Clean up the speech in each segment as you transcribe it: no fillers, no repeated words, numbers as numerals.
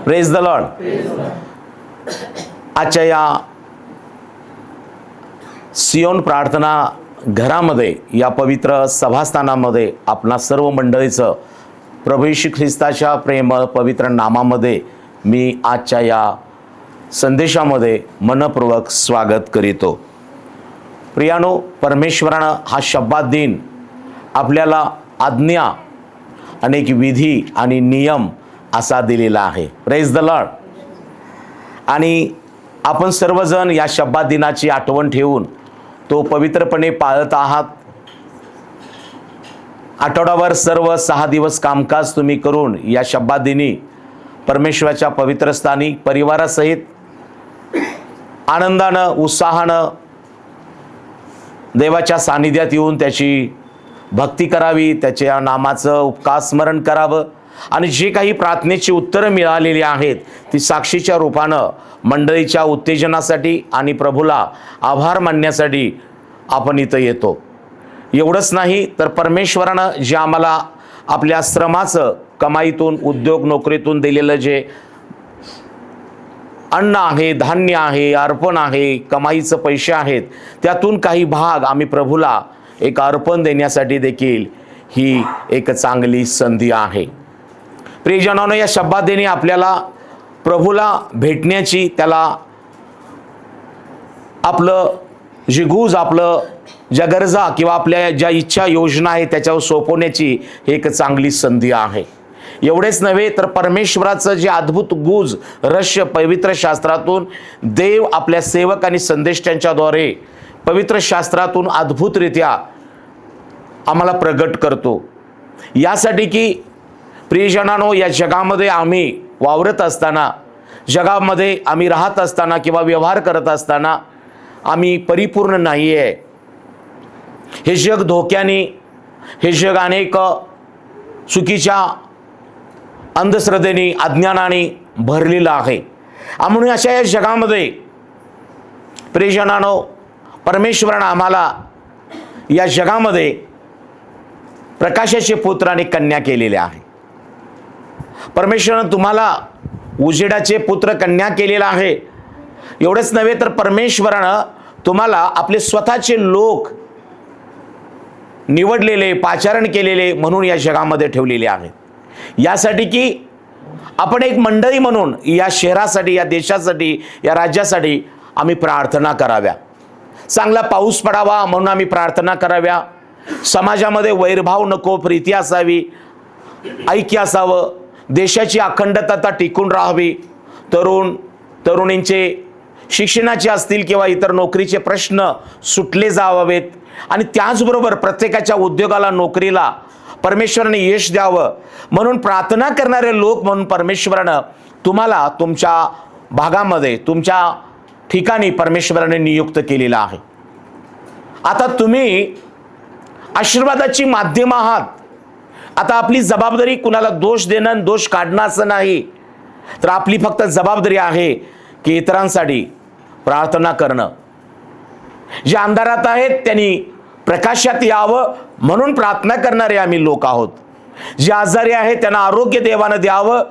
Praise the Lord. आजच्या या सियोन प्रार्थना घरामध्ये, या पवित्र सभास्थानामध्ये आपणा सर्व मंडळीचं प्रभू येशू ख्रिस्ताच्या प्रेम पवित्र नामामध्ये मी आजच्या या संदेशामध्ये मनपूर्वक स्वागत करीतो. प्रियानो, परमेश्वरानं हा शब्बात दिन आपल्याला आज्ञा, अनेक विधी आणि नियम असा दिलेला आहे. Praise the Lord. आणि आपण सर्वजण या शब्बात दिनाची आठवण ठेवून तो पवित्रपणे पाळत आहात. आठवडाभर सर्व 6 दिवस कामकाज तुम्ही करून या शब्बात दिनी परमेश्वराच्या पवित्र स्थानी परिवारासहित आनंदानं, उत्साहानं देवाच्या सानिध्यात येऊन त्याची भक्ती करावी, त्याच्या नामाचं उपकार स्मरण करावं आणि जे काही प्रार्थनेची उत्तरं मिळालेली आहेत ती साक्षीच्या रूपानं मंडळीच्या उत्तेजनासाठी आणि प्रभूला आभार मानण्यासाठी आपण इथं येतो. एवढंच नाही तर परमेश्वरानं जे आम्हाला आपल्या श्रमाचं, कमाईतून, उद्योग नोकरीतून दिलेलं जे अन्न आहे, धान्य आहे, अर्पण आहे, कमाईचं पैसे आहेत, त्यातून काही भाग आम्ही प्रभूला एक अर्पण देण्यासाठी देखील ही एक चांगली संधी आहे. प्रियजनांनो, या शब्दात देणे आपल्याला प्रभूला भेटण्याची, त्याला आपलं जी गुज, आपलं ज्या गरजा किंवा आपल्या ज्या इच्छा योजना आहे त्याच्यावर सोपवण्याची एक चांगली संधी आहे. एवढेच नव्हे तर परमेश्वराचं जे अद्भुत गुज रहस्य पवित्र शास्त्रातून देव आपल्या सेवक आणि संदेष्टांच्याद्वारे पवित्र शास्त्रातून अद्भुतरित्या आम्हाला प्रगट करतो. यासाठी की प्रियजनांनो, या जगामध्ये आम्ही वावरत असताना, जगामध्ये आम्ही राहत असताना किंवा व्यवहार करत असताना आम्ही परिपूर्ण नाही आहे. हे जग धोक्याने, हे जग अनेक चुकीच्या अंधश्रद्धेने, अज्ञानाने भरलेलं आहे. म्हणून अशा या जगामध्ये प्रियजनांनो, परमेश्वरानं आम्हाला या जगामध्ये प्रकाशाचे पुत्र आणि कन्या केलेले आहे. परमेश्वरानं तुम्हाला उजेडाचे पुत्र कन्या केलेला आहे. एवढंच नव्हे तर परमेश्वरानं तुम्हाला आपले स्वतःचे लोक निवडलेले, पाचारण केलेले म्हणून या जगामध्ये ठेवलेले आहेत. यासाठी की आपण एक मंडळी म्हणून या शहरासाठी, या देशासाठी, या राज्यासाठी आम्ही प्रार्थना कराव्या. चांगला पाऊस पडावा म्हणून आम्ही प्रार्थना कराव्या. समाजामध्ये वैरभाव नको, प्रीती असावी, ऐक्य असावं, देशाची अखंडता टिकून राहावी, तरुणींचे शिक्षणाचे असतील किंवा इतर नोकरीचे प्रश्न सुटले जावावेत आणि त्याचबरोबर प्रत्येकाच्या उद्योगाला, नोकरीला परमेश्वराने यश द्यावं म्हणून प्रार्थना करणारे लोक म्हणून परमेश्वरानं तुम्हाला तुमच्या भागामध्ये, तुमच्या ठिकाणी परमेश्वराने नियुक्त केलेला आहे. आता तुम्ही आशीर्वादाची माध्यम आहात. आता आपली जबाबदारी कुणाला दोष देणं, दोष काढणं असं नाही, तर आपली फक्त जबाबदारी आहे की इतरांसाठी प्रार्थना करणं. जे अंधारात आहेत त्यांनी प्रकाशात यावं म्हणून प्रार्थना करणारे आम्ही लोक आहोत. जे आजारी आहेत त्यांना आरोग्य देवानं द्यावं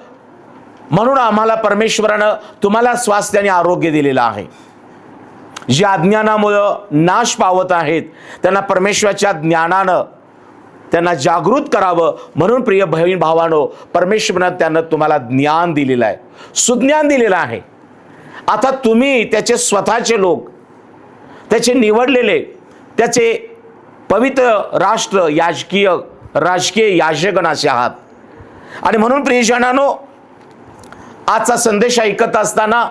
म्हणून आम्हाला परमेश्वरानं तुम्हाला स्वास्थ्य आणि आरोग्य दिलेलं आहे. जे अज्ञानामुळं नाश पावत आहेत त्यांना परमेश्वराच्या ज्ञानानं त्यांना जागृत करावं म्हणून प्रिय बहीण भावानो, परमेश्वरानं त्यांना तुम्हाला ज्ञान दिलेलं आहे, सुज्ञान दिलेलं आहे. आता तुम्ही त्याचे स्वतःचे लोक, त्याचे निवडलेले, त्याचे पवित्र राष्ट्र राजकीय याजगण असे आहात. आणि म्हणून प्रियजनांनो, आजचा संदेश ऐकत असताना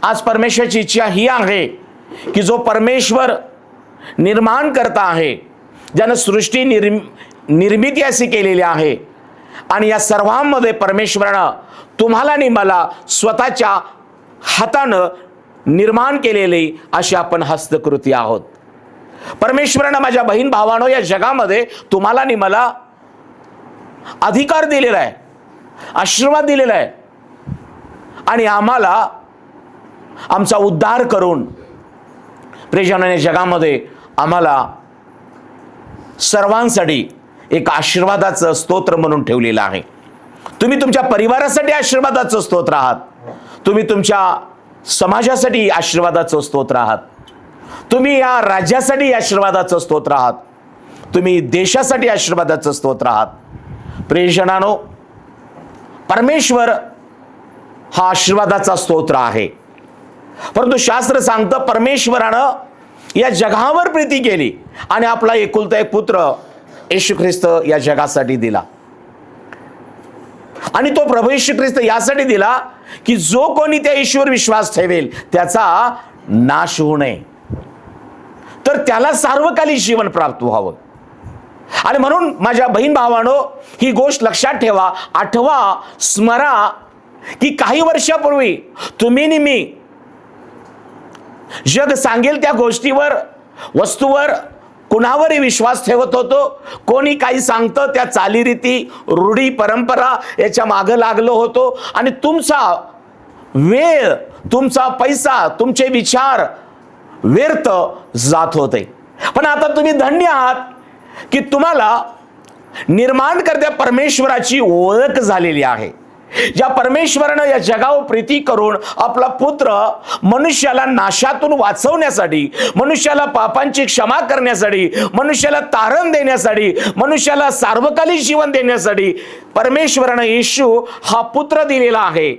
आज परमेश्वराची इच्छा ही आहे की जो परमेश्वर निर्माण करता आहे, ज्यानं सृष्टी निर्मिती अशी केलेली आहे आणि या सर्वांमध्ये परमेश्वरानं तुम्हाला आणि मला स्वतःच्या हातानं निर्माण केलेली अशी आपण हस्तकृती आहोत. परमेश्वरानं माझ्या बहीण भावांनो या जगामध्ये तुम्हाला आणि मला अधिकार दिलेला आहे, आशीर्वाद दिलेला आहे आणि आम्हाला आमचा उद्धार करून प्रियजनांनो जगामध्ये आम्हाला सर्वांसाठी एक आशीर्वादाचं स्तोत्र म्हणून ठेवलेलं आहे. तुम्ही तुमच्या परिवारासाठी आशीर्वादाचं स्तोत्र आहात. तुम्ही तुमच्या समाजासाठी आशीर्वादाचं स्तोत्र आहात. तुम्ही या राज्यासाठी आशीर्वादाचं स्तोत्र आहात. तुम्ही देशासाठी आशीर्वादाचं स्तोत्र आहात. प्रियजनांनो, परमेश्वर हा आशीर्वादाचा स्तोत्र आहे. परंतु शास्त्र सांगतं परमेश्वरानं या जगावर प्रीती केली आणि आपला एकुलता एक पुत्र येशू ख्रिस्त या जगासाठी दिला. आणि तो प्रभू येशू ख्रिस्त यासाठी दिला की जो कोणी त्या येशूवर विश्वास ठेवेल त्याचा नाश होऊ नये, तर त्याला सार्वकालिक जीवन प्राप्त व्हावं. आणि म्हणून माझ्या बहीण भावांनो, ही गोष्ट लक्षात ठेवा, आठवा, स्मरा की काही वर्षापूर्वी तुम्ही आणि मी जग सांगेल त्या गोष्टीवर, वस्तूवर, कुणावरही विश्वास ठेवत होतो. कोणी काही सांगतं त्या चालीरीती, रूढी, परंपरा याच्या मागं लागलो होतो आणि तुमचा वेळ, तुमचा पैसा, तुमचे विचार व्यर्थ जात होते. पण आता तुम्ही धन्य आहात की तुम्हाला निर्माणकर्त्या परमेश्वराची ओळख झालेली आहे. ज्या परमेश्वरानं या जगावर प्रीती करून आपला पुत्र मनुष्याला नाशातून वाचवण्यासाठी, मनुष्याला पापांची क्षमा करण्यासाठी, मनुष्याला तारण देण्यासाठी, मनुष्याला सार्वकालिक जीवन देण्यासाठी परमेश्वरानं येशू हा पुत्र दिलेला आहे.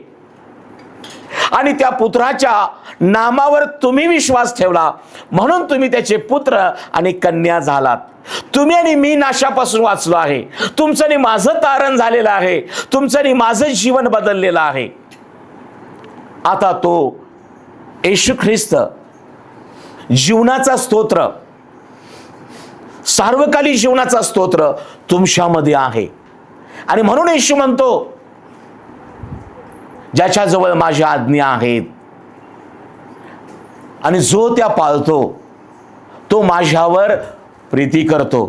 आणि त्या पुत्राच्या नामावर तुम्ही विश्वास ठेवला म्हणून तुम्ही त्याचे पुत्र आणि कन्या झालात. तुम्ही आणि मी नाशापासून वाचलो आहे. तुमचं आणि माझं तारण झालेलं आहे. तुमचं आणि माझं जीवन बदललेलं आहे. आता तो येशू ख्रिस्त जीवनाचा स्तोत्र, सार्वकालिक जीवनाचा स्तोत्र तुमच्यामध्ये आहे. आणि म्हणून येशू म्हणतो, ज्याच्याजवळ माझ्या आज्ञा आहेत आणि जो त्या पाळतो तो माझ्यावर प्रीती करतो.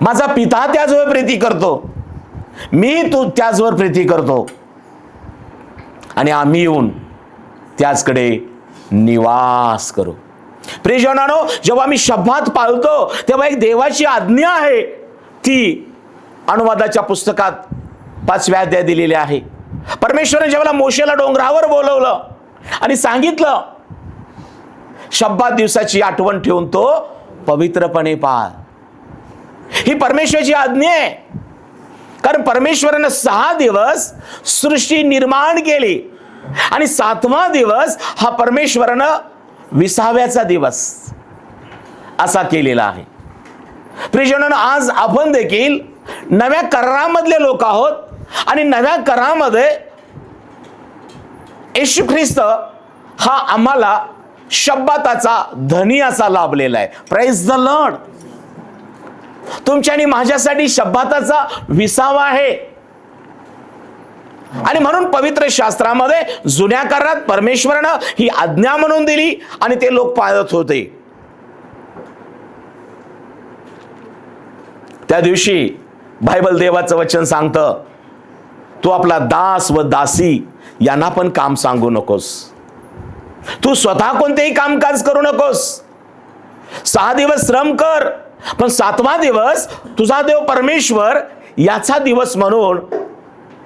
माझा पिता त्याजवळ प्रीती करतो, मी तू त्याजवळ प्रीती करतो आणि आम्ही येऊन त्याचकडे निवास करू. प्रियजनांनो, जेव्हा मी शब्दात पाळतो तेव्हा एक देवाची आज्ञा आहे. ती अनुवादाच्या पुस्तकात 5व्या अध्यायात दिलेली आहे. परमेश्वराने जेव्हा मोशेला डोंगरावर बोलवलं आणि सांगितलं, शब्दात दिवसाची आठवण ठेवून तो पवित्रपणे पाळ. ही परमेश्वराची आज्ञा आहे. कारण परमेश्वरानं 6 दिवस सृष्टी निर्माण केली आणि 7वा दिवस हा परमेश्वरानं विसाव्याचा दिवस असा केलेला आहे. प्रियजनांनो, आज आपण देखील नव्या करारामधले लोक आहोत आणि नव्या करारामध्ये येशू ख्रिस्त हा आम्हाला शब्दाचा धनी असा लाभलेला आहे. Praise the Lord. तुमच्या आणि माझ्यासाठी शब्दाचा विसावा आहे. आणि म्हणून पवित्र शास्त्रामध्ये जुन्या करारात परमेश्वरानं ही आज्ञा म्हणून दिली आणि ते लोक पाळत होते. त्या दिवशी बायबल देवाचं वचन सांगतं, तू आपला दास व दासी यांना पण काम सांगू नकोस. तू स्वतः कोणतेही कामकाज करू नकोस. 6 दिवस श्रम कर, पण 7वा दिवस तुझा देव परमेश्वर याचा दिवस म्हणून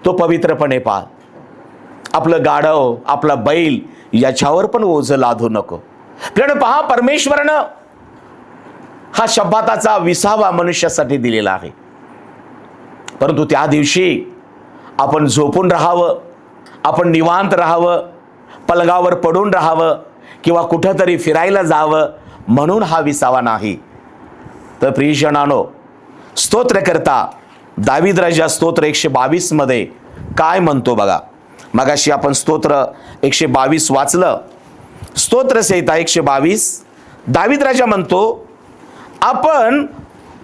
तो पवित्रपणे पाळ. आपलं गाढव, आपला बैल याच्यावर पण ओझं लादू नको. कारण पहा, परमेश्वरानं हा शब्दाचा विसावा मनुष्यासाठी दिलेला आहे. परंतु त्या दिवशी आपण झोपून राहावं, आपण निवांत राहावं, पलंगावर पडून राहावं किंवा कुठंतरी फिरायला जावं म्हणून हा विसावा नाही. तर प्रियजनांनो, स्तोत्रकर्ता दावीद राजा स्तोत्र 122 मध्ये काय म्हणतो बघा. मगाशी आपण स्तोत्र 122 वाचलं. स्तोत्रसंहिता 122. दावीद राजा म्हणतो, आपण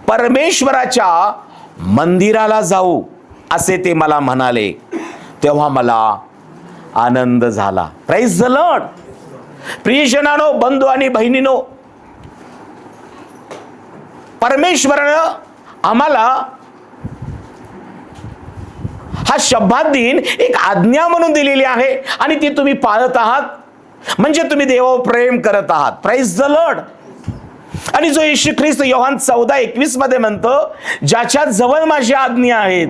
परमेश्वराच्या मंदिराला जाऊ असे ते मला म्हणाले, तेव्हा मला आनंद झाला. Praise the Lord. प्रियजनांनो, बंधू आणि बहिणीनो, परमेश्वरानं आम्हाला हा शब्दात दिन एक आज्ञा म्हणून दिलेली आहे आणि ती तुम्ही पाळत आहात, म्हणजे तुम्ही देवावर प्रेम करत आहात. Praise the Lord. आणि जो येशू ख्रिस्त योहान 14:21 मध्ये म्हणतो, ज्याच्या जवळ माझ्या आज्ञा आहेत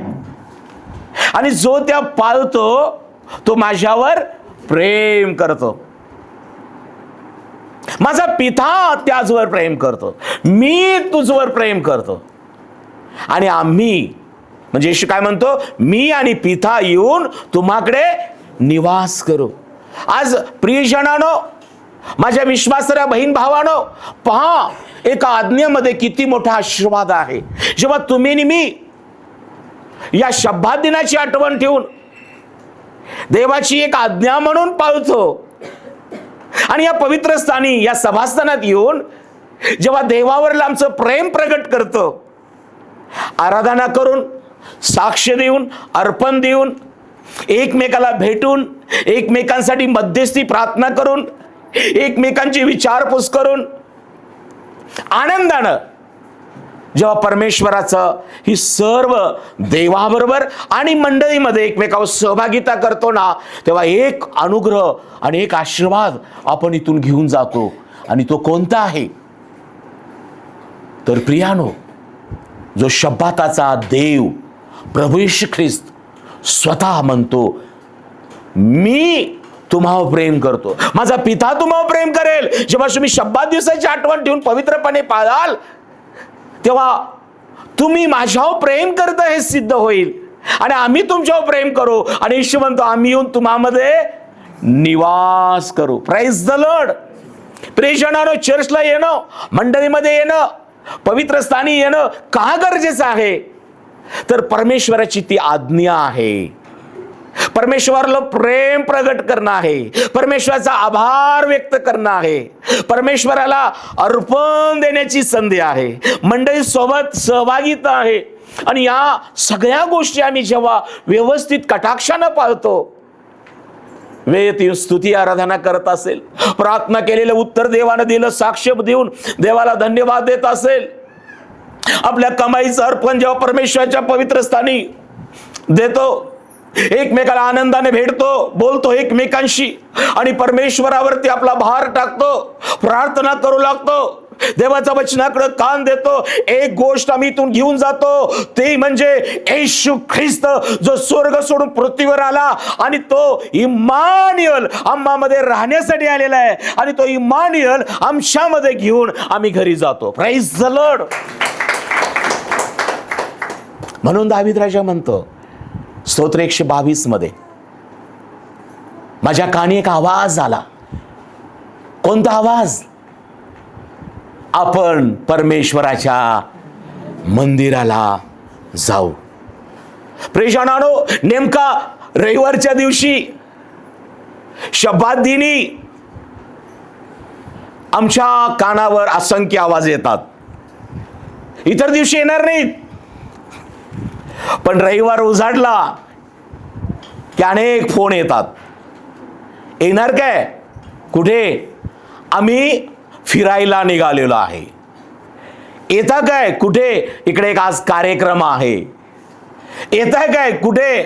आणि जो त्या पाळतो तो माझ्यावर प्रेम करतो. माझा पिता त्याचवर प्रेम करतो, मी तुझवर प्रेम करतो. आणि आम्ही म्हणजे येशू काय म्हणतो, मी आणि पिता येऊन तुम्हाकडे निवास करू. आज प्रियजनानो, माझ्या विश्वासऱ्या बहीण भावानो, पहा एका आज्ञेमध्ये किती मोठा आशीर्वाद आहे. जेव्हा तुम्ही आणि मी या शब्दात दिनाची आठवण ठेवून देवाची एक आज्ञा म्हणून पाळतो आणि या पवित्र स्थानी या सभास्थानात येऊन जेव्हा देवावर आमचं प्रेम प्रगट करतो, आराधना करून, साक्ष देऊन, अर्पण देऊन, एकमेकाला भेटून, एकमेकांसाठी मध्यस्थी प्रार्थना करून, एकमेकांची विचारपूस करून आनंदानं जेव्हा परमेश्वराचं ही सर्व देवाबरोबर आणि मंडळीमध्ये एकमेकावर सहभागिता करतो ना, तेव्हा एक अनुग्रह आणि एक आशीर्वाद आपण इथून घेऊन जातो. आणि तो कोणता आहे तर प्रियानो, जो शब्दाचा देव प्रभू येशू ख्रिस्त स्वतः म्हणतो, मी तुम्हावर प्रेम करतो, माझा पिता तुम्हावर प्रेम करेल. जेव्हा तुम्ही शब्दात दिवसाची आठवण ठेवून पवित्रपणे पाळाल तेव्हा तुम्ही माझ्यावर प्रेम करता हे सिद्ध होईल आणि आम्ही तुमच्यावर प्रेम करू. आणि येशू म्हणतो, आम्ही येऊन तुम्हामध्ये निवास करू. Price the Lord. प्रियजनांनो, चर्चला येणं, मंडळीमध्ये येणं, पवित्र स्थानी येणं का गरजेचं आहे तर परमेश्वराची ती आज्ञा आहे. परमेश्वराला प्रेम प्रगट करणं आहे, परमेश्वराचा आभार व्यक्त करणं आहे, परमेश्वराला अर्पण देण्याची संधी आहे, मंडळी सोबत सहभागिता आहे. आणि या सगळ्या गोष्टी आम्ही जेव्हा व्यवस्थित कटाक्षानं पाळतो, वेळेत स्तुती आराधना करत असेल, प्रार्थना केलेलं उत्तर देवानं दिलं, साक्ष देऊन देवाला धन्यवाद देत असेल, आपल्या कमाईचं अर्पण जेव्हा परमेश्वराच्या पवित्र स्थानी देतो, एकमेकाला आनंदाने भेटतो, बोलतो एकमेकांशी आणि परमेश्वरावरती आपला भार टाकतो, प्रार्थना करू लागतो, देवाच्या वचनाकडे कान देतो. एक गोष्ट आम्ही इथून घेऊन जातो, ते म्हणजे येशू ख्रिस्त जो स्वर्ग सोडून पृथ्वीवर आला आणि तो इम्मानुएल आम्हामध्ये राहण्यासाठी आलेला आहे आणि तो इम्मानुएल आमच्यामध्ये घेऊन आम्ही घरी जातो. Praise the Lord. म्हणून दावीद राजा म्हणतो स्तोत्र 122 मध्ये, माझ्या कानी एक आवाज आला. कोणता आवाज? आपण परमेश्वराच्या मंदिराला जाऊ. प्रियजनांनो, नेमका रविवारच्या दिवशी शब्दात दिनी आमच्या कानावर असंख्य आवाज येतात. इतर दिवशी येणार नाहीत, पण रविवार उजाडला की अनेक फोन येतात. येणार काय? कुठे? आम्ही फिरायला निघालेलो आहे. येता काय? कुठे? इकडे एक आज कार्यक्रम आहे. येता काय? कुठे?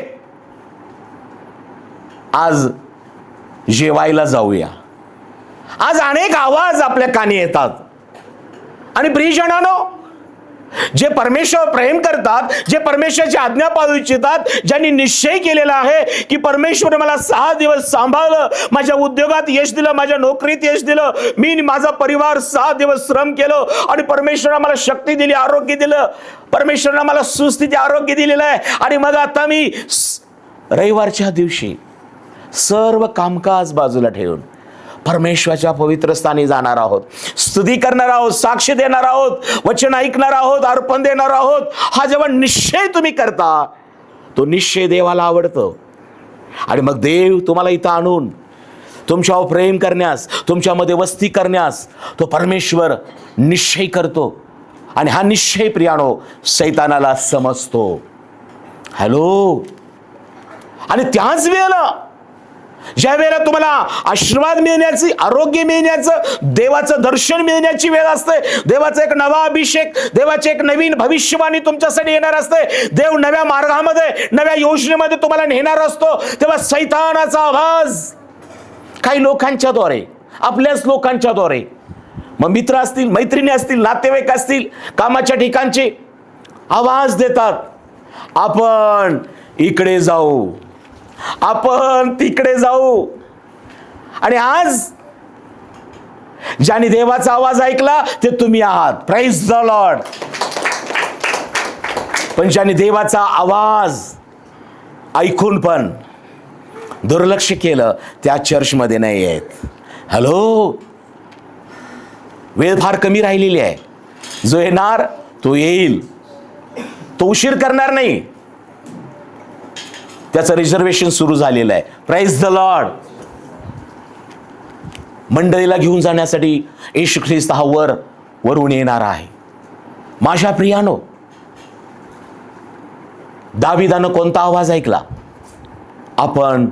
आज जेवायला जाऊया. आज अनेक आवाज आपल्या कानी येतात. आणि प्रियजनांनो, जे परमेश्वर प्रेम करतात, जे परमेश्वराची आज्ञा पाळू इच्छितात, ज्यांनी निश्चय केलेला आहे की परमेश्वर मला 6 दिवस सांभाळलं, माझ्या उद्योगात यश दिलं, माझ्या नोकरीत यश दिलं, मी माझा परिवार 6 दिवस श्रम केलं आणि परमेश्वराने मला शक्ती दिली, आरोग्य दिलं, परमेश्वराने मला सुस्थिती आरोग्य दिलेलं आहे. आणि मग आता मी रविवारच्या दिवशी सर्व कामकाज बाजूला ठेवून परमेश्वराच्या पवित्र स्थानी जाणार आहोत, स्तुती करणार आहोत, साक्ष देणार आहोत, वचन ऐकणार आहोत, अर्पण देणार आहोत. हा जेव्हा निश्चय तुम्ही करता, तो निश्चय देवाला आवडतो. आणि मग देव तुम्हाला इथं आणून तुमच्यावर प्रेम करण्यास, तुमच्यामध्ये वस्ती करण्यास तो परमेश्वर निश्चय करतो. आणि हा निश्चय प्रियानो सैतानाला समजतो. हॅलो. आणि त्याच वेळेला ज्या वेळेला तुम्हाला आशीर्वाद मिळण्याची, आरोग्य मिळण्याचं, देवाचं दर्शन मिळण्याची वेळ असते, देवाचा एक नवा अभिषेक, देवाची एक नवीन भविष्यवाणी तुमच्यासाठी येणार असते, देव नव्या मार्गामध्ये, नव्या योजनेमध्ये तुम्हाला नेणार असतो, तेव्हा सैतानाचा आवाज काही लोकांच्या द्वारे, आपल्याच लोकांच्या द्वारे, मग मित्र असतील, मैत्रिणी असतील, नातेवाईक असतील, कामाच्या ठिकाणचे आवाज देतात, आपण इकडे जाऊ, आपण तिकडे जाऊ. आणि आज ज्याने देवाचा आवाज ऐकला ते तुम्ही आहात. Praise the Lord. पण ज्याने देवाचा आवाज ऐकून पण दुर्लक्ष केलं त्या चर्चमध्ये नाही आहेत. हॅलो, वेळ फार कमी राहिलेली आहे. जो येणार तो येईल, तो उशीर करणार नाही. त्याचं रिझर्वेशन सुरू झालेलं आहे. Praise the Lord. मंडळीला घेऊन जाण्यासाठी येशू ख्रिस्त हा वरून येणार आहे. माझ्या प्रियानो, दाविदानं कोणता आवाज ऐकला? आपण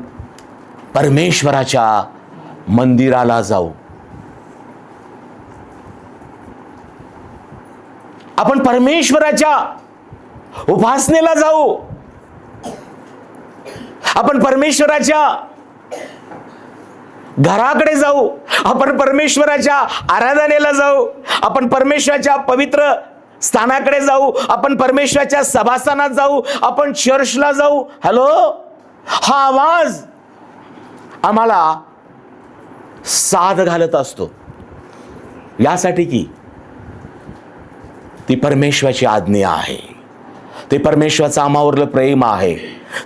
परमेश्वराच्या मंदिराला जाऊ, आपण परमेश्वराच्या उपासनेला जाऊ, आपण परमेश्वराच्या घराकडे जाऊ, आपण परमेश्वराच्या आराधनेला जाऊ, आपण परमेश्वराच्या पवित्र स्थानाकडे जाऊ, आपण परमेश्वराच्या सभास्थानात जाऊ, आपण चर्चला जाऊ. हॅलो, हा आवाज आम्हाला साथ घालत असतो यासाठी की ती परमेश्वराची आज्ञा आहे, ते परमेश्वराचं आम्हावरलं प्रेम आहे,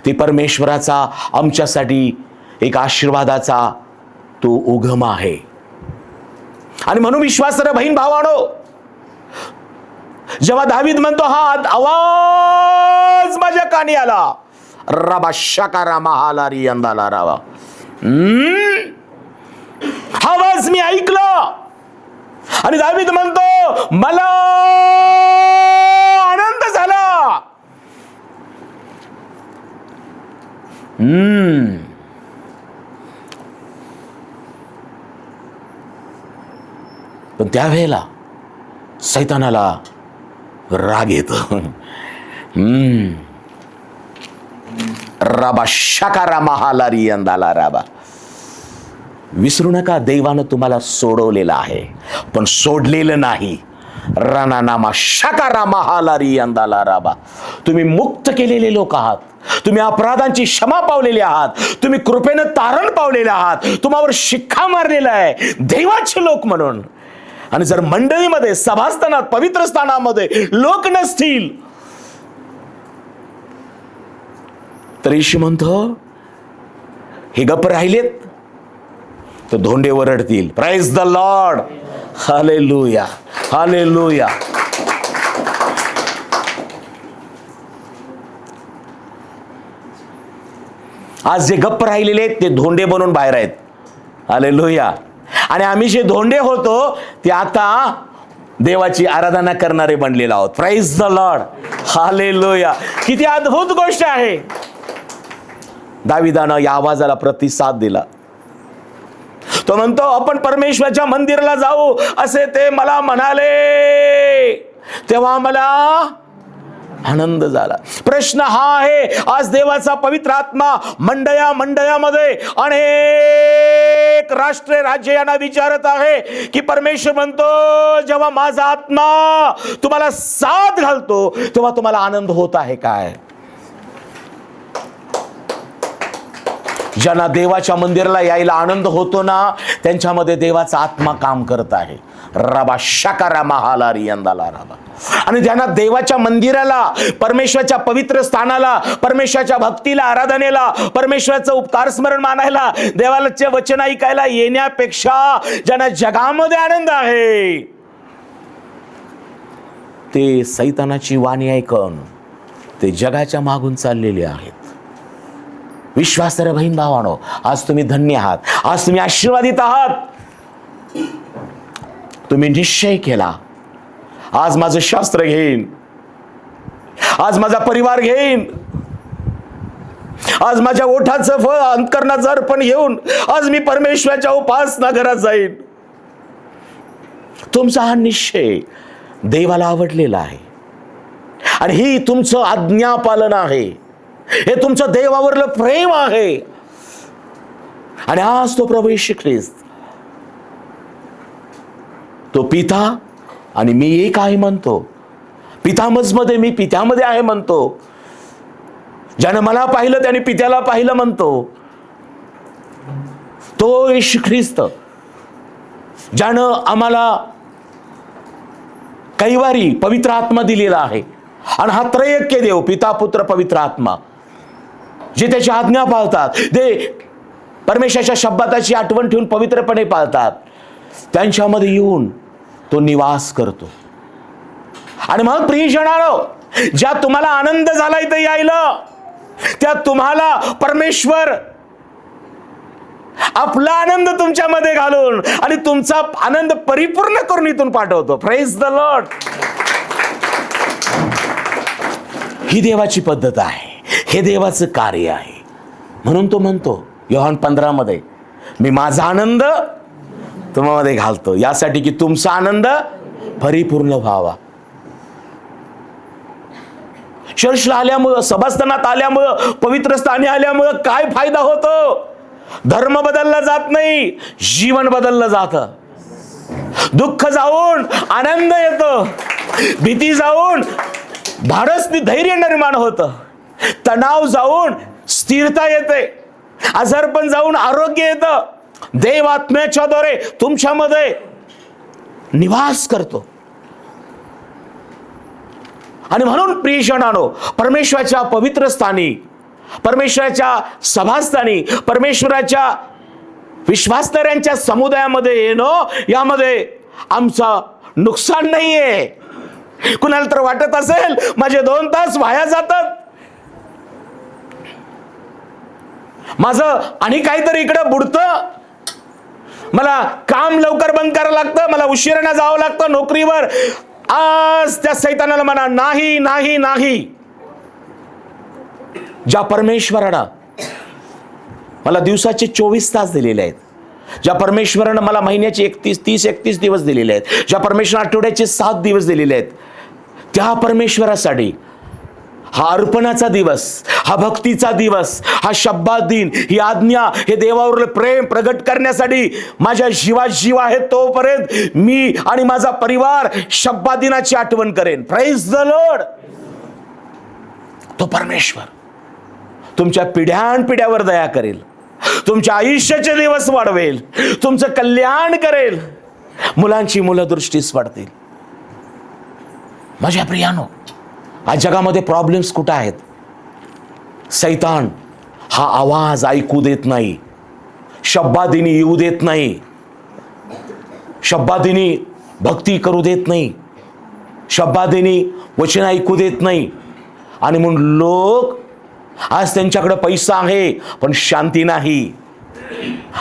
ते परमेश्वराचा आमच्यासाठी एक आशीर्वादाचा तो उगम आहे. आणि म्हणून विश्वासार्ह बहीण भावानो, जेव्हा दावीद म्हणतो हा आवाज माझ्या कानी आला, रबा शकारा महालारी अंदाला रावा, हा आवाज मी ऐकला. आणि दावीद म्हणतो मला आनंद झाला. पण त्यावेळेला सैतानाला राग येतो. राबा शकारा महालारी अंदाला राबा. विसरू नका, देवानं तुम्हाला सोडवलेलं आहे पण सोडलेलं नाही. रानानामा शकारा महालारी अंदाला राबा. तुम्ही मुक्त केलेले लोक आहात, तुम्ही अपराधांची क्षमा पावलेली आहात, तुम्ही कृपेनं तारण पावलेले आहात, तुम्हावर शिक्का मारलेला आहे देवाचे लोक म्हणून. आणि जर मंडळीमध्ये, सभास्थानात, पवित्र स्थानामध्ये लोक नसतील तर येशू म्हणतो हे गप्प राहिलेत तर धोंडे वरडतील. Praise the Lord. Hallelujah, hallelujah. आज जे गप्प राहिलेले आहेत ते धोंडे बनून बाहेर आहेत. हालेलुया. आणि आम्ही जे धोंडे होतो ते आता देवाची आराधना करणारे बनलेलो आहोत. Praise the Lord. हालेलुया. किती अद्भुत गोष्ट आहे. दाविदानं या आवाजाला प्रतिसाद दिला. तो म्हणतो आपण परमेश्वराच्या मंदिराला जाऊ असे ते मला म्हणाले, तेव्हा मला आनंद झाला. प्रश्न हा आहे, आज देवाचा पवित्र आत्मा मंडळामध्ये अनेक राष्ट्र राज्य यांना विचारत आहे की परमेश्वर म्हणतो जेव्हा माझा आत्मा तुम्हाला साथ घालतो तेव्हा तुम्हाला आनंद होत आहे काय? ज्यांना देवाच्या मंदिराला यायला आनंद होतो ना त्यांच्यामध्ये देवाचा आत्मा काम करत आहे. रबा शकारा महालारी यंदाला रबा. आणि ज्यांना देवाच्या मंदिराला, परमेश्वराच्या पवित्र स्थानाला, परमेश्वराच्या भक्तीला, आराधनेला, परमेश्वराचं उपकार स्मरण मानायला, देवाचे वचन ऐकायला येण्यापेक्षा ज्यांना जगामध्ये आनंद आहे ते सैतानाची वाणी ऐकून ते जगाच्या मागून चाललेले आहेत. विश्वासार्ह बहीण भावानो, आज तुम्ही धन्य आहात, आज तुम्ही आशीर्वादित आहात. तुम्ही निश्चय केला आज माझं शास्त्र घेईन, आज माझा परिवार घेईन, आज माझ्या ओठाचं फळ अंतकरणाचं अर्पण घेऊन आज मी परमेश्वराच्या उपासना घरात जाईन. तुमचा हा निश्चय देवाला आवडलेला आहे आणि ही तुमचं आज्ञापालन आहे, हे तुमचं देवावरलं प्रेम आहे. आणि आज तो प्रभू येशू ख्रिस्त तो पिता आणि मी एक आहे म्हणतो, पिता मजमध्ये मी पित्यामध्ये आहे म्हणतो. ज्यानं मला पाहिलं त्याने पित्याला पाहिलं म्हणतो, तो येशू ख्रिस्त, ज्यानं आम्हाला कैवारी पवित्र आत्मा दिलेला आहे. आणि हा त्रैक्य देव, पिता पुत्र पवित्र आत्मा, जे त्याची आज्ञा पाळतात, ते परमेश्वराच्या शब्दाची आठवण ठेवून पवित्रपणे पाळतात, त्यांच्यामध्ये येऊन तो निवास करतो. आणि मग प्रियजनांनो, ज्या तुम्हाला आनंद झाला इथे यायला, त्या तुम्हाला परमेश्वर आपला आनंद तुमच्यामध्ये घालून आणि तुमचा आनंद परिपूर्ण करून इथून पाठवतो. Praise the Lord. ही देवाची पद्धत आहे, हे देवाचं कार्य आहे. म्हणून तो म्हणतो योहान 15 मध्ये, मी माझा आनंद तुम्हामध्ये घालतो, यासाठी की तुमचा आनंद परिपूर्ण व्हावा. चर्चला आल्यामुळं, सभास्थानात आल्यामुळं, पवित्र स्थानी आल्यामुळं काय फायदा होतो? धर्म बदलला जात नाही, जीवन बदललं जातं. दुःख जाऊन आनंद येतो, भीती जाऊन धाडस धैर्य निर्माण होतं, तणाव जाऊन स्थिरता येते, आजारपण जाऊन आरोग्य येतं. देव आत्म्याच्या द्वारे तुमच्यामध्ये निवास करतो. आणि म्हणून प्रियजनांनो, परमेश्वराच्या पवित्र स्थानी, परमेश्वराच्या सभास्थानी, परमेश्वराच्या विश्वासणाऱ्यांच्या समुदायामध्ये येणं, यामध्ये आमचं नुकसान नाहीये. कुणाला तर वाटत असेल माझे 2 तास वाया जातात, माझं आणि काहीतरी इकडं बुडतं, मला काम लवकर बंद करावं लागतं, मला उशिराने जावं लागतं नोकरीवर. आज त्या सैतानाला म्हणा, नाही नाही नाही. ज्या परमेश्वरानं मला दिवसाचे 24 तास दिलेले आहेत, ज्या परमेश्वरानं मला महिन्याचे 31 दिवस दिलेले आहेत, ज्या परमेश्वरानं आठवड्याचे 7 दिवस दिलेले आहेत, त्या परमेश्वरासाठी हा अर्पणाचा दिवस, हा भक्तीचा दिवस, हा शब्दात दिन, ही आज्ञा, हे देवावर प्रेम प्रगट करण्यासाठी माझ्या जीवात जीव आहे तोपर्यंत मी आणि माझा परिवार शब्दात दिनाची आठवण करेन. Praise the Lord. तो परमेश्वर तुमच्या पिढ्यानपिढ्यावर दया करेल, तुमच्या आयुष्याचे दिवस वाढवेल, तुमचं कल्याण करेल, मुलांची मुलं दृष्टीस पडतील. माझ्या प्रियानो, आज जगामध्ये प्रॉब्लेम्स कुठं आहेत? सैतान हा आवाज ऐकू देत नाही, शब्दादिनी येऊ देत नाही, शब्दादिनी भक्ती करू देत नाही, शब्दादिनी वचन ऐकू देत नाही. आणि म्हणून लोक आज त्यांच्याकडे पैसा आहे पण शांती नाही,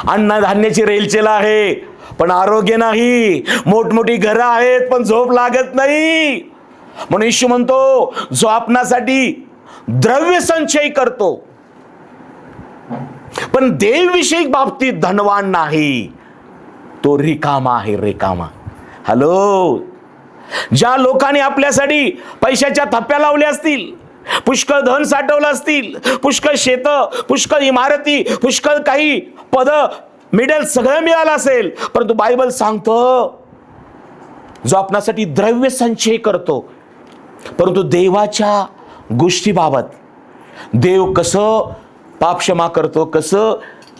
अन्नधान्याची रेलचेल आहे पण आरोग्य नाही, मोठमोठी घरं आहेत पण झोप लागत नाही. म्हणून येशू म्हणतो, जो आपणासाठी द्रव्य संचय करतो पण देवविषयी बाबतीत धनवान नाही, तो रिकामा आहे, रिकामा. हॅलो, ज्या लोकांनी आपल्यासाठी पैशाच्या थप्प्या लावल्या असतील, पुष्कळ धन साठवलं असतील, पुष्कळ शेत, पुष्कळ इमारती, पुष्कळ काही पद, मिडल सगळं मिळालं असेल, परंतु बायबल सांगतो, जो आपणासाठी द्रव्य संचय करतो परंतु देवाच्या गोष्टीबाबत, देव कसं पाप क्षमा करतो, कसं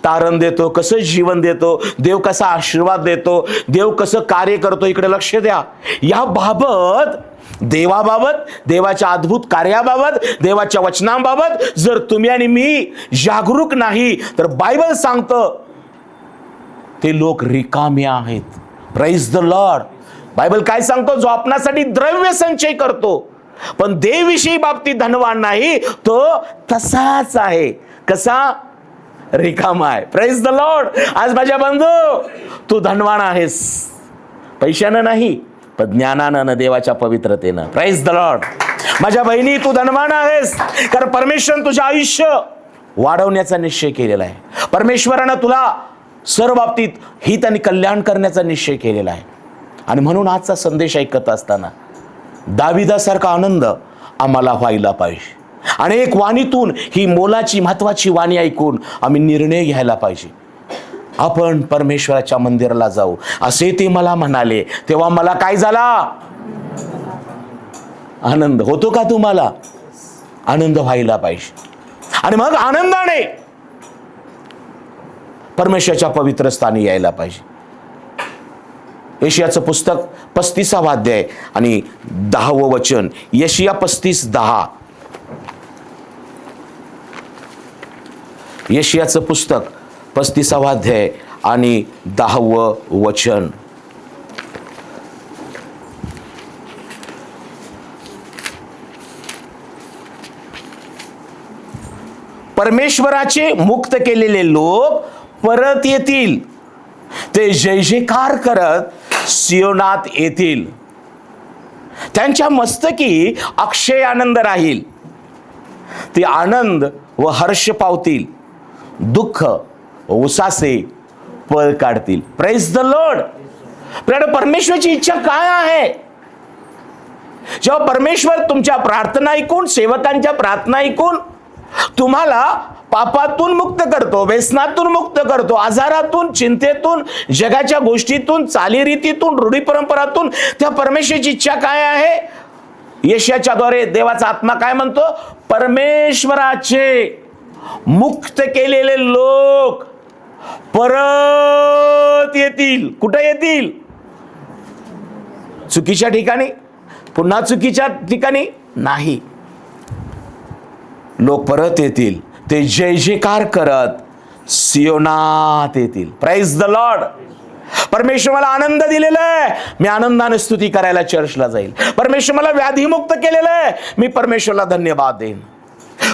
तारण देतो, कसं जीवन देतो, देव कसा आशीर्वाद देतो, देव कसं कार्य करतो, इकडे लक्ष द्या. या बाबत, देवाबाबत, देवाच्या अद्भुत कार्याबाबत, देवाच्या वचनांबाबत जर तुम्ही आणि मी जागरूक नाही तर बायबल सांगतं ते लोक रिकामे आहेत. Praise the Lord. बायबल काय सांगतो? जो आपणासाठी द्रव्य संचय करतो पण देवविषयी बाबतीत धनवान नाही, तो तसाच आहे. कसा? रिकामा आहे. Praise the Lord. आज माझ्या बंधू, तू धनवान आहेस, पैशानं नाही पण ज्ञानानं, न देवाच्या पवित्रतेनं. Praise the Lord. माझ्या बहिणी, तू धनवान आहेस कारण परमेश्वरानं तुझं आयुष्य वाढवण्याचा निश्चय केलेला आहे. परमेश्वरानं तुला सर्व बाबतीत हित आणि कल्याण करण्याचा निश्चय केलेला आहे. आणि म्हणून आजचा संदेश ऐकत असताना दाविदासारखा आनंद आम्हाला व्हायला पाहिजे. अनेक वाणीतून ही मोलाची महत्वाची वाणी ऐकून आम्ही निर्णय घ्यायला पाहिजे. आपण परमेश्वराच्या मंदिराला जाऊ असे ते मला म्हणाले, तेव्हा मला काय झाला? आनंद होतो का? तुम्हाला आनंद व्हायला पाहिजे. आणि मग आनंदाने परमेश्वराच्या पवित्र स्थानी यायला पाहिजे. यशायाचं पुस्तक 35वा अध्याय आणि 10वं वचन. यशाया 35:10. यशायाचं पुस्तक 35वा अध्याय आणि 10वं वचन. परमेश्वराचे मुक्त केलेले लोक परत येतील, ते जय जयकार करत सियोनात येतील. त्यांच्या मस्तकी अक्षय आनंद राहील, ते आनंद व हर्ष पावतील, दुःख उसासे पळ काढतील. Praise the Lord. परमेश्वराची इच्छा काय आहे? जेव्हा परमेश्वर तुमच्या प्रार्थना ऐकून, सेवकांच्या प्रार्थना ऐकून तुम्हाला पापातून मुक्त करतो, व्यसनातून मुक्त करतो, आजारातून, चिंतेतून, जगाच्या गोष्टीतून, चालीरीतीतून, रूढी परंपरातून, त्या परमेश्वराची इच्छा काय आहे? यशायाच्या द्वारे देवाचा आत्मा काय म्हणतो? परमेश्वराचे मुक्त केलेले लोक परत येतील. कुठे येतील? चुकीच्या ठिकाणी, पुन्हा चुकीच्या ठिकाणी नाही. लोक परत येतील, ते जय जयकार करत सियोनात येतील. Praise the Lord. परमेश्वर मला आनंद दिलेला आहे, मी आनंदाने स्तुती करायला चर्चला जाईल. परमेश्वर मला व्याधीमुक्त केलेलं आहे, मी परमेश्वरला धन्यवाद देईन.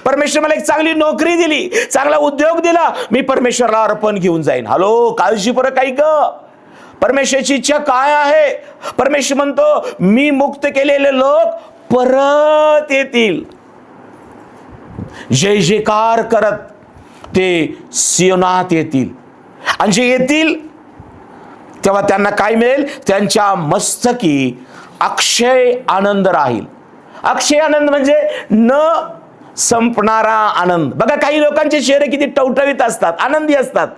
परमेश्वर मला एक चांगली नोकरी दिली, चांगला उद्योग दिला, मी परमेश्वरला अर्पण घेऊन जाईन. हॅलो, काळजीपूर्वक ऐक. परमेश्वराची इच्छा काय आहे? परमेश्वर म्हणतो, मी मुक्त केलेले लोक परत येतील, जय जयकार करत ते सियोनात येतील. आणि जे येतील तेव्हा त्यांना काय मिळेल? त्यांच्या मस्तकी अक्षय आनंद राहील. अक्षय आनंद म्हणजे न संपणारा आनंद. बघा, काही लोकांचे चेहरे किती टवटवीत असतात, आनंदी असतात,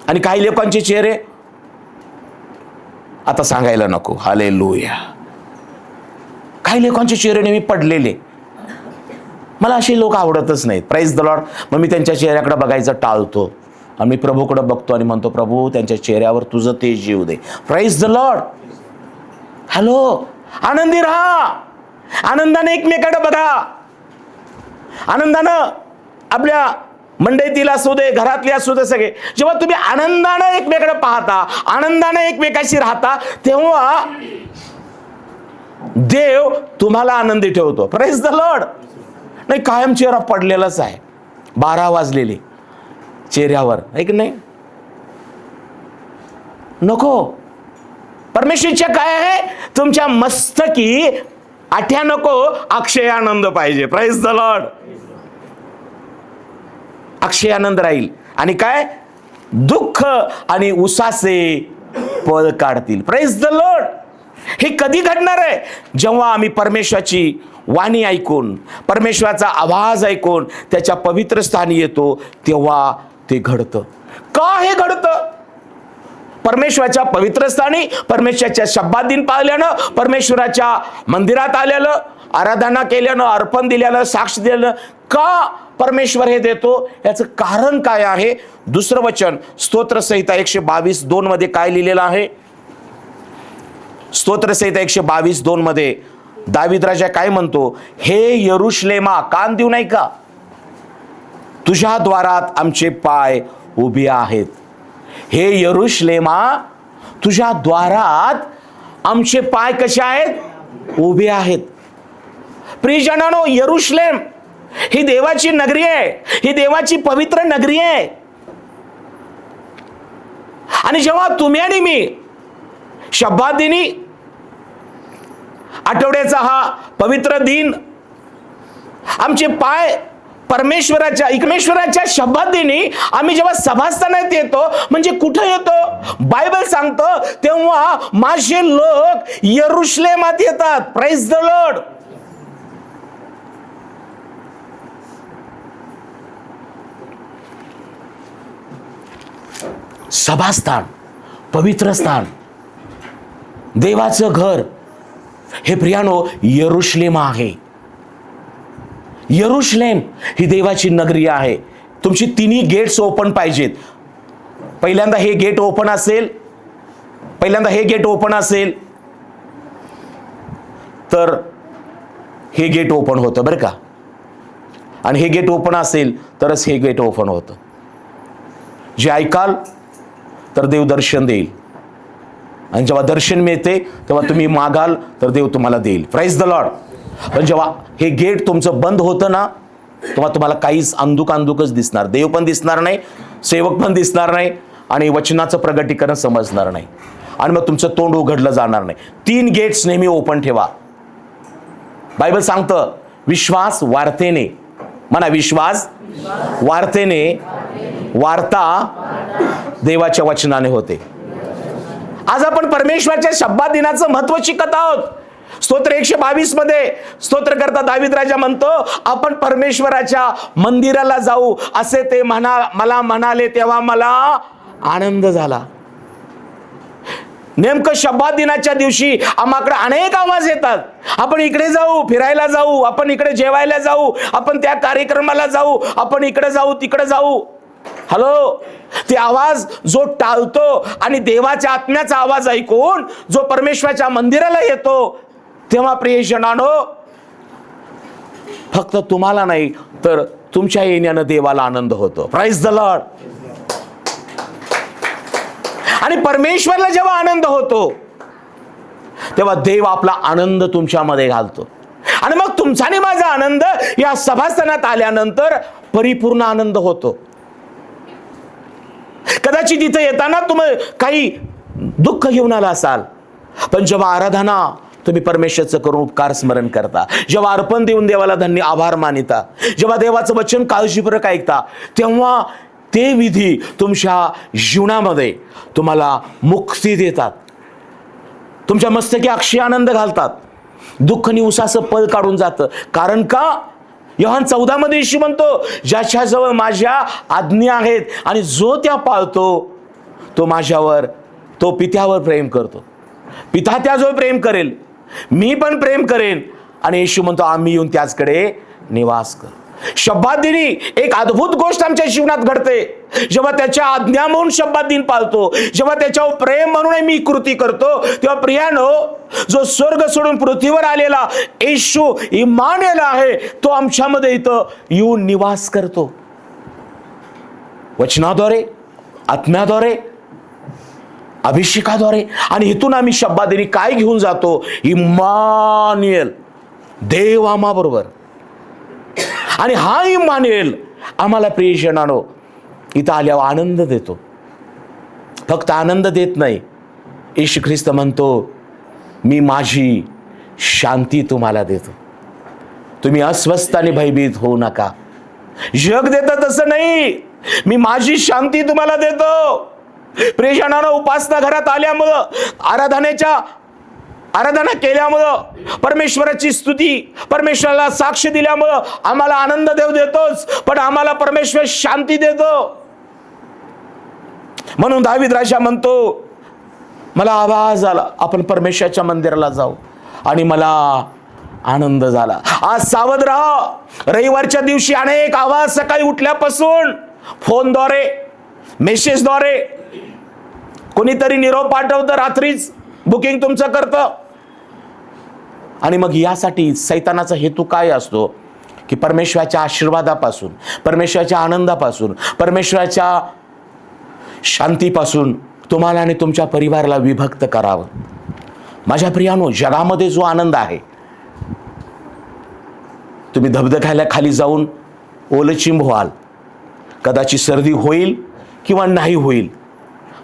आणि काही लोकांचे चेहरे आता सांगायला नको. हालेलुया. काही लोकांचे चेहरे नेहमी पडलेले, मला असे लोक आवडतच नाहीत. Praise the Lord. मग मी त्यांच्या चेहऱ्याकडे बघायचं टाळतो आणि मी प्रभूकडे बघतो आणि म्हणतो, प्रभू त्यांच्या चेहऱ्यावर तुझं तेज येऊ दे. Praise the Lord. हॅलो, आनंदी राहा, आनंदाने एकमेकाकडे बघा, आनंदानं आपल्या मंडईतील असू दे, घरातले असू दे, सगळे जेव्हा तुम्ही आनंदाने एकमेकाकडे पाहता, आनंदाने एकमेकाशी राहता, तेव्हा देव तुम्हाला आनंदी ठेवतो. Praise the Lord. नाही, कायम चेहरा पडलेलाच आहे, 12 वाजलेले चेहऱ्यावर, आहे की नाही? नको. परमेश्वराची काय आहे? तुमच्या मस्तकी आठ्या नको, अक्षय आनंद पाहिजे. Praise the Lord. अक्षय आनंद राहील, आणि काय? दुःख आणि उसासे पळ काढतील. Praise the Lord. हे कधी घडणार आहे? जेव्हा आम्ही परमेश्वराची वाणी ऐकून, परमेश्वराचा आवाज ऐकून त्याच्या पवित्र स्थानी येतो, तेव्हा ते घडतं. का हे घडतं? परमेश्वराच्या पवित्र स्थानी, परमेश्वराच्या शब्दात दिन पाळल्यानं, परमेश्वराच्या मंदिरात आल्यानं, आराधना केल्यानं, अर्पण दिल्यानं, साक्ष दिल्यानं. का परमेश्वर हे देतो? याचं कारण काय आहे? दुसरं वचन स्तोत्रसंहिता 122:2 मध्ये काय लिहिलेलं आहे? स्तोत्रसंहिता 122:2 मध्ये दावीद राजा काय म्हणतो? हे यरुशलेमा, कान देऊ नाही का? तुझ्या द्वारात आमचे पाय उभे आहेत. हे यरुशलेमा, तुझ्या द्वारात आमचे पाय कसे आहेत? उभे आहेत. प्रियजनांनो, यरुशलेम ही देवाची नगरी आहे, ही देवाची पवित्र नगरी आहे. आणि जेव्हा तुम्ही आणि मी शब्दात दिनी, आठवड्याचा हा पवित्र दिन, आमचे पाय परमेश्वराच्या, एकमेश्वराच्या शब्दात दिनी आम्ही जेव्हा सभास्थानात येतो, म्हणजे कुठं येतो? बायबल सांगतो तेव्हा माझे लोक यरुशलेमात येतात. Praise the Lord. सभास्थान, पवित्र स्थान, देवाचं घर, हे प्रियानो यरुशलेम आहे. यरुशलेम ही देवाची नगरी आहे. तुमची तिन्ही गेट्स ओपन पाहिजेत. पहिल्यांदा हे गेट ओपन असेल, तर हे गेट ओपन होतं बरं का. आणि हे गेट ओपन असेल तरच हे गेट ओपन होतं. जे ऐकाल तर देव दर्शन देईल. आणि जेव्हा दर्शन मिळते तेव्हा तुम्ही मागाल तर देव तुम्हाला देईल. Praise the Lord. पण जेव्हा हे गेट तुमचं बंद होतं ना, तेव्हा तुम्हाला काहीच अंधुकच दिसणार. देव पण दिसणार नाही, सेवक पण दिसणार नाही, आणि वचनाचं प्रगटीकरण समजणार नाही, आणि मग तुमचं तोंड उघडलं जाणार नाही. 3 गेट्स नेहमी ओपन ठेवा. बायबल सांगतं विश्वास वार्तेने, म्हणा विश्वास वार्तेने, वार्ता देवाच्या वचनाने होते. आज आपण परमेश्वराच्या शब्दात दिनाचं महत्व शिकत आहोत. स्तोत्र 122 मध्ये स्तोत्रकर्ता दावीद राजा म्हणतो, आपण परमेश्वराच्या मंदिराला जाऊ असे ते मला म्हणाले, तेव्हा मला आनंद झाला. नेमकं शब्दात दिनाच्या दिवशी आम्हाकडे अनेक आवाज येतात. आपण इकडे जाऊ, फिरायला जाऊ, आपण इकडे जेवायला जाऊ, आपण त्या कार्यक्रमाला जाऊ, आपण इकडे जाऊ, तिकडे जाऊ. हॅलो, ते आवाज जो टाळतो आणि देवाच्या आत्म्याचा आवाज ऐकून जो परमेश्वराच्या मंदिराला येतो, तेव्हा प्रियजनांनो, फक्त तुम्हाला नाही तर तुमच्या येण्यानं देवाला आनंद होतो. Praise the Lord. आणि परमेश्वरला जेव्हा आनंद होतो तेव्हा देव आपला आनंद तुमच्यामध्ये घालतो. आणि मग तुमचा आणि माझा आनंद या सभास्थानात आल्यानंतर परिपूर्ण आनंद होतो. कदाचित इथे येताना तुम्ही काही दुःख घेऊन आला असाल, पण जेव्हा आराधना तुम्ही परमेश्वराचं करून उपकार स्मरण करता, जेव्हा अर्पण देऊन देवाला धन्य आभार मानिता, जेव्हा देवाचं वचन काळजीपूर्वक ऐकता, तेव्हा ते विधी तुमच्या जीवनामध्ये तुम्हाला मुक्ती देतात. तुमच्या मस्तकी अक्षय आनंद घालतात. दुःख आणि उसाचं पल काढून जातं. कारण का? योहान 14 मध्ये येशू म्हणतो, ज्याच्याजवळ माझ्या आज्ञा आहेत आणि जो त्या पाळतो तो माझ्यावर, तो पित्यावर प्रेम करतो. पिता त्याजवळ प्रेम करेल, मी पण प्रेम करेन. आणि येशू म्हणतो, आम्ही येऊन त्याचकडे निवास करू. शब्दात दिनी एक अद्भुत गोष्ट आमच्या जीवनात घडते. जेव्हा त्याच्या आज्ञा म्हणून शब्दात दिन पाळतो, जेव्हा त्याच्यावर प्रेम म्हणून मी कृती करतो, तेव्हा प्रियानो, जो स्वर्ग सोडून पृथ्वीवर आलेला येशू इम्मानुएल आहे, तो आमच्यामध्ये इथं येऊन निवास करतो. वचनाद्वारे, आत्म्याद्वारे, अभिषेकाद्वारे. आणि इथून आम्ही शब्दादिनी काय घेऊन जातो? इम्मानुएल, देव आम्हाबरोबर. आणि हा इम्मानुएल आम्हाला प्रियजनांनो इथं आल्यावर आनंद देतो. फक्त आनंद देत नाही, येशू ख्रिस्त म्हणतो, मी माझी शांती तुम्हाला देतो, तुम्ही अस्वस्थ आणि भयभीत होऊ नका. जग देतं तसं नाही, मी माझी शांती तुम्हाला देतो. प्रियजनांनो, उपासना घरात आल्यामुळं, आराधना केल्यामुळं, परमेश्वराची स्तुती, परमेश्वराला साक्ष दिल्यामुळं आम्हाला आनंद देव देतोच, पण आम्हाला परमेश्वर शांती देतो. म्हणून दावीद राजा म्हणतो, मला आवाज आला, आपण परमेश्वराच्या मंदिराला जाऊ, आणि मला आनंद झाला. आज सावध राहा. रविवारच्या दिवशी अनेक आवाज सकाळी उठल्यापासून फोनद्वारे, मेसेजद्वारे, कोणीतरी निरोप पाठवतं, रात्रीच बुकिंग तुमचं करतं. आणि मग यासाठी सैतानाचा हेतू काय असतो? की परमेश्वराच्या आशीर्वादापासून, परमेश्वराच्या आनंदापासून, परमेश्वराच्या शांतीपासून तुम्हाला आणि तुमच्या परिवाराला विभक्त करावं. माझ्या प्रियानो, जगामध्ये जो आनंद आहे, तुम्ही धबधब्याला खाली जाऊन ओलचिंब व्हाल, कदाचित सर्दी होईल किंवा नाही होईल,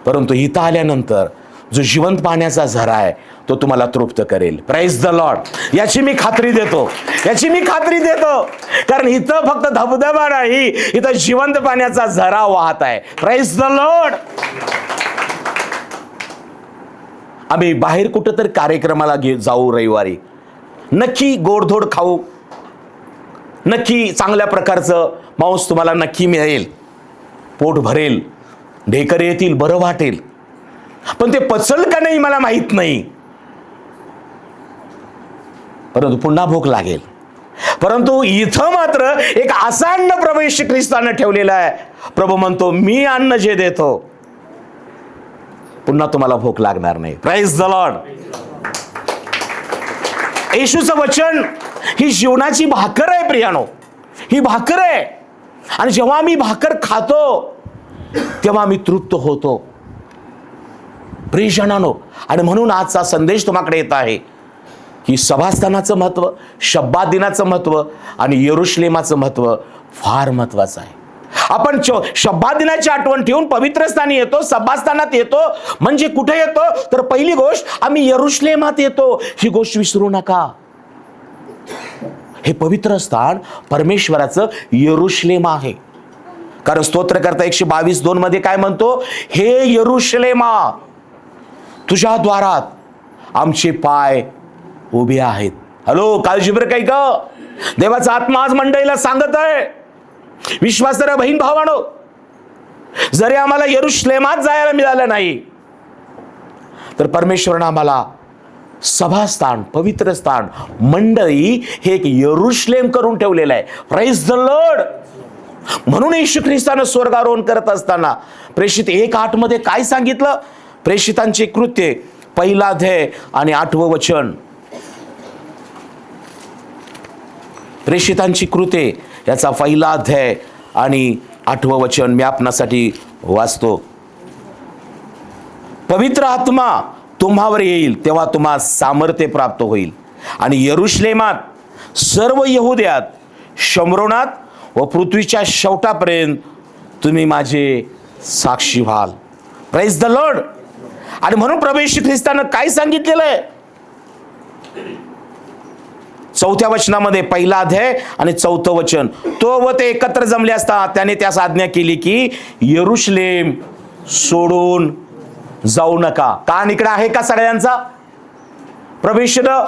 परंतु इथं आल्यानंतर जो जिवंत पाण्याचा झरा आहे तो तुम्हाला तृप्त करेल. Praise the Lord. याची मी खात्री देतो, कारण इथं फक्त धबधबा नाही, इथं जिवंत पाण्याचा झरा वाहत आहे. Praise the Lord. आम्ही बाहेर कुठं तरी कार्यक्रमाला जाऊ रविवारी, नक्की गोडधोड खाऊ, नक्की चांगल्या प्रकारचं मांस तुम्हाला नक्की मिळेल, पोट भरेल, ढेकर येतील, बरं वाटेल. पण ते पचल का नाही मला माहित नाही, परंतु पुन्हा भूक लागेल. परंतु इथं मात्र एक असा अन्न प्रभू येशू ख्रिस्तानं ठेवलेला आहे. प्रभू म्हणतो, मी अन्न जे देतो पुन्हा तुम्हाला भूक लागणार नाही. Praise the Lord. येशूचं वचन ही जीवनाची भाकर आहे प्रियानो, ही भाकर आहे. आणि जेव्हा आम्ही भाकर खातो तेव्हा आम्ही तृप्त होतो प्रियजनांनो. आणि म्हणून आजचा संदेश तुम्हाकडे येत आहे की सभास्थानाचं महत्व, शब्बात दिनाचं महत्व आणि यरुशलेमाचं महत्व फार महत्वाचं आहे. आपण शब्बात दिनाची आठवण ठेवून पवित्र स्थानी येतो, सभास्थानात येतो. म्हणजे कुठे येतो तर पहिली गोष्ट आम्ही यरुशलेमात येतो. ही गोष्ट विसरू नका. हे पवित्र स्थान परमेश्वराचं यरुशलेम आहे. कारण स्तोत्रकर्ता 122:2 मध्ये काय म्हणतो, हे यरुशलेमा तुझ्या द्वारात आमचे पाय उभे आहेत. हॅलो, काळजी बरं काही का, देवाचा आत्मा आज मंडळीला सांगत आहे, विश्वासार्ह बहीण भावानो, जरी आम्हाला यरुशलेमात जायला मिळालं नाही तर परमेश्वरानं आम्हाला सभास्थान, पवित्र स्थान, मंडळी हे एक यरुशलेम करून ठेवलेलं आहे. Praise the Lord. म्हणून येशू ख्रिस्तानं स्वर्गारोहण करत असताना प्रेषित 1:8 मध्ये काय सांगितलं, प्रेषितांची कृत्ये 1 अध्याय आणि 8वं वचन. प्रेषितांची कृत्ये याचा 1 अध्याय आणि 8वं वचन मी आपणासाठी वाचतो. पवित्र आत्मा तुम्हावर येईल तेव्हा तुम्हा सामर्थ्य प्राप्त होईल आणि यरुशलेमात, सर्व यहुद्यात, शमरोनात व पृथ्वीच्या शेवटापर्यंत तुम्ही माझे साक्षी व्हाल. Praise the Lord. आणि म्हणून प्रभू येशू ख्रिस्तानं काय सांगितलेलं आहे 4थ्या वचनामध्ये, 1 अध्याय आणि 4थं वचन. तो व ते एकत्र जमले असता त्याने त्यास आज्ञा केली की यरुशलेम सोडून जाऊ नका. कान इकडे आहे का सगळ्यांचा? प्रभू येशूनं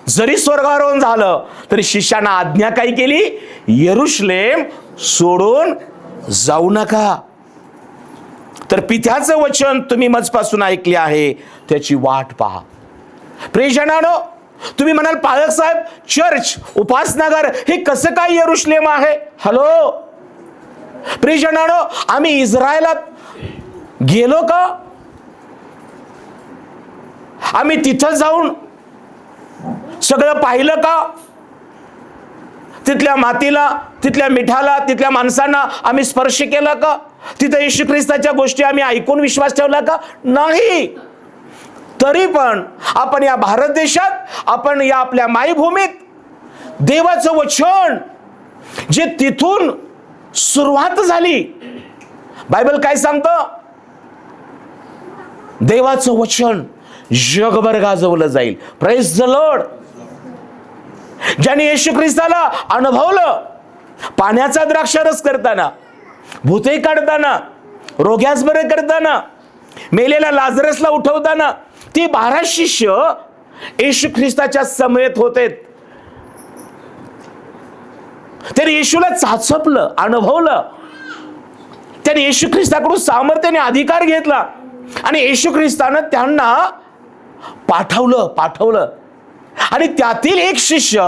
जरी स्वर्गारोहण झालं तरी शिष्यांना आज्ञा काय केली, यरुशलेम सोडून जाऊ नका. तर पित्याचं वचन तुम्ही मजपासून ऐकले आहे त्याची वाट पहा. प्रियजनांनो, तुम्ही म्हणाल पालक साहेब, चर्च, उपासनागार हे कसं काय यरुशलेम आहे? हॅलो प्रियजनांनो, आम्ही इस्रायलात गेलो का? आम्ही तिथं जाऊन सगळं पाहिलं का? तिथल्या मातीला, तिथल्या मिठाला, तिथल्या माणसांना आम्ही स्पर्श केला का? तिथं येशू ख्रिस्ताच्या गोष्टी आम्ही ऐकून विश्वास ठेवला का? नाही. तरी पण आपण या भारत देशात, आपण या आपल्या मायभूमीत देवाचं वचन जे तिथून सुरुवात झाली, बायबल काय सांगतं, देवाचं वचन जगभर गाजवलं जाईल. Praise the Lord. ज्यांनी येशू ख्रिस्ताला अनुभवलं, पाण्याचा द्राक्षारस करताना, भूते काढताना, रोग्यास बरे करताना, मेलेल्या लाजरसला उठवताना, ती 12 शिष्य येशू ख्रिस्ताच्या समवेत होते. त्यांनी येशूला चाचपलं, अनुभवलं. त्यांनी येशू ख्रिस्ताकडून सामर्थ्याने अधिकार घेतला आणि येशू ख्रिस्तानं त्यांना पाठवलं. आणि त्यातील एक शिष्य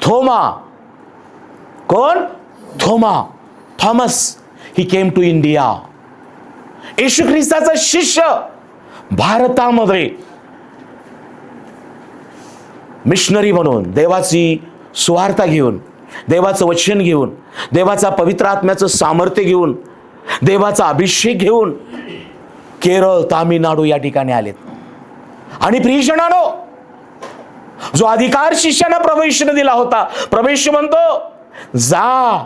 थोमा. कोण? थोमा, Thomas. He came to India. येशू ख्रिस्ताचा शिष्य भारतामध्ये मिशनरी म्हणून, देवाची सुवार्ता घेऊन, देवाचं वचन घेऊन, देवाचा पवित्र आत्म्याचं सामर्थ्य घेऊन, देवाचा अभिषेक घेऊन केरळ, तामिळनाडू या ठिकाणी आलेत. आणि प्रियजनांनो, जो अधिकार शिष्यांना प्रभू येशूने दिला होता, प्रभू येशू म्हणतो, जा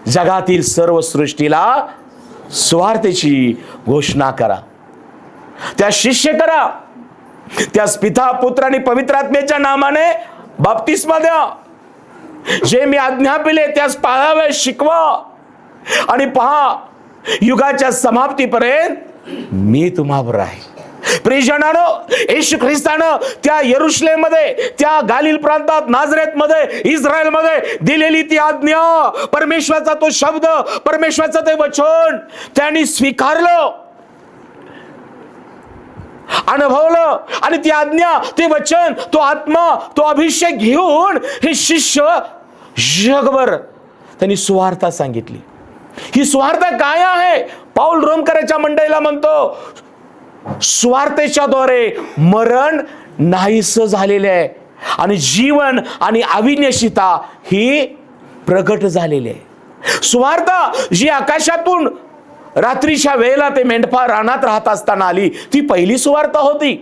जगातील सर्व सृष्टीला सुवार्तेची घोषणा करा. त्या शिष्य करा, त्यास पिता, पुत्र आणि पवित्र आत्म्याच्या नामाने बाप्तिस्मा द्या. जे मी आज्ञा दिले त्यास पाळावे, शिकवा. आणि पहा, युगाच्या समाप्तीपर्यंत मी तुम्हावर आहे. प्रियजनांनो, येशू ख्रिस्तानं त्या यरुशलेममध्ये, त्या गालिल प्रांतात, नाझरेतमध्ये, इस्रायलमध्ये दिलेली ती आज्ञा, परमेश्वराचा तो शब्द, परमेश्वराचं ते वचन त्यांनी स्वीकारलं. अनुभवलं आणि ती आज्ञा, ते वचन, तो आत्मा, तो अभिषेक घेऊन हे शिष्य जगभर त्यांनी सुवार्ता सांगितली. ही सुवार्ता काय आहे? पाऊल रोमकराच्या मंडळीला म्हणतो, सुवार्तेच्याद्वारे मरण नाहीस झालेले आहे आणि जीवन आणि अविनाशीता ही प्रगट झालेली आहे. सुवार्ता जी आकाशातून रात्रीच्या वेळेला ते मेंढपाळ रानात राहत असताना आली, ती पहिली सुवार्ता होती.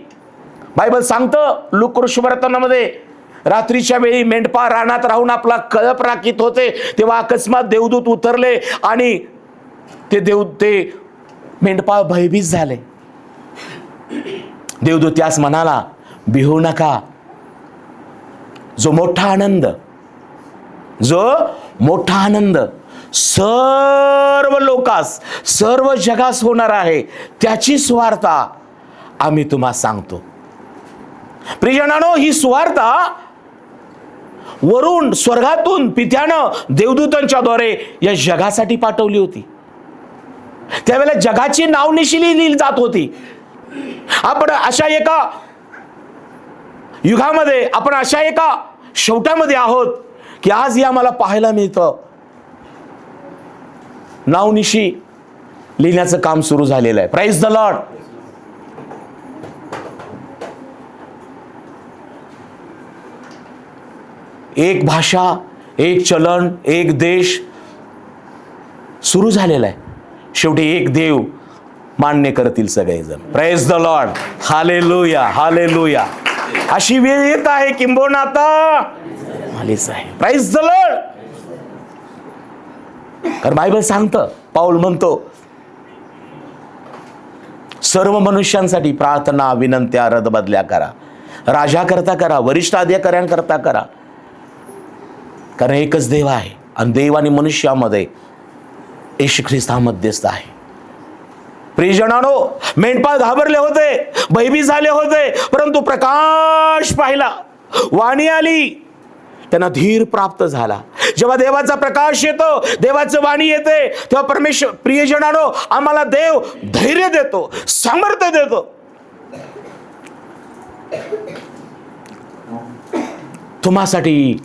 बायबल सांगतं लूक वर्तनामध्ये, रात्रीच्या वेळी मेंढपाळ रानात राहून आपला कळप राखीत होते, तेव्हा अकस्मात देवदूत उतरले आणि ते मेंढपाळ भयभीत झाले. देवदूत त्यास म्हणाला, भिवू नका. जो मोठा आनंद सर्व लोकास, सर्व जगास होणार आहे, त्याची सुवार्ता आम्ही तुम्हा सांगतो. प्रियजनांनो, ही सुवार्ता वरून स्वर्गातून पित्यानं देवदूतांच्या द्वारे या जगासाठी पाठवली होती. त्यावेळेला जगाची नावनिशी लिहिली जात होती. आपण अशा एका युगामध्ये, आपण अशा एका शेवटामध्ये आहोत की आज आम्हाला पाहायला मिळतं नावनिशी लिहिण्याचं काम सुरू झालेलं आहे. Praise the Lord. एक भाषा, एक चलन, एक देश सुरू झालेला आहे. शेवटी एक देव मान्य करतील सगळेजण. Praise the Lord. Hallelujah, hallelujah. अशी वेळ येत आहे, किंबहुना आता आलीच आहे. Praise the Lord. कारण बायबल सांगतं, पाऊल म्हणतो, सर्व मनुष्यांसाठी प्रार्थना, विनंत्या, रदबदल्या करा. राजाकरता करा, वरिष्ठ अधिकाऱ्यांकरता करा. कारण एकच देव आहे आणि देव आणि मनुष्यामध्ये येशू ख्रिस्त हा मध्यस्थ आहे. प्रियजनांनो, मेंढपाळ घाबरले होते, भयभीत झाले होते, परंतु प्रकाश पाहिला, वाणी आली, त्यांना धीर प्राप्त झाला. जेव्हा देवाचा प्रकाश येतो, देवाचं वाणी येते, तेव्हा परमेश्वर, प्रियजनांनो, आम्हाला देव धैर्य देतो, सामर्थ्य देतो. तुम्हासाठी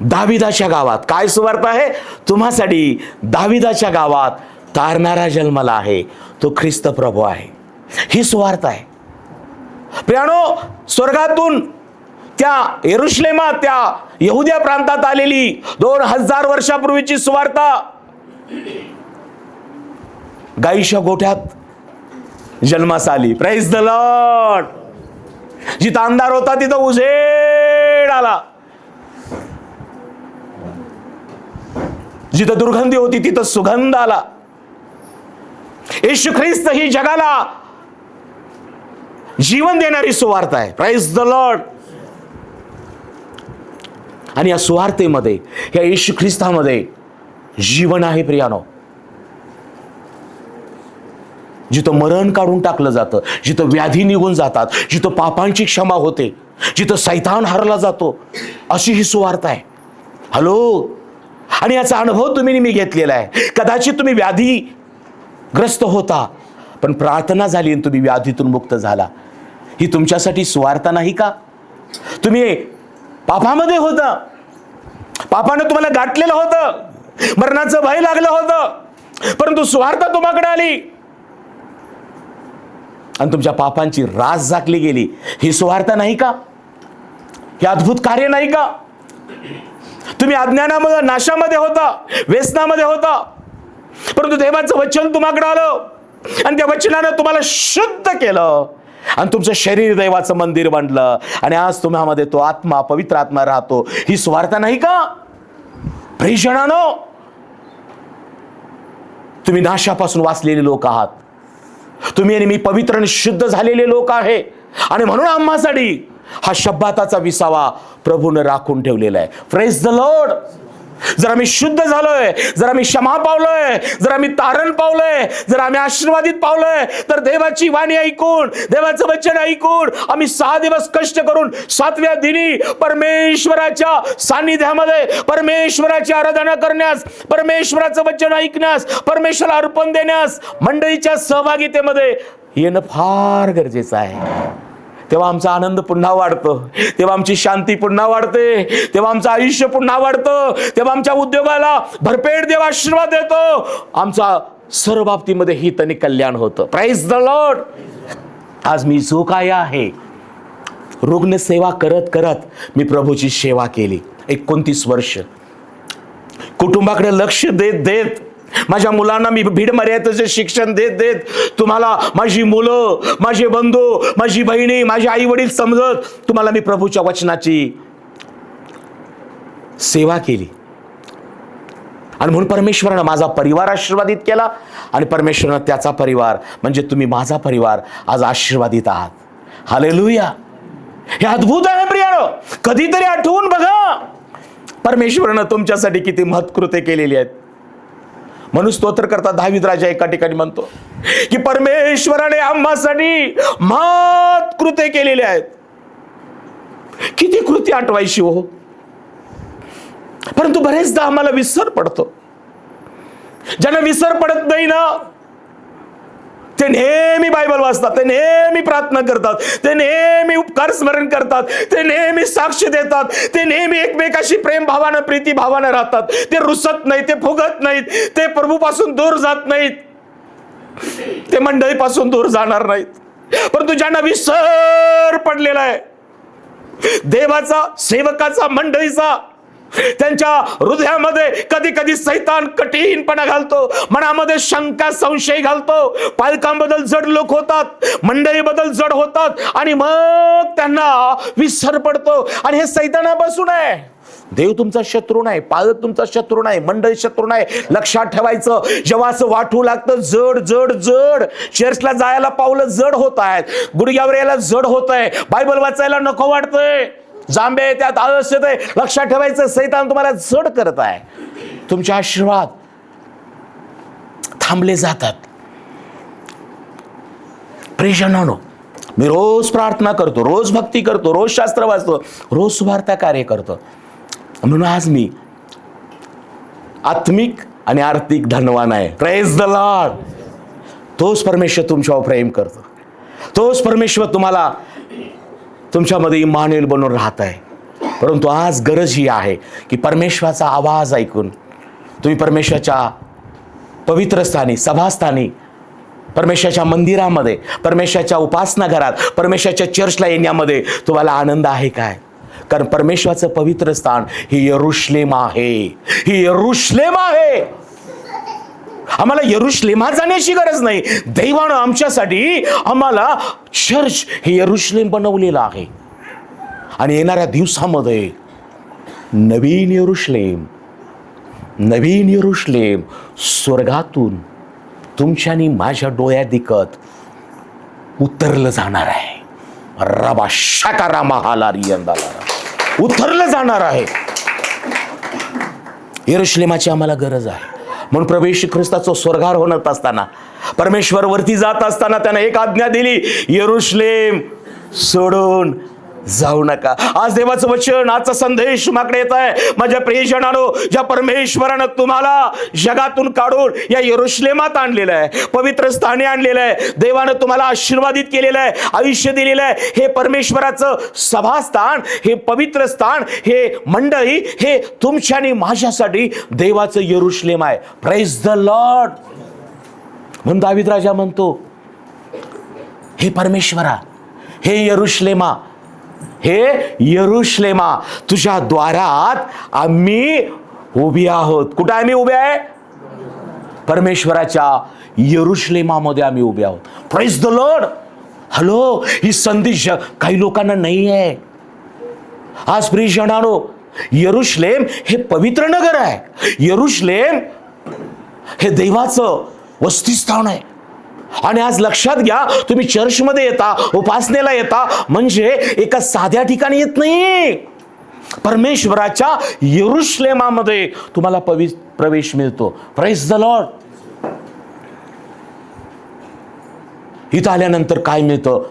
दाविदाच्या गावात काय सुवार्ता आहे? तुम्हासाठी दाविदाच्या गावात तारणारा जन्मला आहे, तो ख्रिस्त प्रभू आहे. ही सुवार्ता आहे. प्रियानो, स्वर्गातून त्या यरुशलेमात, त्या यहुद्या प्रांतात आलेली 2000 वर्षापूर्वीची सुवार्ता गाईच्या गोठ्यात जन्मास आली. Praise the Lord. जिथं अंधार होता तिथं उजेड आला, जिथं दुर्गंधी होती तिथं सुगंध आला. येशू ख्रिस्त ही जगाला जीवन देणारी सुवार्ता आहे. Praise the Lord. आणि या सुवार्तेमध्ये, या येशू ख्रिस्तामध्ये जीवन आहे प्रियानो. जिथं मरण काढून टाकलं जातं, जिथं व्याधी निघून जातात, जिथं पापांची क्षमा होते, जिथं सैतान हरला जातो, अशी ही सुवार्ता आहे. हॅलो. आणि याचा अनुभव तुम्ही मी घेतलेला आहे. कदाचित तुम्ही व्याधीग्रस्त होता, पण प्रार्थना झाली आणि तुम्ही व्याधीतून मुक्त झाला. ही तुमच्यासाठी सुवार्ता नाही का? तुम्ही पापामध्ये होता, पापानं तुम्हाला गाठलेलं होतं, मरणाचं भय लागलं होतं, परंतु सुवार्ता तुम्हाकडे आली आणि तुमच्या पापांची रास झाकली गेली. ही सुवार्ता नाही का? हे अद्भुत कार्य नाही का? तुम्ही अज्ञानामध्ये, नाशामध्ये होता, व्यसनामध्ये होता, परंतु देवाचं वचन तुम्हाकडे आलं आणि त्या वचनानं तुम्हाला शुद्ध केलं आणि तुमचं शरीर देवाचं मंदिर बनलं आणि आज तुम्हामध्ये तो आत्मा, पवित्र आत्मा राहतो. ही सुवार्ता नाही का? प्रियजनांनो, तुम्ही नाशापासून वाचलेले लोक आहात. तुम्ही आणि मी पवित्र आणि शुद्ध झालेले लोक आहे आणि म्हणून आम्हासाठी हा शब्बाताचा विसावा प्रभूने राखून ठेवलेला आहे. Praise the Lord. जर आम्ही शुद्ध झालोय, जर आम्ही क्षमा पावलोय, जर आम्ही तारण पावलोय, जर आम्ही आशीर्वादित पावलोय, तर देवाची वाणी ऐकून, देवाचं वचन ऐकून आम्ही 6 दिवस कष्ट करून 7व्या दिनी परमेश्वराच्या सानिध्यामध्ये परमेश्वराची आराधना करण्यास, परमेश्वराचं वचन ऐकण्यास, परमेश्वराला अर्पण देण्यास, मंडळीच्या सहभागितेमध्ये येणं फार गरजेचं आहे. तेव्हा आमचा आनंद पुन्हा वाढतो, तेव्हा आमची शांती पुन्हा वाढते, तेव्हा आमचं आयुष्य पुन्हा वाढतं, तेव्हा आमच्या उद्योगाला भरपेट देव आशीर्वाद देतो, आमचा सर्व बाबतीमध्ये हित आणि कल्याण होतं. Praise the Lord. आज मी जो काय आहे, रुग्णसेवा करत करत मी प्रभूची सेवा केली 29 वर्ष. कुटुंबाकडे लक्ष देत देत, माझ्या मुलांना मी भीड मर्यादेचे शिक्षण देत देत, तुम्हाला माझी मुलं, माझे बंधू, माझी बहिणी, माझे आई वडील समजत तुम्हाला मी प्रभूच्या वचनाची सेवा केली. आणि म्हणून परमेश्वरानं माझा परिवार आशीर्वादित केला आणि परमेश्वरानं त्याचा परिवार म्हणजे तुम्ही माझा परिवार आज आशीर्वादित आहात. हालेलुया. हे अद्भुत आहे प्रियानो. कधीतरी आठवून बघा परमेश्वरानं तुमच्यासाठी किती महत्कृत्य केलेली आहेत. म्हणून स्तोत्र करता दावीद राजा एका ठिकाणी म्हणतो की परमेश्वराने आम्हासाठी महत्कृत्य केलेले आहेत. किती कृती आठवायची हो, परंतु बरेचदा आम्हाला विसर पडतो. ज्यांना विसर पडत नाही ना, ते नेहमी बायबल वाचतात, ते नेहमी प्रार्थना करतात, ते नेहमी उपकार स्मरण करतात, ते नेहमी साक्ष देतात, ते नेहमी एकमेकाशी प्रेम भावानं प्रीती भावानं राहतात. ते रुसत नाहीत, ते फुगत नाहीत, ते प्रभूपासून दूर जात नाहीत, ते मंडळीपासून दूर जाणार नाहीत. परंतु ज्यांना विसर पडलेला आहे देवाचा, सेवकाचा, मंडळीचा, त्यांच्या हृदयामध्ये कधी कधी सैतान कठीणपणा घालतो, मनामध्ये शंका संशय घालतो, पालकांबद्दल जड लोक होतात, मंडळीबद्दल जड होतात आणि मग त्यांना विसर पडतो. आणि हे सैतानापासून आहे. देव तुमचा शत्रू नाही, पालक तुमचा शत्रू नाही, मंडळी शत्रू नाही. लक्षात ठेवायचं. जेव्हा असं वाटू लागतं जड जड जड, चर्चला जायला पावलं जड होत आहेत, गुडघ्यावर यायला जड होत आहे, बायबल वाचायला नको वाटतंय, जांबे त्यात आळस येते, लक्षात ठेवायचं सैतान तुम्हाला जड करत आहे. तुमचे आशीर्वाद थांबले जातात. प्रियजनांनो, मी रोज प्रार्थना करतो, रोज भक्ती करतो, रोज शास्त्र वाचतो, रोज सुवार्ता कार्य करतो. म्हणून आज मी आत्मिक आणि आर्थिक धनवान आहे. Praise the Lord. तोच परमेश्वर तुमच्यावर प्रेम करतो, तोच परमेश्वर तुम्हाला तुमच्यामध्ये इम्मानुएल बनून राहत आहे. परंतु आज गरज ही आहे की परमेश्वराचा आवाज ऐकून तुम्ही परमेश्वराच्या पवित्र स्थानी, सभास्थानी, परमेश्वराच्या मंदिरामध्ये, परमेश्वराच्या उपासना घरात, परमेश्वराच्या चर्चला येण्यामध्ये तुम्हाला आनंद आहे काय? कारण परमेश्वराचं पवित्र स्थान हे यरुशलेम आहे. ही यरुशलेम आहे. आम्हाला यरुशलेमात जाण्याची गरज नाही. दैवानं आमच्यासाठी आम्हाला चर्च हे यरुशलेम बनवलेलं आहे. आणि येणाऱ्या दिवसामध्ये नवीन यरुशलेम स्वर्गातून तुमच्या आणि माझ्या डोळ्यात दिकत उतरलं जाणार आहे. रबा शाकारा महालारियंदाला उतरलं जाणार आहे. यरुशलेमाची आम्हाला गरज आहे. म्हणून प्रभू येशू ख्रिस्ताचं स्वर्गार होत असताना, परमेश्वर वरती जात असताना त्यानं एक आज्ञा दिली, यरुशलेम सोडून जाऊ नका. आज देवाचं वचन, आजचा संदेश माझ्याकडे येत आहे. माझ्या प्रियजनांनो, ज्या परमेश्वरानं तुम्हाला जगातून काढून या यरुशलेमात आणलेलं आहे, पवित्र स्थानी आणलेलं आहे, देवानं तुम्हाला आशीर्वादित केलेलं आहे, आयुष्य दिलेलं आहे, हे परमेश्वराचं सभास्थान, हे पवित्र स्थान, हे मंडळी, हे तुमच्या आणि माझ्यासाठी देवाचं यरुशलेम आहे. Praise the Lord. म्हणून दावीद राजा म्हणतो, हे परमेश्वरा, हे यरुशलेमा, हे यरुशलेमा, तुझ्या द्वारात आम्ही उभी आहोत. कुठं आम्ही उभे आहे? परमेश्वराच्या यरुशलेमामध्ये आम्ही उभे आहोत. Praise the Lord. हॅलो, ही संधी काही लोकांना नाही आहे. आज प्रियजनांनो, यरुशलेम हे पवित्र नगर आहे. यरुशलेम हे देवाचं वसतिस्थान आहे. आणि आज लक्षात घ्या, तुम्ही चर्चमध्ये येता, उपासनेला येता म्हणजे एका साध्या ठिकाणी येत नाही. परमेश्वराच्या यरुशलेमामध्ये तुम्हाला प्रवेश मिळतो. Praise the Lord. इथं आल्यानंतर काय मिळतं?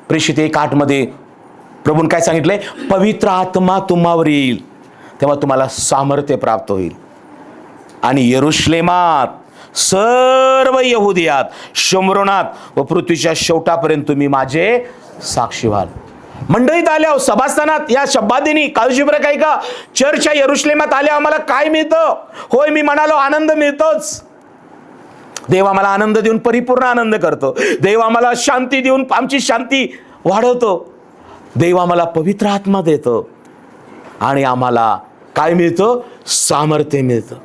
प्रेषित 1:8 मध्ये प्रभून काय सांगितलंय? पवित्र आत्मा तुम्हावर येईल, तेव्हा तुम्हाला सामर्थ्य प्राप्त होईल. आणि यरुशलेमात सर्व यहुदियात, शमरोनात व पृथ्वीच्या शेवटापर्यंत तुम्ही माझे साक्षी व्हाल. मंडळीत आल्या, सभास्थानात या शब्दादिनी काळजीपूर्वक ऐका, चर्चच्या यरुशलेमात आल्या आम्हाला काय मिळतं? होय, मी म्हणालो आनंद मिळतोच. देव आम्हाला आनंद देऊन परिपूर्ण आनंद करतो. देव आम्हाला शांती देऊन आमची शांती वाढवतो. देव आम्हाला पवित्र आत्मा देतो आणि आम्हाला काय मिळतं? सामर्थ्य मिळतं.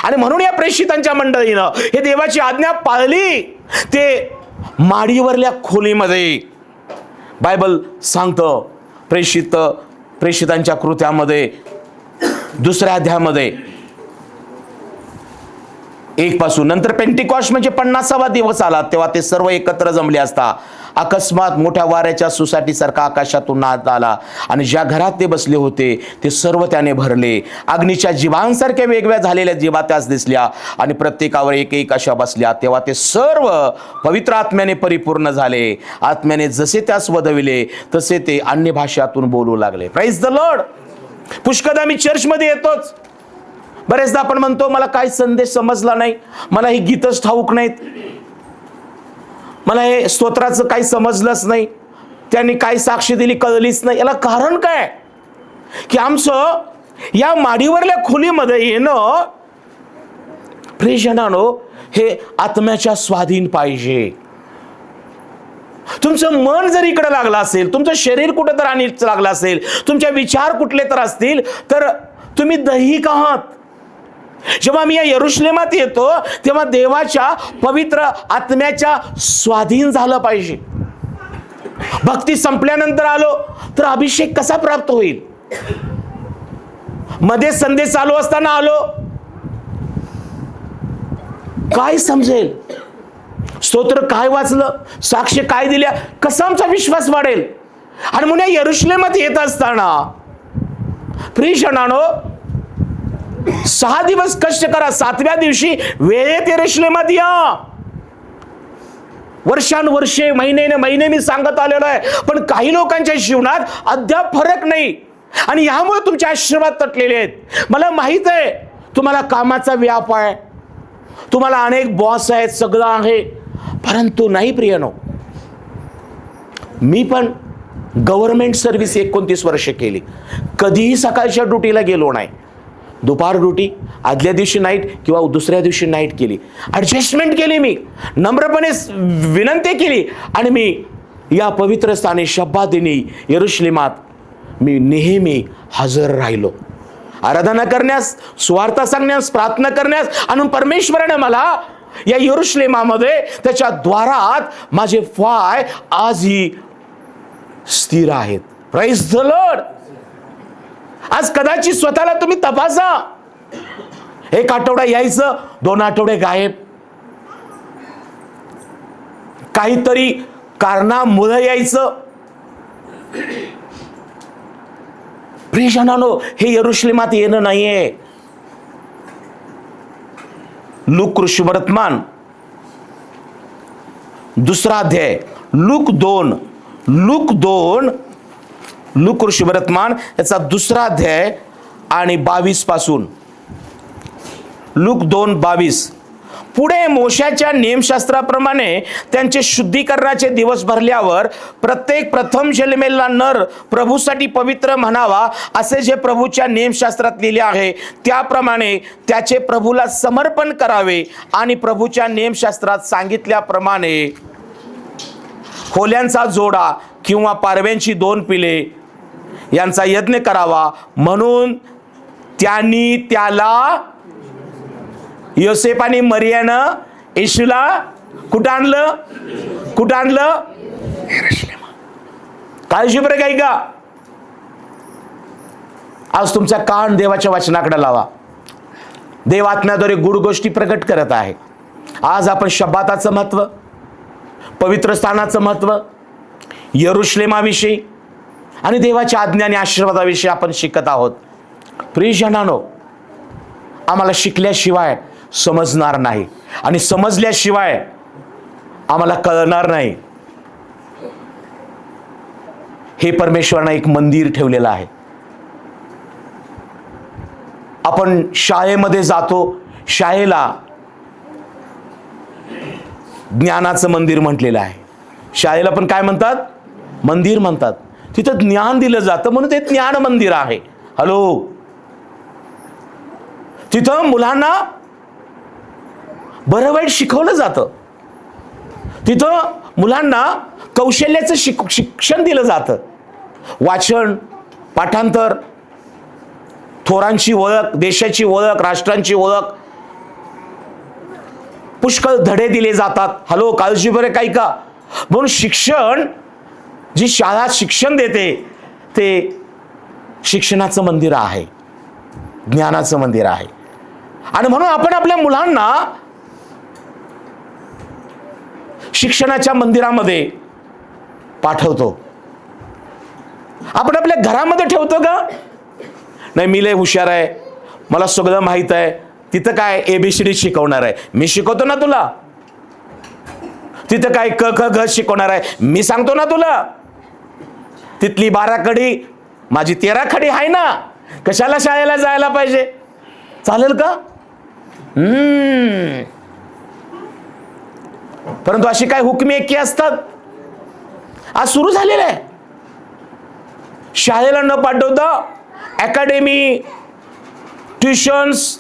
आणि म्हणून या प्रेषितांच्या मंडळीनं हे देवाची आज्ञा पाळली. ते माडीवरल्या खोलीमध्ये बायबल सांगतं, प्रेषितांच्या कृत्यामध्ये 2 अध्यायामध्ये 1 पासून, नंतर पेंटिकॉस्ट म्हणजे 50वा दिवस आला तेव्हा ते सर्व एकत्र जमले असता अकस्मात मोठ्या वाऱ्याच्या सुसाटीसारखा आकाशातून नाद आला आणि ज्या घरात ते बसले होते ते सर्व त्याने भरले. अग्नीच्या जीवांसारख्या वेगवेगळ्या झालेल्या जीवा त्यास दिसल्या आणि प्रत्येकावर एक एक अशा बसल्या. तेव्हा ते सर्व पवित्र आत्म्याने परिपूर्ण झाले. आत्म्याने जसे त्यास वधविले तसे ते अन्य भाषातून बोलू लागले. Praise the Lord. पुष्कळदा मी चर्चमध्ये येतोच. बरेचदा आपण म्हणतो मला काय संदेश समजला नाही, मला ही गीतच ठाऊक नाहीत, मला हे स्तोत्राचं काही समजलंच नाही, त्यांनी काय साक्ष दिली कळलीच नाही. याला कारण काय? की या माडीवरल्या खोलीमध्ये येणं प्रियजनांनो हे आत्म्याच्या स्वाधीन पाहिजे. तुमचं मन जर इकडे लागलं असेल, तुमचं शरीर कुठं तर आणि लागलं असेल, तुमचे विचार कुठले तर असतील, तर तुम्ही दैहिक आहात. जेव्हा मी या यरुशलेमात येतो तेव्हा देवाच्या पवित्र आत्म्याच्या स्वाधीन झालं पाहिजे. भक्ती संपल्यानंतर आलो तर अभिषेक कसा प्राप्त होईल? मध्ये संदेश चालू असताना आलो काय समजेल? स्तोत्र काय वाचलं, साक्ष काय दिल्या, कसा आमचा विश्वास वाढेल? आणि म्हणून यरुशलेमात येत असताना प्रियजनांनो 6 दिवस कष्ट करा, 7व्या दिवशी वेळेत यरुशलेमात या. वर्षानुवर्षे महिने मी सांगत आलेलो आहे, पण काही लोकांच्या जीवनात अद्याप फरक नाही आणि यामुळे तुमचे आशीर्वाद तटलेले आहेत. मला माहित आहे तुम्हाला कामाचा व्याप आहे, तुम्हाला अनेक बॉस आहेत, सगळं आहे, परंतु नाही प्रियनो, मी पण गव्हर्नमेंट सर्व्हिस 29 वर्ष केली. कधीही सकाळच्या ड्युटीला गेलो नाही. दुपार ड्युटी, आदल्या दिवशी नाईट किंवा दुसऱ्या दिवशी नाईट केली. ॲडजस्टमेंट केली, मी नम्रपणे विनंती केली आणि मी या पवित्र स्थानी शब्दादिनी यरुशलेमात मी नेहमी हजर राहिलो. आराधना करण्यास, सुवार्ता सांगण्यास, प्रार्थना करण्यास आणि परमेश्वराने मला या यरुशलेमामध्ये त्याच्या द्वारात माझे पाय आजही स्थिर आहेत. Praise the Lord. आज कदाचित स्वतःला तुम्ही तपासा. 1 आठवडा यायचं, 2 आठवडे गायब, काहीतरी कारणामुळे यायचं. प्रियजनांनो, हे यरुशलेमात येणं नाहीये. लूक ऋषिवर्तमान 2 अध्याय, लूक ऋषिवर्तमान याचा 2 अध्याय आणि 22 पासून. लूक 2:22. पुढे मोशाच्या नियमशास्त्राप्रमाणे त्यांचे शुद्धीकरणाचे दिवस भरल्यावर प्रत्येक प्रथम जन्मेला नर प्रभूसाठी पवित्र म्हणावा असे जे प्रभूच्या नियमशास्त्रात लिहिले आहे त्याप्रमाणे त्याचे प्रभूला समर्पण करावे आणि प्रभूच्या नियमशास्त्रात सांगितल्याप्रमाणे होल्यांचा जोडा किंवा पारव्यांची 2 पिले यांचा यज्ञ करावा. म्हणून त्यांनी त्याला, योसेफ आणि मरियानं येशूला कुठं आणलं? काळजीपूर्वक ऐका. आज तुमचा कान देवाच्या वचनाकडे लावा. देव आत्म्याद्वारे गूढ गोष्टी प्रकट करत आहे. आज आपण शब्बाताचं महत्व, पवित्र स्थानाचं महत्व, यरुशलेमाविषयी आणि देवाच्या आज्ञा आणि आशीर्वादाविषयी आपण शिकत आहोत. प्रियजनांनो, आम्हाला शिकल्याशिवाय समजणार नाही आणि समजल्याशिवाय आम्हाला कळणार नाही. हे परमेश्वराने एक मंदिर ठेवलेलं आहे. आपण शाळेमध्ये जातो, शाळेला ज्ञानाचं मंदिर म्हटलेलं आहे. शाळेला पण काय म्हणतात? मंदिर म्हणतात. तिथं ज्ञान दिलं जातं म्हणून ते ज्ञान मंदिर आहे. हॅलो, तिथं मुलांना बरं वाईट शिकवलं जातं. तिथं मुलांना कौशल्याचं शिक्षण दिलं जातं. वाचन, पाठांतर, थोरांची ओळख, देशाची ओळख, राष्ट्रांची ओळख, पुष्कळ धडे दिले जातात. हॅलो, काळजी बरे काही का? म्हणून शिक्षण, जी शाळा शिक्षण देते ते शिक्षणाचं मंदिर आहे, ज्ञानाचं मंदिर आहे. आणि म्हणून आपण आपल्या मुलांना शिक्षणाच्या मंदिरामध्ये पाठवतो. आपण आपल्या घरामध्ये ठेवतो का? नाही, मी लय हुशार आहे, मला सगळं माहित आहे. तिथं काय ABCD शिकवणार आहे? मी शिकवतो ना तुला. तिथं काय क ख ग शिकवणार आहे? मी सांगतो ना तुला. तिथली 12 कडी माझी 13 खडी आहे ना. कशाला शाळेला जायला पाहिजे? चालेल का? परंतु अशी काय हुकमी एकी असतात. आज सुरू झालेलं आहे. शाळेला न पाठवता अकॅडमी, ट्युशन्स,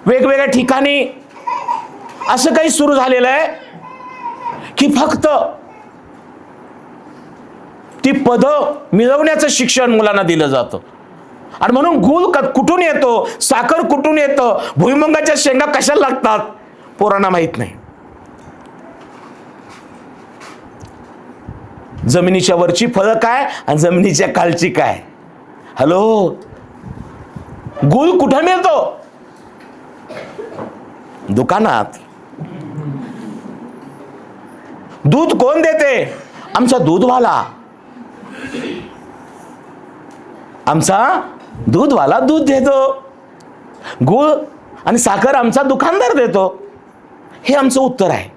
वेगवेगळ्या ठिकाणी असं काही सुरू झालेलं आहे की फक्त ती पदं मिळवण्याचं शिक्षण मुलांना दिलं जातं. आणि म्हणून गूळ कुठून येतो, साखर कुठून येतं, भुईमुगाच्या शेंगा कशाला लागतात, पोरांना माहित नाही. जमिनीच्या वरची फळं काय आणि जमिनीच्या खालची काय? हॅलो, गूळ कुठं मिळतो? दुकानात. दूध कोण देते? आमचा दूधवाला. आमचा दूधवाला दूध देतो. गूळ आणि साखर आमचा दुकानदार देतो. हे आमचं उत्तर आहे.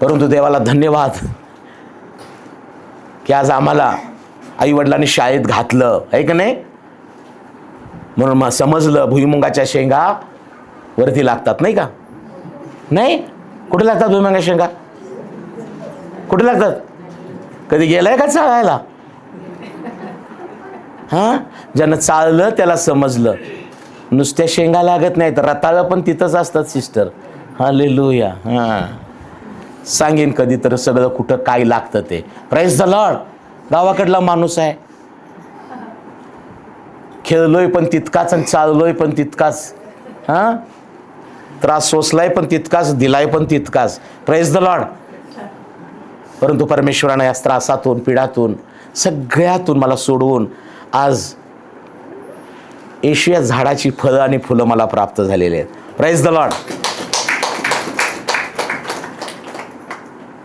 परंतु देवाला धन्यवाद की आज आम्हाला आई वडिलांनी शाळेत घातलं आहे का नाही. म्हणून मग समजलं भुईमुगाच्या शेंगा वरती लागतात, नाही का? नाही, कुठे लागतात भुईमुगाच्या शेंगा? कुठे लागतात? कधी गेलाय का चाळायला? ज्यानं चाललं त्याला समजलं. नुसत्या शेंगा लागत नाही तर रताळं पण तिथंच असतात सिस्टर. हालेलुया. सांगेन कधी तर सगळं कुठं काय लागतं ते. Praise the Lord. गावाकडला माणूस आहे, खेळलोय पण तितकाच आणि चाललोय पण तितकाच. त्रास सोसलाय पण तितकाच, दिलाय पण तितकाच. Praise the Lord. परंतु परमेश्वराने या त्रासातून, पीडातून, सगळ्यातून मला सोडवून आज एशिया झाडाची फळं आणि फुलं मला प्राप्त झालेली आहेत. Praise the Lord.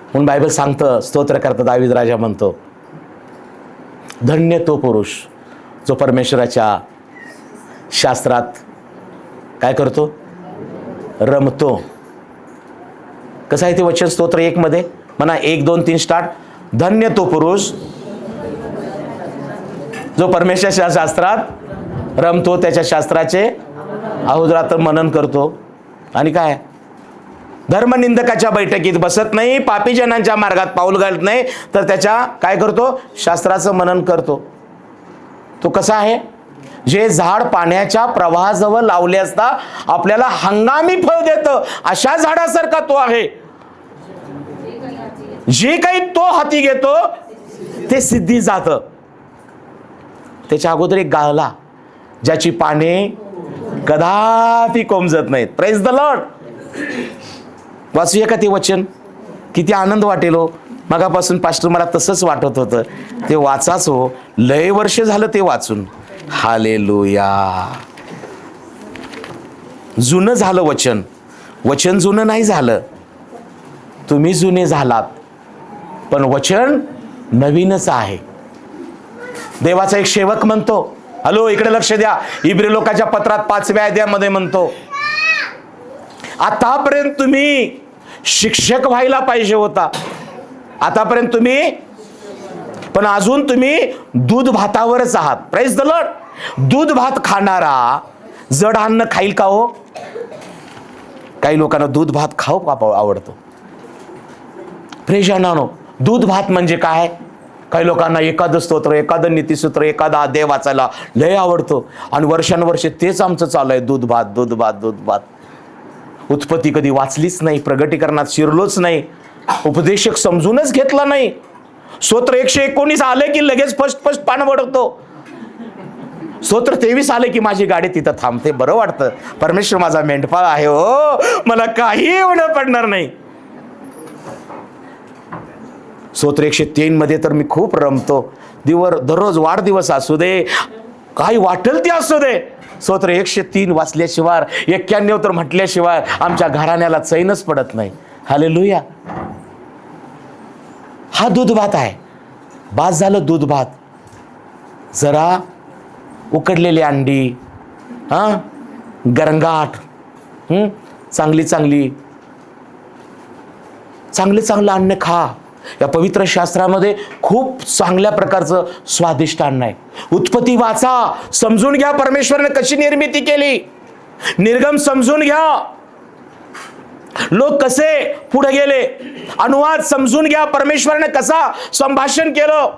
म्हणून बायबल सांगतं, स्तोत्रकर्ता दावीद राजा म्हणतो, धन्य तो पुरुष जो परमेश्वराच्या शास्त्रात काय करतो? रमतो. कसं आहे ते वचन? स्तोत्र 1 मध्ये म्हणा, 1 2 3 स्टार्ट. धन्य तो पुरुष जो परमेश्वराच्या शास्त्रात रमतो, त्याच्या शास्त्राचे अहोरात्र मनन करतो. आणि काय? धर्मनिंदकाच्या बैठकीत बसत नाही, पापी जनांच्या मार्गात पाऊल घालत नाही, तर त्याच्या काय करतो? शास्त्राचं मनन करतो. तो कसा आहे? जे झाड पाण्याच्या प्रवाहाजवळ लावले असता आपल्याला हंगामी फळ देतं, अशा झाडासारखा तो आहे. जे काही तो हाती घेतो ते सिद्धी जातं. त्याच्या अगोदर एक गाळला ज्याची पाने कदापि कोमजत नाहीत. Praise the Lord. वाचूया का ते वचन? किती आनंद वाटेल हो. मगापासून पास्टर मला तसंच वाटत होतं, ते वाचाच हो. लय वर्ष झालं ते वाचून. हालेलुया. जुनं झालं वचन. वचन जुनं नाही झालं, तुम्ही जुने झालात, पण वचन नवीनच आहे. देवाचा एक सेवक म्हणतो, हॅलो इकडे लक्ष द्या, इब्री लोकांच्या पत्रात 5व्या अध्यायामध्ये म्हणतो, आतापर्यंत तुम्ही शिक्षक व्हायला पाहिजे होता. आतापर्यंत तुम्ही, पण अजून तुम्ही दूध भातावरच आहात. Praise the Lord. दूध भात खाणारा जड अन्न खाईल का हो? काही लोकांना दूध भात आवडतो. प्रेषणानो, दूध भात म्हणजे काय? काही लोकांना एखादं स्तोत्र, एखादं नीतिसूत्र, एखादा अध्याय वाचायला लय आवडतो आणि वर्षानुवर्षे तेच आमचं चालू आहे, दूध भात दूध भात दूध भात. उत्पत्ती कधी वाचलीच नाही, प्रगटीकरणात शिरलोच नाही, उपदेशक समजूनच घेतला नाही. स्तोत्र 119 आले की लगेच फर्स्ट पान वळवतो. स्तोत्र 23 आले की माझी गाडी तिथं थांबते, बरं वाटतं. परमेश्वर माझा मेंढपाळ आहे, हो, मला काही होणं पडणार नाही. स्तोत्र 103 मध्ये तर मी खूप रमतो. दररोज वाढदिवस असू दे, काही वाटेल ते असू दे, स्तोत्र 103 वाचल्याशिवाय, 91 तर म्हटल्याशिवाय आमच्या घराण्याला चैनच पडत नाही. हालेलुया. हा दूध भात आहे. बास झालं दूध भात. जरा उकडलेली अंडी, गरंगाट, चांगली चांगलं अन्न खा. या पवित्र शास्त्रामध्ये खूप चांगल्या प्रकारचं स्वादिष्ट अन्न आहे. उत्पत्ती वाचा, समजून घ्या परमेश्वराने कशी निर्मिती केली. निर्गम समजून घ्या, लोक कसे पुढे गेले. अनुवाद समजून घ्या, परमेश्वराने कसा संभाषण केलं,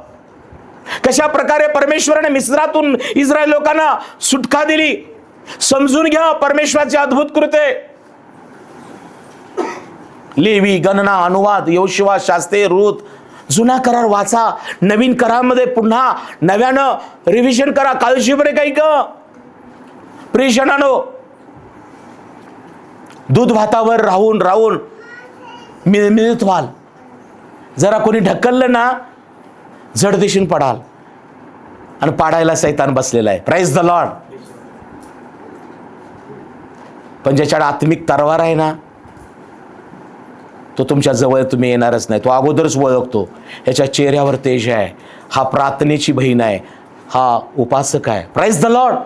कशा प्रकारे परमेश्वराने मिस्रातून इस्रायल लोकांना सुटका दिली. समजून घ्या परमेश्वराचे अद्भुत कृत्य. लेवी, गणना, अनुवाद, यहोशुवा, शास्त्रे, रूत, जुना करार वाचा. नवीन करारामध्ये पुन्हा नव्यानं रिव्हिजन करा. काळजी बरे काही का प्रियजनांनो, दूध भातावर राहून मिळमिळत व्हाल. जरा कोणी ढकललं ना जड दिशून पडाल, आणि पाडायला सैतान बसलेला आहे. Praise the Lord. पण ज्याच्याकडे आत्मिक तरवार आहे ना, तो तुमच्या जवळ तुम्ही येणारच नाही. तो अगोदरच ओळखतो, याच्या चेहऱ्यावर तेज आहे, हा प्रार्थनेची बहीण आहे, हा उपासक आहे. Praise the Lord.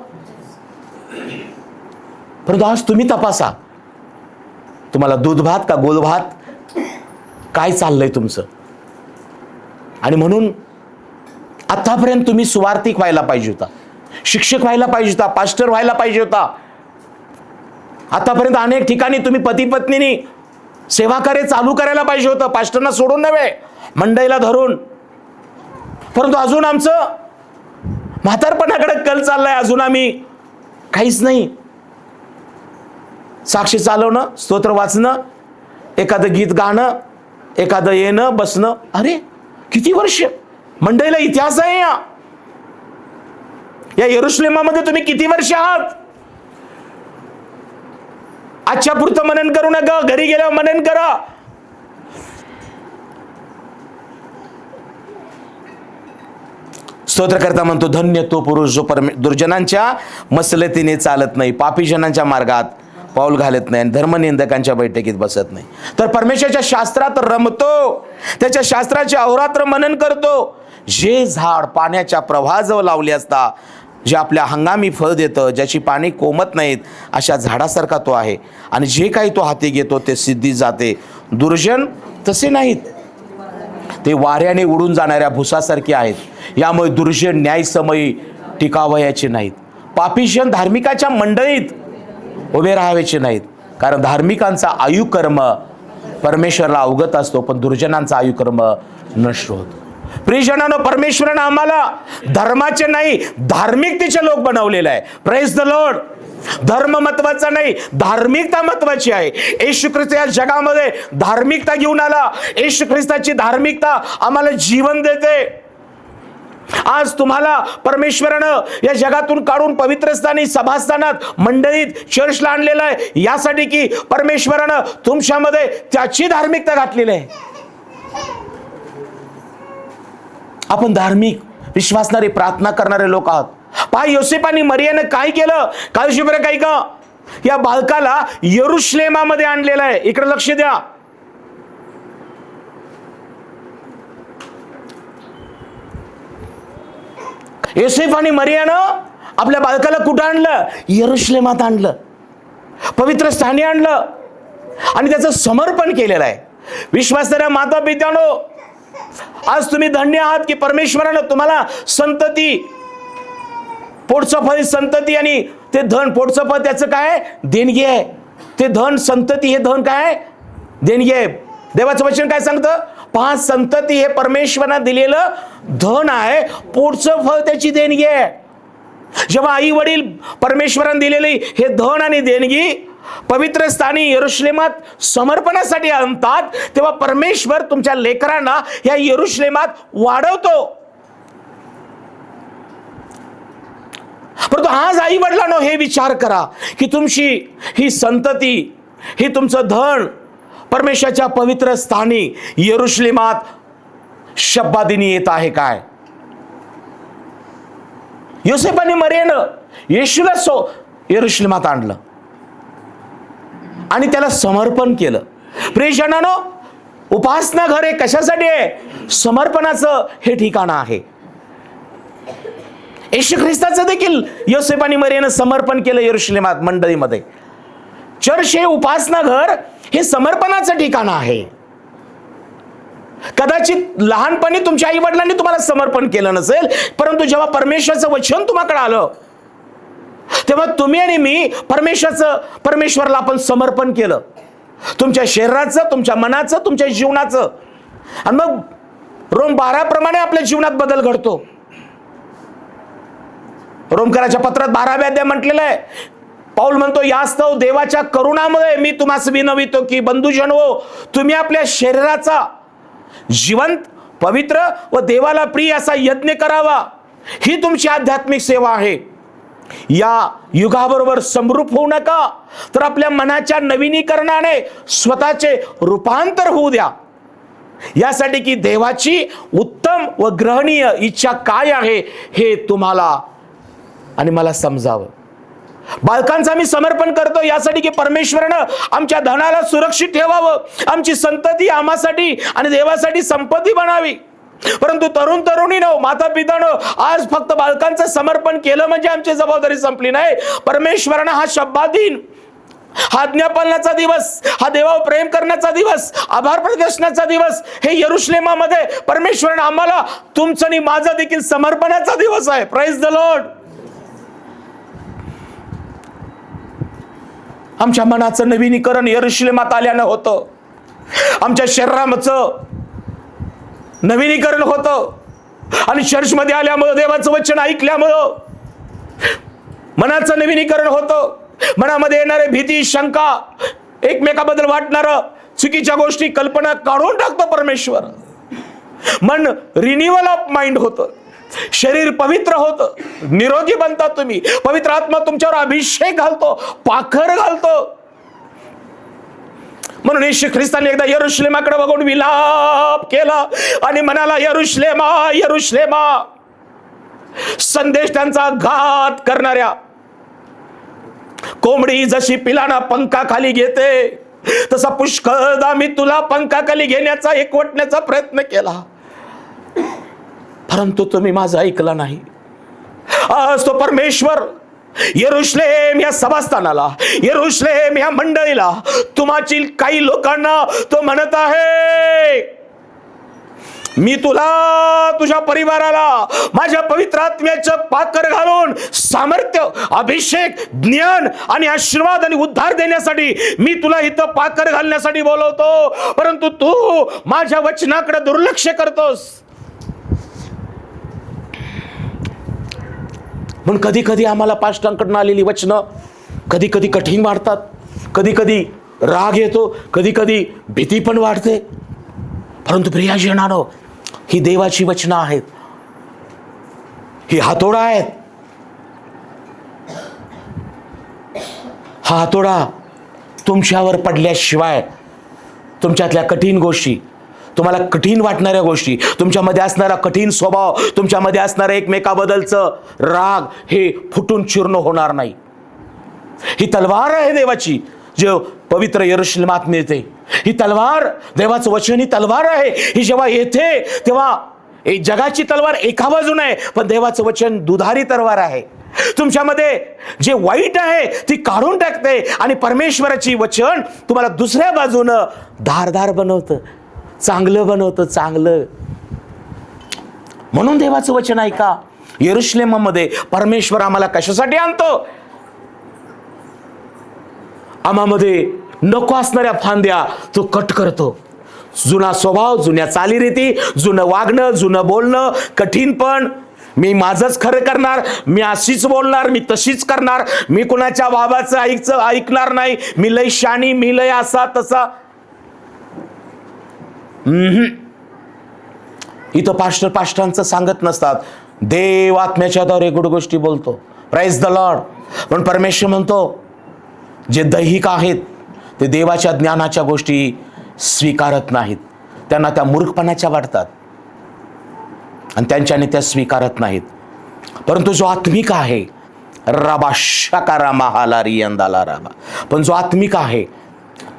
परंतु आज तुम्ही तपासा, तुम्हाला दूध भात का गोल भात, काय चाललंय तुमचं. आणि म्हणून आतापर्यंत तुम्ही सुवार्तिक व्हायला पाहिजे होता, शिक्षक व्हायला पाहिजे होता, पास्टर व्हायला पाहिजे होता. आतापर्यंत अनेक ठिकाणी तुम्ही पती पत्नीनी सेवा कार्य चालू करायला पाहिजे होतं, पास्टरना सोडून नव्हे, मंडईला धरून. परंतु अजून आमचं म्हातारपणाकडे कल चाललाय, अजून आम्ही काहीच नाही. साक्षी चालवणं, स्तोत्र वाचणं, एखादं गीत गाणं, एखादं येणं बसणं. अरे किती वर्ष मंडईला इतिहास आहे. या यरुशलेमामध्ये तुम्ही किती वर्ष आहात. आजच्या पुरतं मनन करू नका, घरी गेल्यावर मनन करा. स्तोत्रकर्ता म्हणतो, धन्य तो पुरुष जो दुर्जनांच्या मसलतीने चालत नाही, पापी जनांच्या मार्गात पाऊल घालत नाही, आणि धर्मनिंदकांच्या बैठकीत बसत नाही. तर परमेश्वराच्या शास्त्रात रमतो, त्याच्या शास्त्राचे अहोरात्र मनन करतो. जे झाड पाण्याच्या प्रवाहाजवळ लावले असता, जे आपल्या हंगामी फळ देतं, ज्याची पाणी कोमत नाहीत, अशा झाडासारखा तो आहे. आणि जे काही तो हाती घेतो ते सिद्धी जाते. दुर्जन तसे नाहीत, ते वाऱ्याने उडून जाणाऱ्या भुसासारखे आहेत. यामुळे दुर्जन न्यायसमयी टिकावयाचे नाहीत. पापीजन धार्मिकाच्या मंडळीत उभे राहायचे नाहीत, कारण धार्मिकांचा आयुकर्म परमेश्वराला अवगत असतो, पण दुर्जनांचा आयुकर्म नष्ट होतो. प्रियजनांनो, परमेश्वरानं आम्हाला धर्माचे नाही धार्मिकतेचे लोक बनवलेले आहे. Praise the Lord. धर्म महत्वाचा नाही, धार्मिकता महत्वाची आहे. येशू ख्रिस्त या जगामध्ये धार्मिकता घेऊन आला. येशू ख्रिस्ताची धार्मिकता आम्हाला जीवन देते. आज तुम्हाला परमेश्वरानं या जगातून काढून पवित्र स्थानी, सभास्थानात, मंडळीत, चर्चला आणलेलं आहे, यासाठी की परमेश्वरानं तुमच्यामध्ये त्याची धार्मिकता घातलेली आहे. आपण धार्मिक, विश्वासणारे, प्रार्थना करणारे लोक आहात. पहा, योसेफ आणि मरियानं काय केलं. काळजी बरं काही का, या बालकाला यरुशलेमामध्ये आणलेलं आहे. इकडे लक्ष द्या. योसेफ आणि मरियानं आपल्या बालकाला कुठं आणलं. यरुशलेमात आणलं, पवित्र स्थानी आणलं, आणि त्याचं समर्पण केलेलं आहे. विश्वासणाऱ्या माता पित्यानो, आज तुम्ही धन्य आहात की परमेश्वरानं तुम्हाला संतती, पोटचं फळ संतती, आणि ते धन, पोटचं फळ त्याचं काय देणगी आहे. ते धन संतती हे धन काय? देणगी आहे. देवाचं वचन काय सांगतं? पहा, संतती हे परमेश्वराने दिलेलं धन आहे, पुढचं फळ त्याची देणगी आहे. जेव्हा आई वडील परमेश्वराने दिलेली हे धन आणि देणगी पवित्र स्थानी यरुशलेमात समर्पणासाठी आणतात, तेव्हा परमेश्वर तुमच्या लेकरांना या यरुशलेमात वाढवतो. परंतु आज आई वडिलांनो हे विचार करा की तुमची ही संतती, ही तुमचं धन परमेश्वराच्या पवित्र स्थानी यरुशलेमात शब्दादिनी येत आहे काय? योसेफ आणि मरियेनं येशूला यरुशलेमात आणलं आणि त्याला समर्पण केलं. प्रियजनांनो, उपासना घर हे कशासाठी आहे? समर्पणाचं हे ठिकाण आहे. येशू ख्रिस्ताचं देखील योसेफ आणि मरियेनं समर्पण केलं यरुशलेमात मंडळीमध्ये. चर्च हे उपासना घर हे समर्पणाचं ठिकाण आहे. कदाचित लहानपणी तुमच्या आई वडिलांनी तुम्हाला समर्पण केलं नसेल, परंतु जेव्हा परमेश्वराचं वचन तुम्हाकडे आलं तेव्हा तुम्ही आणि मी परमेश्वरला आपण समर्पण केलं, तुमच्या शरीराचं, तुमच्या मनाचं, तुमच्या जीवनाचं. आणि मग रोम 12 प्रमाणे आपल्या जीवनात बदल घडतो. रोमकराच्या पत्रात 12व्या अध्याय म्हटलेलं आहे, पाऊल म्हणतो, यास्तव देवाच्या करुणामुळे मी तुम्हास विनवितो की बंधुजनो, तुम्ही आपल्या शरीराचा जिवंत, पवित्र व देवाला प्रिय असा यज्ञ करावा. ही तुमची आध्यात्मिक सेवा आहे. या युगाबरोबर समरूप होऊ नका, तर आपल्या मनाच्या नवीनीकरणाने स्वतःचे रूपांतर होऊ द्या, यासाठी की देवाची उत्तम व ग्रहणीय इच्छा काय आहे हे तुम्हाला आणि मला समजावं. बालकांचं आम्ही समर्पण करतो यासाठी की परमेश्वरानं आमच्या धनाला सुरक्षित ठेवावं, आमची संतती आम्हासाठी आणि देवासाठी संपत्ती बनावी. परंतु तरुण तरुणीनो, माता पितानो, आज फक्त बालकांचं समर्पण केलं म्हणजे आमची जबाबदारी संपली नाही. परमेश्वरानं हा शब्दाधीन, हा आज्ञापालनाचा दिवस, हा देवावर प्रेम करण्याचा दिवस, आभार प्रदर्शनाचा दिवस, हे यरुशलेमामध्ये परमेश्वरानं आम्हाला, तुमचं आणि माझं देखील समर्पणाचा दिवस आहे. Praise the Lord. आमच्या मनाचं नवीनीकरण यरुशलेमात आल्यानं होतं, आमच्या शरीराचं नवीनीकरण होतं, आणि चर्चमध्ये आल्यामुळं, देवाचं वचन ऐकल्यामुळं मनाचं नवीनीकरण होतं. मनामध्ये येणारे भीती, शंका, एकमेकाबद्दल वाटणारं चुकीच्या गोष्टी, कल्पना काढून टाकतो परमेश्वर. मन रिन्युअल ऑफ माइंड होतं, शरीर पवित्र होतं, निरोगी बनता तुम्ही. पवित्र आत्मा तुमच्यावर अभिषेक घालतो, पाखर घालतो. म्हणून येशू ख्रिस्ताने एकदा यरुशलेमाकडे बघून विलाप केला आणि म्हणाला, यरुशलेमा, यरुशलेमा, संदेश त्यांचा घात करणाऱ्या, कोंबडी जशी पिलाना पंखाखाली घेते, तसा पुष्कळदा मी तुला पंखाखाली घेण्याचा, एकवटण्याचा प्रयत्न केला, परंतु तुम्ही माझं ऐकलं नाही. आज तो परमेश्वर यरुशलेम या सभास्थानाला, यरुशलेम या मंडळीला, तुम्हातील काही लोकांना तो म्हणत आहे, मी तुला, तुझ्या परिवाराला माझ्या पवित्र आत्म्याचं पाकर घालून सामर्थ्य, अभिषेक, ज्ञान आणि आशीर्वाद आणि उद्धार देण्यासाठी मी तुला इथं पाकर घालण्यासाठी बोलवतो, परंतु तू माझ्या वचनाकडे दुर्लक्ष करतोस. म्हणून कधी कधी आम्हाला पास्टरांकडून आलेली वचनं कधी कधी कठीण वाटतात, कधी कधी राग येतो, कधी कधी भीती पण वाटते. परंतु प्रियजनांनो, ही देवाची वचनं आहेत, ही हातोडा आहेत. हा हातोडा तुमच्यावर पडल्याशिवाय तुमच्यातल्या कठीण गोष्टी, तुम्हाला कठीण वाटणाऱ्या गोष्टी, तुमच्यामध्ये असणारा कठीण स्वभाव, तुमच्यामध्ये असणारं एकमेकाबद्दलचं राग, हे फुटून चूर्ण होणार नाही. ही तलवार आहे देवाची, जो पवित्र यरुशलेमात मिळते. ही तलवार, देवाचं वचन ही तलवार आहे. ही जेव्हा येते तेव्हा एक जगाची तलवार एका बाजूने आहे, पण देवाचं वचन दुधारी तलवार आहे. तुमच्यामध्ये जे वाईट आहे ती काढून टाकते आणि परमेश्वराची वचन तुम्हाला दुसऱ्या बाजूनं धारदार बनवतं, चांगलं बनवतं, चांगलं. म्हणून देवाचं वचन ऐका. यरुशलेमामध्ये परमेश्वर आम्हाला कशासाठी आणतो? आम्हामध्ये नको असणाऱ्या फांद्या तो कट करतो. जुना स्वभाव, जुन्या चालीरीती, जुनं वागणं, जुनं बोलणं, कठीणपण, मी माझंच खरं करणार, मी अशीच बोलणार, मी तशीच करणार, मी कुणाच्या बाबाचं ऐकणार नाही, मी लय शानी, मी लय असा तसा. इथं पास्टरांचं सांगत नसतात. देव आत्म्याच्या द्वारे गुड गोष्टी बोलतो. Praise the Lord. पण परमेश्वर म्हणतो जे दैहिक आहेत ते देवाच्या ज्ञानाच्या गोष्टी स्वीकारत नाहीत. त्यांना त्या मूर्खपणाच्या वाटतात आणि त्यांच्याने त्या स्वीकारत नाहीत. परंतु जो आत्मिक आहे, राबा शकारा महालारी यंदाला राबा, पण जो आत्मिक आहे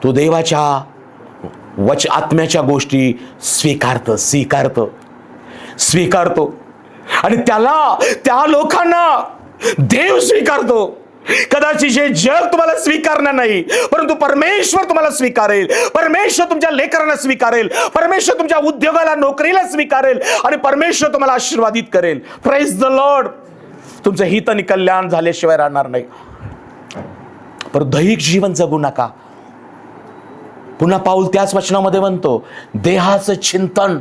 तो देवाच्या आत्म्याच्या गोष्टी स्वीकारतो आणि त्या लोकांना देव स्वीकारतो. कदाचित हे जग तुम्हाला स्वीकारणार नाही, परंतु परमेश्वर तुम्हाला स्वीकारेल. परमेश्वर तुमच्या लेकरांना स्वीकारेल. परमेश्वर तुमच्या उद्योगाला, नोकरीला स्वीकारेल आणि परमेश्वर तुम्हाला आशीर्वादित करेल. Praise the Lord. तुमचं हित आणि कल्याण झाल्याशिवाय राहणार नाही. पण दैहिक जीवन जगू नका. पुन्हा पाऊल त्याच वचनामध्ये म्हणतो, देहाचं चिंतन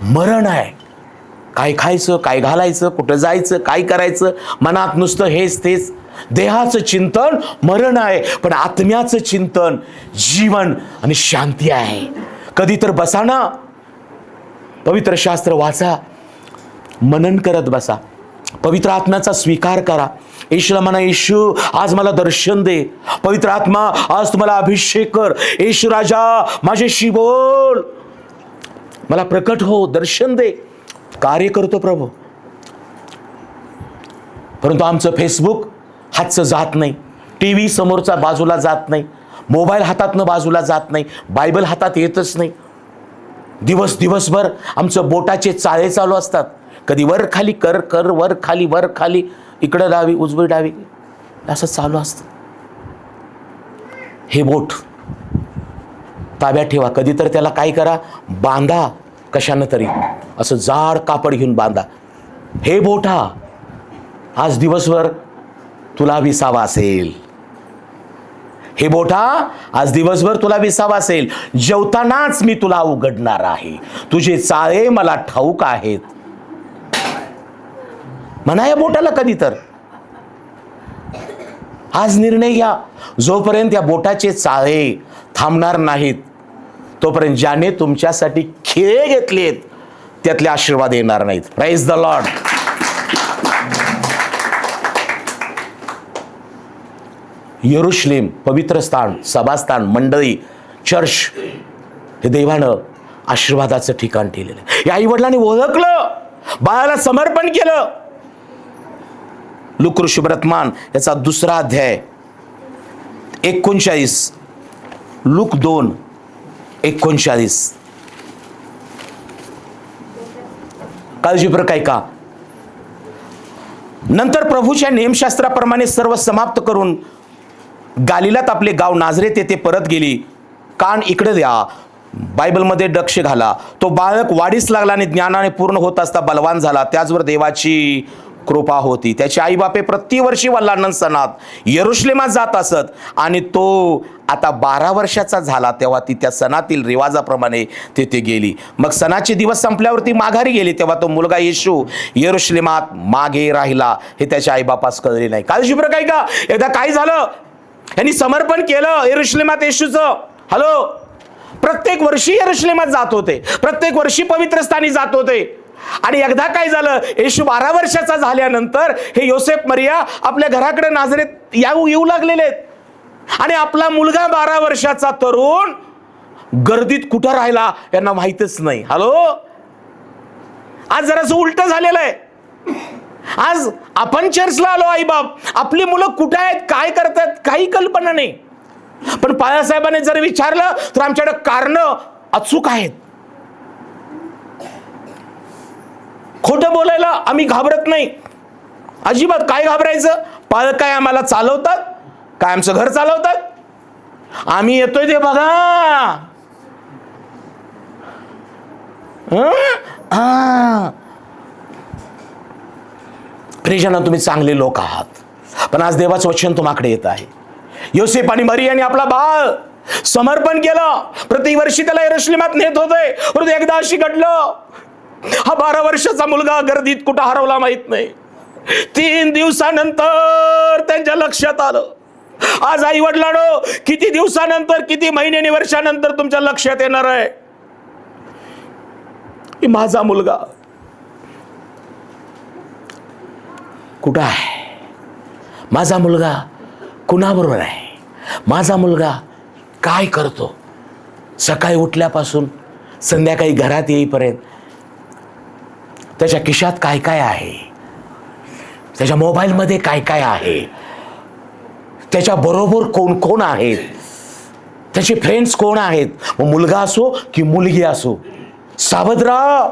मरण आहे. काय खायचं, काय घालायचं, कुठं जायचं, काय करायचं, मनात नुसतं हेच तेच. देहाचं चिंतन मरण आहे, पण आत्म्याचं चिंतन जीवन आणि शांती आहे. कधी तर बसा ना, पवित्र शास्त्र वाचा, मनन करत बसा, पवित्र आत्म्याचा स्वीकार करा. येशूला म्हणा, येशू आज मला दर्शन दे. पवित्र आत्मा आज तुम्हाला अभिषेक कर. येशू राजा माझ्याशी बोल, मला प्रकट हो, दर्शन दे. कार्य करतो प्रभू. परंतु आमचं फेसबुक हातचं जात नाही, टीव्ही समोरचा बाजूला जात नाही, मोबाईल हातातनं बाजूला जात नाही, बायबल हातात येतच नाही. दिवसभर आमचं बोटाचे चाळे चालू असतात. कधी वर खाली कर वर खाली इकडं डावी उजवी डावी असं चालू असतं. हे बोट ताब्यात ठेवा. कधी तर त्याला काय करा, बांधा कशानं तरी, असं जाड कापड घेऊन बांधा. हे बोटा आज दिवसभर तुला विसावा असेल. हे बोटा आज दिवसभर तुला विसावा असेल. जेवतानाच मी तुला उघडणार आहे. तुझे चाळे मला ठाऊक आहेत. म्हणा या बोटाला कधी तर. आज निर्णय घ्या, जोपर्यंत या बोटाचे चाळे थांबणार नाहीत तोपर्यंत ज्याने तुमच्यासाठी खिळे घेतलेत त्यातले आशीर्वाद येणार नाहीत. Praise the Lord. यरूशलेम पवित्र स्थान, सभास्थान, मंडळी, चर्च हे देवानं आशीर्वादाचं ठिकाण ठेवलेलं आहे. या आई वडिलांनी ओळखलं, बाळाला समर्पण केलं. लूक शुभवर्तमान याचा 2 अध्याय 39, लूक 2:39. काळजीपूर्वक ऐका. नंतर प्रभूच्या नियमशास्त्राप्रमाणे सर्व समाप्त करून गालिलात आपले गाव नाझरेत येथे परत गेली. कान इकडे द्या, बायबलमध्ये लक्ष घाला. तो बाळक वाढीस लागला आणि ज्ञानाने पूर्ण होत असता बलवान झाला. त्याचवर देवाची कृपा होती. त्याचे आईबापे प्रतिवर्षी वल्हांडण सणात यरूशलेमात जात असत आणि तो आता 12 वर्षाचा झाला तेव्हा ती त्या सणातील रिवाजाप्रमाणे तेथे गेली. मग सणाचे दिवस संपल्यावरती माघारी गेली. तेव्हा तो मुलगा येशू यरूशलेमात मागे राहिला हे त्याच्या आईबापास कळले नाही. काळजीपूर्वक आहे का. एकदा काय झालं, यांनी समर्पण केलं यरूशलेमात येशूचं. हॅलो, प्रत्येक वर्षी यरूशलेमात जात होते, प्रत्येक वर्षी पवित्र स्थानी जात होते. आणि एकदा काय झालं, येशू 12 वर्षाचा झाल्यानंतर हे योसेफ मरिया आपल्या घराकडे नाझरेत येऊ लागलेले आहेत आणि आपला मुलगा 12 वर्षाचा तरुण गर्दीत कुठं राहिला यांना माहितच नाही. हॅलो, आज जरासं उलट झालेलं आहे. आज आपण चर्चला आलो, आई बाप आपली मुलं कुठे आहेत, काय करतात, काही कल्पना नाही. पण बाळासाहेबांनी जर विचारलं तर आमच्याकडे कारण अचूक आहेत. खोटं बोलायला आम्ही घाबरत नाही अजिबात. काय घाबरायचं, पालक काय आम्हाला चालवतात, काय आमचं घर चालवतात, आम्ही येतोय ते बघा. प्रियजन, तुम्ही चांगले लोक आहात, पण आज देवाचं वचन तुम्हाकडे येत आहे. योसेफ आणि मरियाने आपला बाळ समर्पण केलं. प्रतिवर्षी त्याला यरुशलेमात नेत होते, परंतु एकदा अशी घडलं, हा 12 वर्षाचा मुलगा गर्दीत कुठं हरवला माहित नाही. 3 दिवसानंतर त्यांच्या लक्षात आलं. आज आई वडिलांनो, किती दिवसानंतर, किती महिन्यानी, वर्षानंतर तुमच्या लक्षात येणार आहे की माझा मुलगा कुठं आहे, माझा मुलगा कुणाबरोबर आहे, माझा मुलगा काय करतो. सकाळी उठल्यापासून संध्याकाळी घरात येईपर्यंत त्याच्या खिशात काय काय आहे, त्याच्या मोबाईलमध्ये काय काय आहे, त्याच्या बरोबर कोण कोण आहेत, त्याचे फ्रेंड्स कोण आहेत. मग मुलगा असो की मुलगी असो, सावध राहा.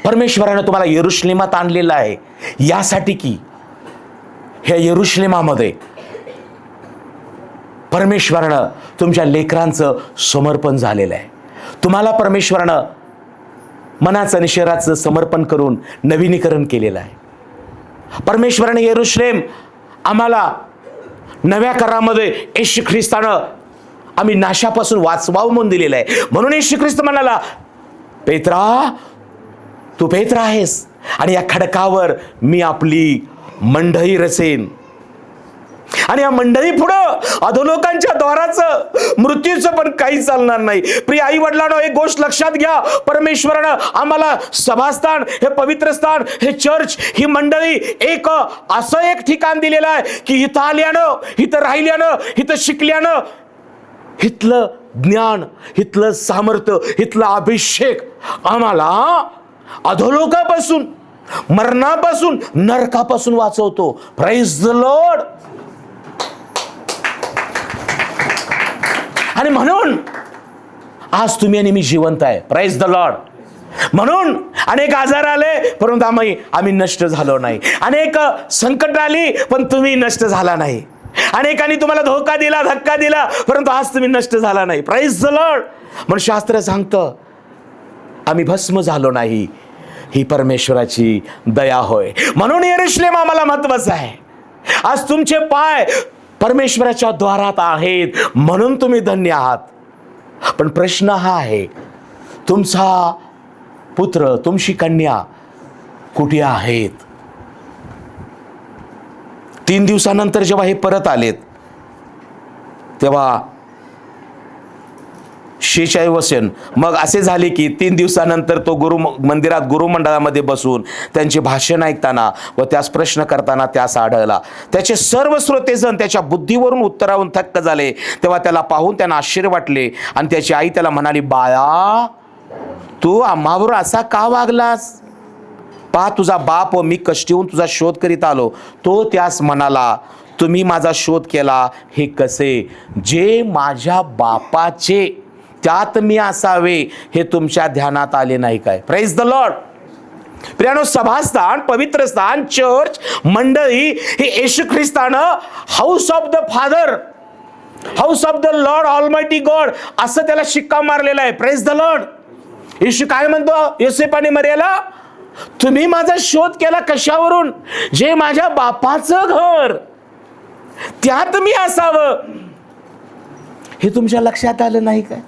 परमेश्वरानं तुम्हाला यरुशलेमात आणलेलं आहे यासाठी की ह्या यरुशलेमामध्ये परमेश्वरानं तुमच्या लेकरांचं समर्पण झालेलं आहे. तुम्हाला परमेश्वरानं मनाचं आणि शरीराचं समर्पण करून नवीनीकरण केलेलं आहे. परमेश्वराने यरुशलेम आम्हाला नव्या करारामध्ये येशू ख्रिस्तानं आम्ही नाशापासून वाचवावं म्हणून दिलेलं आहे. म्हणून येशू ख्रिस्त म्हणाला, पेत्रा, तू पेत्रा आहेस आणि या खडकावर मी आपली मंडळी रचेन. आणि या मंडळी पुढं अधोलोकांच्या द्वाराचं, मृत्यूचं पण काही चालणार नाही. प्रिय आई वडिलांनो, एक गोष्ट लक्षात घ्या, परमेश्वरानं आम्हाला सभास्थान, हे पवित्र स्थान, हे चर्च, ही मंडळी एक असं एक ठिकाण दिलेलं आहे की इथं आल्यानं, इथं राहिल्यानं, इथं शिकल्यानं इथलं ज्ञान, इथलं सामर्थ्य, इथलं अभिषेक आम्हाला अधोलोकापासून, मरणापासून, नरकापासून वाचवतो. Praise the Lord. आणि म्हणून आज तुम्ही आणि मी जिवंत आहे. Praise the Lord. म्हणून अनेक आजार आले परंतु आम्ही नष्ट झालो नाही. अनेक संकट आली पण तुम्ही नष्ट झाला नाही. अनेकांनी तुम्हाला धोका दिला, धक्का दिला, परंतु आज तुम्ही नष्ट झाला नाही. Praise the Lord. म्हणून शास्त्र सांगतं आम्ही भस्म झालो नाही, ही परमेश्वराची दया होय. म्हणून यरुशलेम आम्हाला महत्वाचं आहे. आज तुमचे पाय परमेश्वराच्या द्वारात आहेत म्हणून तुम्ही धन्य आहात. पण प्रश्न हा आहे, तुमचा पुत्र, तुमची कन्या कुठे आहेत? 3 दिवसानंतर जेव्हा हे परत आलेत तेव्हा 46 वर्ष मग असे झाले की 3 दिवसानंतर तो मंदिरात गुरुमंडळामध्ये बसून त्यांचे भाषण ऐकताना व त्यास प्रश्न करताना त्यास आढळला. त्याचे सर्व श्रोतेजण त्याच्या बुद्धीवरून उत्तरावरून थक्क झाले. तेव्हा त्याला पाहून त्यांना आश्चर्य वाटले आणि त्याची आई त्याला म्हणाली, बाळा, तू आम्हाबरोबर असा का वागलास? पहा, तुझा बाप व मी कष्टी होऊन तुझा शोध करीत आलो. तो त्यास म्हणाला, तुम्ही माझा शोध केला हे कसे? जे माझ्या बापाचे त्यात मी असावे हे तुमच्या ध्यानात आले नाही काय? Praise the Lord. प्रियानो, सभास्थान, पवित्र स्थान, चर्च, मंडळी हे येशू ख्रिस्तानं house of the Father, house of the Lord Almighty God असं त्याला शिक्का मारलेला आहे. Praise the Lord. येशू काय म्हणतो योसेफ आणि मरियाला? तुम्ही माझा शोध केला कशावरून? जे माझ्या बापाचं घर त्यात मी असावं हे तुमच्या लक्षात आलं नाही काय?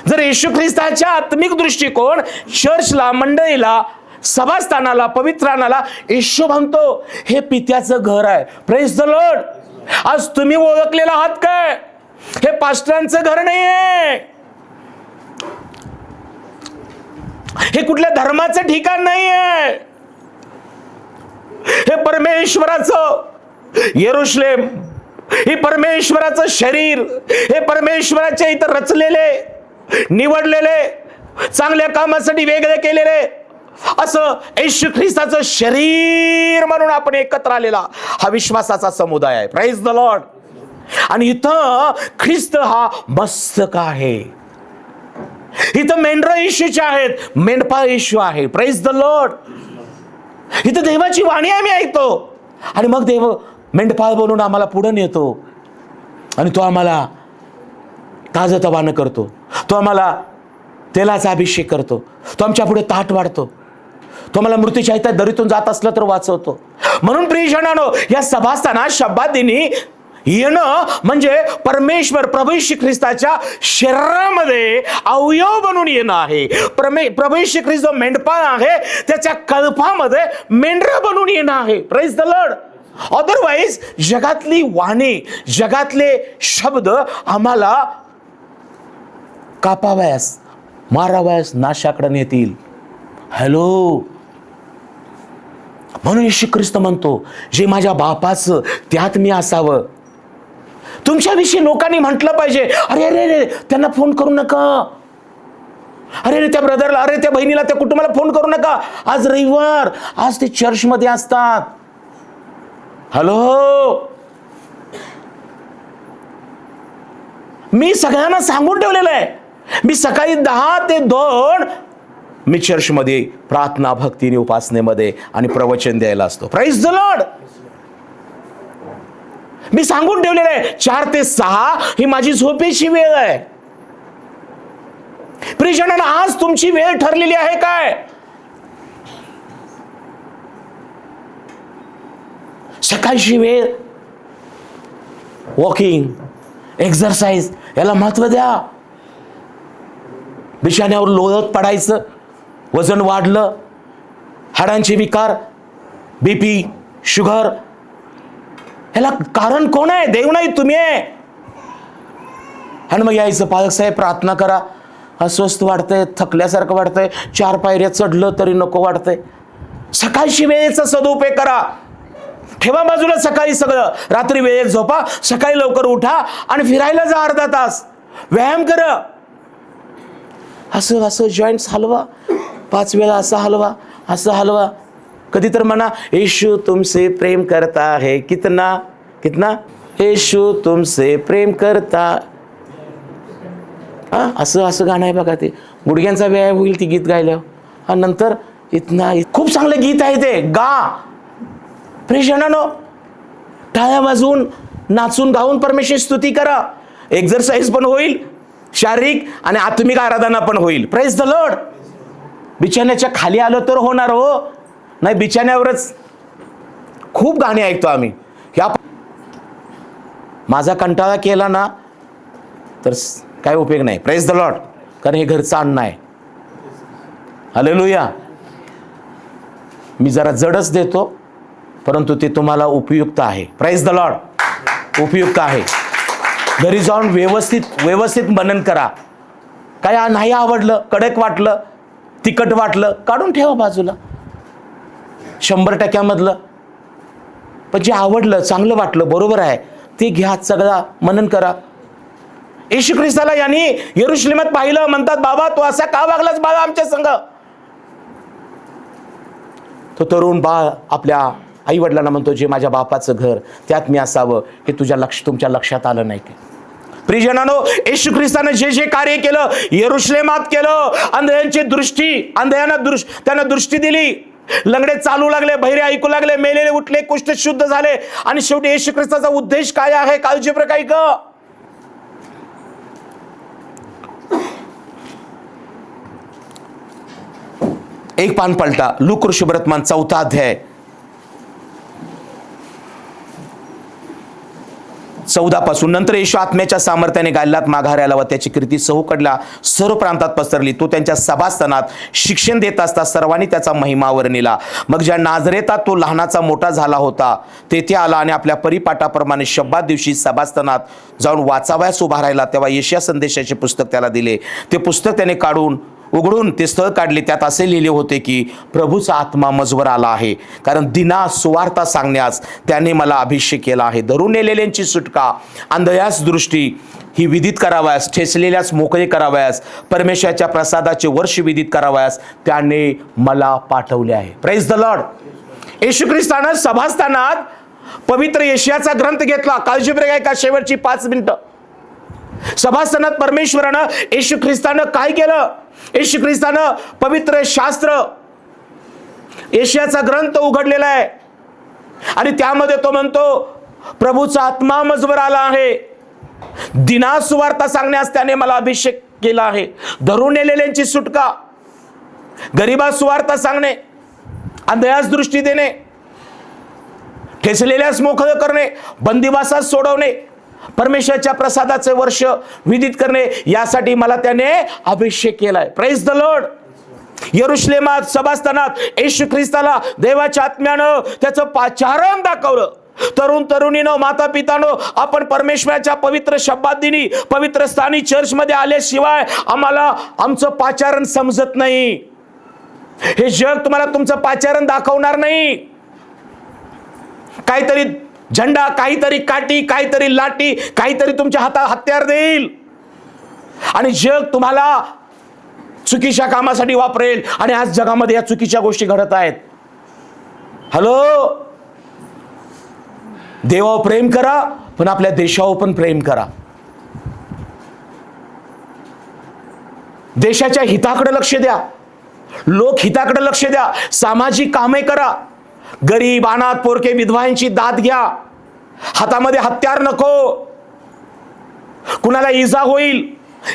जर येशू ख्रिस्ताच्या आत्मिक दृष्टिकोन चर्चला, मंडळीला, सभास्थानाला, पवित्रानाला येशू म्हणतो हे पित्याचं घर आहे. Praise the Lord. आज तुम्ही ओळखलेला आहात काय? हे पास्टरांचं घर नाहीये, हे कुठल्या धर्माचं ठिकाण नाहीये, हे परमेश्वराचं यरुशलेम, हे परमेश्वराचं शरीर, हे परमेश्वराच्या इथं रचलेले, निवडलेले, चांगल्या कामासाठी वेगळे केलेले असं येशू ख्रिस्ताचं शरीर म्हणून आपण एकत्र आलेला हा विश्वासाचा समुदाय आहे. Praise the Lord. आणि इथं ख्रिस्त हा मस्तक आहे. इथं मेंढरं येशूचे आहेत, मेंढपाळ येशू आहे. Praise the Lord. इथं देवाची वाणी आम्ही ऐकतो आणि मग देव मेंढपाळ बनून आम्हाला पुढे नेतो आणि तो आम्हाला ताजतवानं करतो, तो आम्हाला तेलाचा अभिषेक करतो, तो आमच्या पुढे ताट वाढतो, तो मला मृत्यूच्या हितात दरीतून जात असलं तर वाचवतो. म्हणून प्रियजनांनो, या सभास्थानात शब्दात दिनी येणं म्हणजे परमेश्वर प्रभू येशू ख्रिस्ताच्या शरीरामध्ये अवयव बनून येणं आहे. प्रभू येशू ख्रिस्त जो मेंढपाळ आहे त्याच्या कल्पामध्ये मेंढरा बनून येणं आहे. Praise the Lord. अदरवाईज जगातली वाणी, जगातले शब्द आम्हाला कापावयास, मारावयास, नाशाकडे नेतील. हॅलो. म्हणून येशू ख्रिस्त म्हणतो, जे माझ्या बापाचं त्यात मी असावं. तुमच्याविषयी लोकांनी म्हटलं पाहिजे, अरे अरे अरे त्यांना फोन करू नका, अरे अरे त्या ब्रदरला, अरे त्या बहिणीला, त्या कुटुंबाला फोन करू नका, आज रविवार, आज ते चर्चमध्ये असतात. हॅलो. मी सगळ्यांना सांगून ठेवलेलं आहे, मी सकाळी 10 ते 2 मी चर्चमध्ये प्रार्थना, भक्तीने, उपासनेमध्ये आणि प्रवचन द्यायला असतो. Price the Lord. मी सांगून ठेवलेलं आहे 4 ते 6 ही माझी झोपेची वेळ आहे. प्रियजनांनो, आज तुमची वेळ ठरलेली आहे काय? सकाळची वेळ वॉकिंग, एक्सरसाइज याला महत्व द्या. बिछाण्यावर लोळत पडायचं, वजन वाढलं, हाडांचे विकार, बीपी, शुगर, ह्याला कारण कोण आहे? देव नाही, तुम्ही आहे. आणि मग यायचं, पालक साहेब प्रार्थना करा, अस्वस्थ वाटतंय, थकल्यासारखं वाटतंय, 4 पायऱ्या चढलं तरी नको वाटतंय. सकाळची वेळेचा सदुपयोग करा. ठेवा बाजूला सकाळी सगळं, रात्री वेळेत झोपा, सकाळी लवकर उठा आणि फिरायला जा अर्धा तास, व्यायाम करा. असं असं जॉईंट्स हलवा, 5 वेळा असं हलवा, असं हलवा. कधी तर म्हणा, येशू तुमसे प्रेम करता है, कितना कितना, येशू तुमसे प्रेम करता. असं असं गाणं आहे बघा, ते गुडघ्यांचा व्यायाम होईल ती गीत गायल्यावर. आणि नंतर इतना, खूप चांगलं गीत आहे ते, गा. प्रियजनांनो, टाळ्या वाजवून, नाचून गाऊन परमेश्वर स्तुती करा. एक्सरसाइज पण होईल, शारीरिक आणि आत्मिक आराधना पण होईल. Praise the Lord. बिछाण्याच्या खाली आलं तर होणार हो, नाही बिछाण्यावरच खूप गाणी ऐकतो आम्ही. ह्या माझा कंटाळा केला ना तर काय उपयोग नाही. Praise the Lord. कारण हे घरचं अन्न आहे. हालेलुया. मी जरा जडच देतो, परंतु ते तुम्हाला उपयुक्त आहे. Praise the Lord. उपयुक्त आहे. घरी जाऊन व्यवस्थित मनन करा. काय नाही आवडलं, कडक वाटलं, तिखट वाटलं, काढून ठेवा बाजूला. 100% पण जे आवडलं, चांगलं वाटलं, बरोबर आहे ते घ्या, सगळा मनन करा. येशू ख्रिस्ताला यांनी यरुशलेमात पाहिलं, म्हणतात, बाबा तू असा का वागलास बाळा आमच्या संग? तो तरुण बाळ आपल्या आई वडिलांना म्हणतो, जे माझ्या बापाचं घर त्यात मी असावं, हे तुमच्या लक्षात आलं नाही का? प्रियजनांनो, येशू ख्रिस्ताने जे जे कार्य केलं यरुशलेमात केलं. अंधयांची दृष्टी, त्यांना दृष्टी दिली, लंगडे चालू लागले, बहिरे ऐकू लागले, मेलेले उठले, कुष्ठ शुद्ध झाले. आणि शेवटी येशू ख्रिस्ताचा उद्देश काय आहे? काळजीपूर्वक ऐका. एक पान पलटा, लूक शुभवर्तमान 4 अध्याय 14 पासून. नंतर येशू आत्म्याच्या सामर्थ्याने गलिलात माघारी आला व त्याची कीर्ती सहुकडल्या सर्व प्रांतात पसरली. तो त्यांच्या सभास्थानात शिक्षण देत असता सर्वांनी त्याचा महिमावर नेला. मग ज्या नाझरेतात तो लहानाचा मोठा झाला होता तेथे आला आणि आपल्या परिपाठाप्रमाणे शब्दात दिवशी सभास्थानात जाऊन वाचावयास उभा राहिला. तेव्हा यशाया संदेशाचे पुस्तक त्याला दिले. ते पुस्तक त्याने उघडून ते स्थळ काढले. त्यात असे लिहिले होते की प्रभूचा आत्मा मजवर आला आहे, कारण दिना सुवार्ता सांगण्यास त्याने मला अभिषेक केला आहे. धरून नेलेल्यांची सुटका, अंधयास दृष्टी ही विदित करावयास, ठेचलेल्यास मोकळे करावयास, परमेश्वराच्या प्रसादाचे वर्ष विदित करावयास त्याने मला पाठवले आहे. Praise the Lord. येशू ख्रिस्तानं सभास्थानात पवित्र यशायाचा ग्रंथ घेतला. काळजीपूर्वक ऐका, शेवटची 5 मिनिटं. सभास्थानात परमेश्वरानं, येशू ख्रिस्तानं काय केलं? येशू ख्रिस्तानं पवित्र शास्त्र, यशायाचा ग्रंथ उघडलेला आहे आणि त्यामध्ये तो म्हणतो, प्रभूचा आत्मा मजवर आला आहे, दिना सुवार्ता सांगण्यास त्याने मला अभिषेक केला आहे. धरून नेलेल्यांची सुटका, गरिबा सुवार्ता सांगणे, अंधयास दृष्टी देणे, ठेचलेल्यास मोकळं करणे, बंदिवासात सोडवणे, परमेश्वराच्या प्रसादाचे वर्ष विदित करणे, यासाठी मला त्याने अभिषेक केलाय. Praise the Lord. यरुशलेमात सभास्थानात येशू ख्रिस्ताला देवाच्या आत्म्यानं त्याचं पाचारण दाखवलं. तरुण तरुणीनं, माता पितानं, आपण परमेश्वराच्या पवित्र शब्दात दिनी, पवित्र स्थानी चर्चमध्ये आल्याशिवाय आम्हाला आमचं पाचारण समजत नाही. हे जग तुम्हाला तुमचं पाचारण दाखवणार नाही. काहीतरी झेंडा, काहीतरी काठी, काहीतरी लाठी, काहीतरी तुमच्या हातात हत्यार देईल आणि जग तुम्हाला चुकीच्या कामासाठी वापरेल. आणि आज जगामध्ये या चुकीच्या गोष्टी घडत आहेत. हॅलो, देवावर प्रेम करा, पण आपल्या देशावर पण प्रेम करा. देशाच्या हिताकडे लक्ष द्या, लोकहिताकडे लक्ष द्या, सामाजिक कामे करा, गरीब, अनाथ, पोरके, विधवांची दाद घ्या. हातामध्ये हत्यार नको, कुणाला इजा होईल,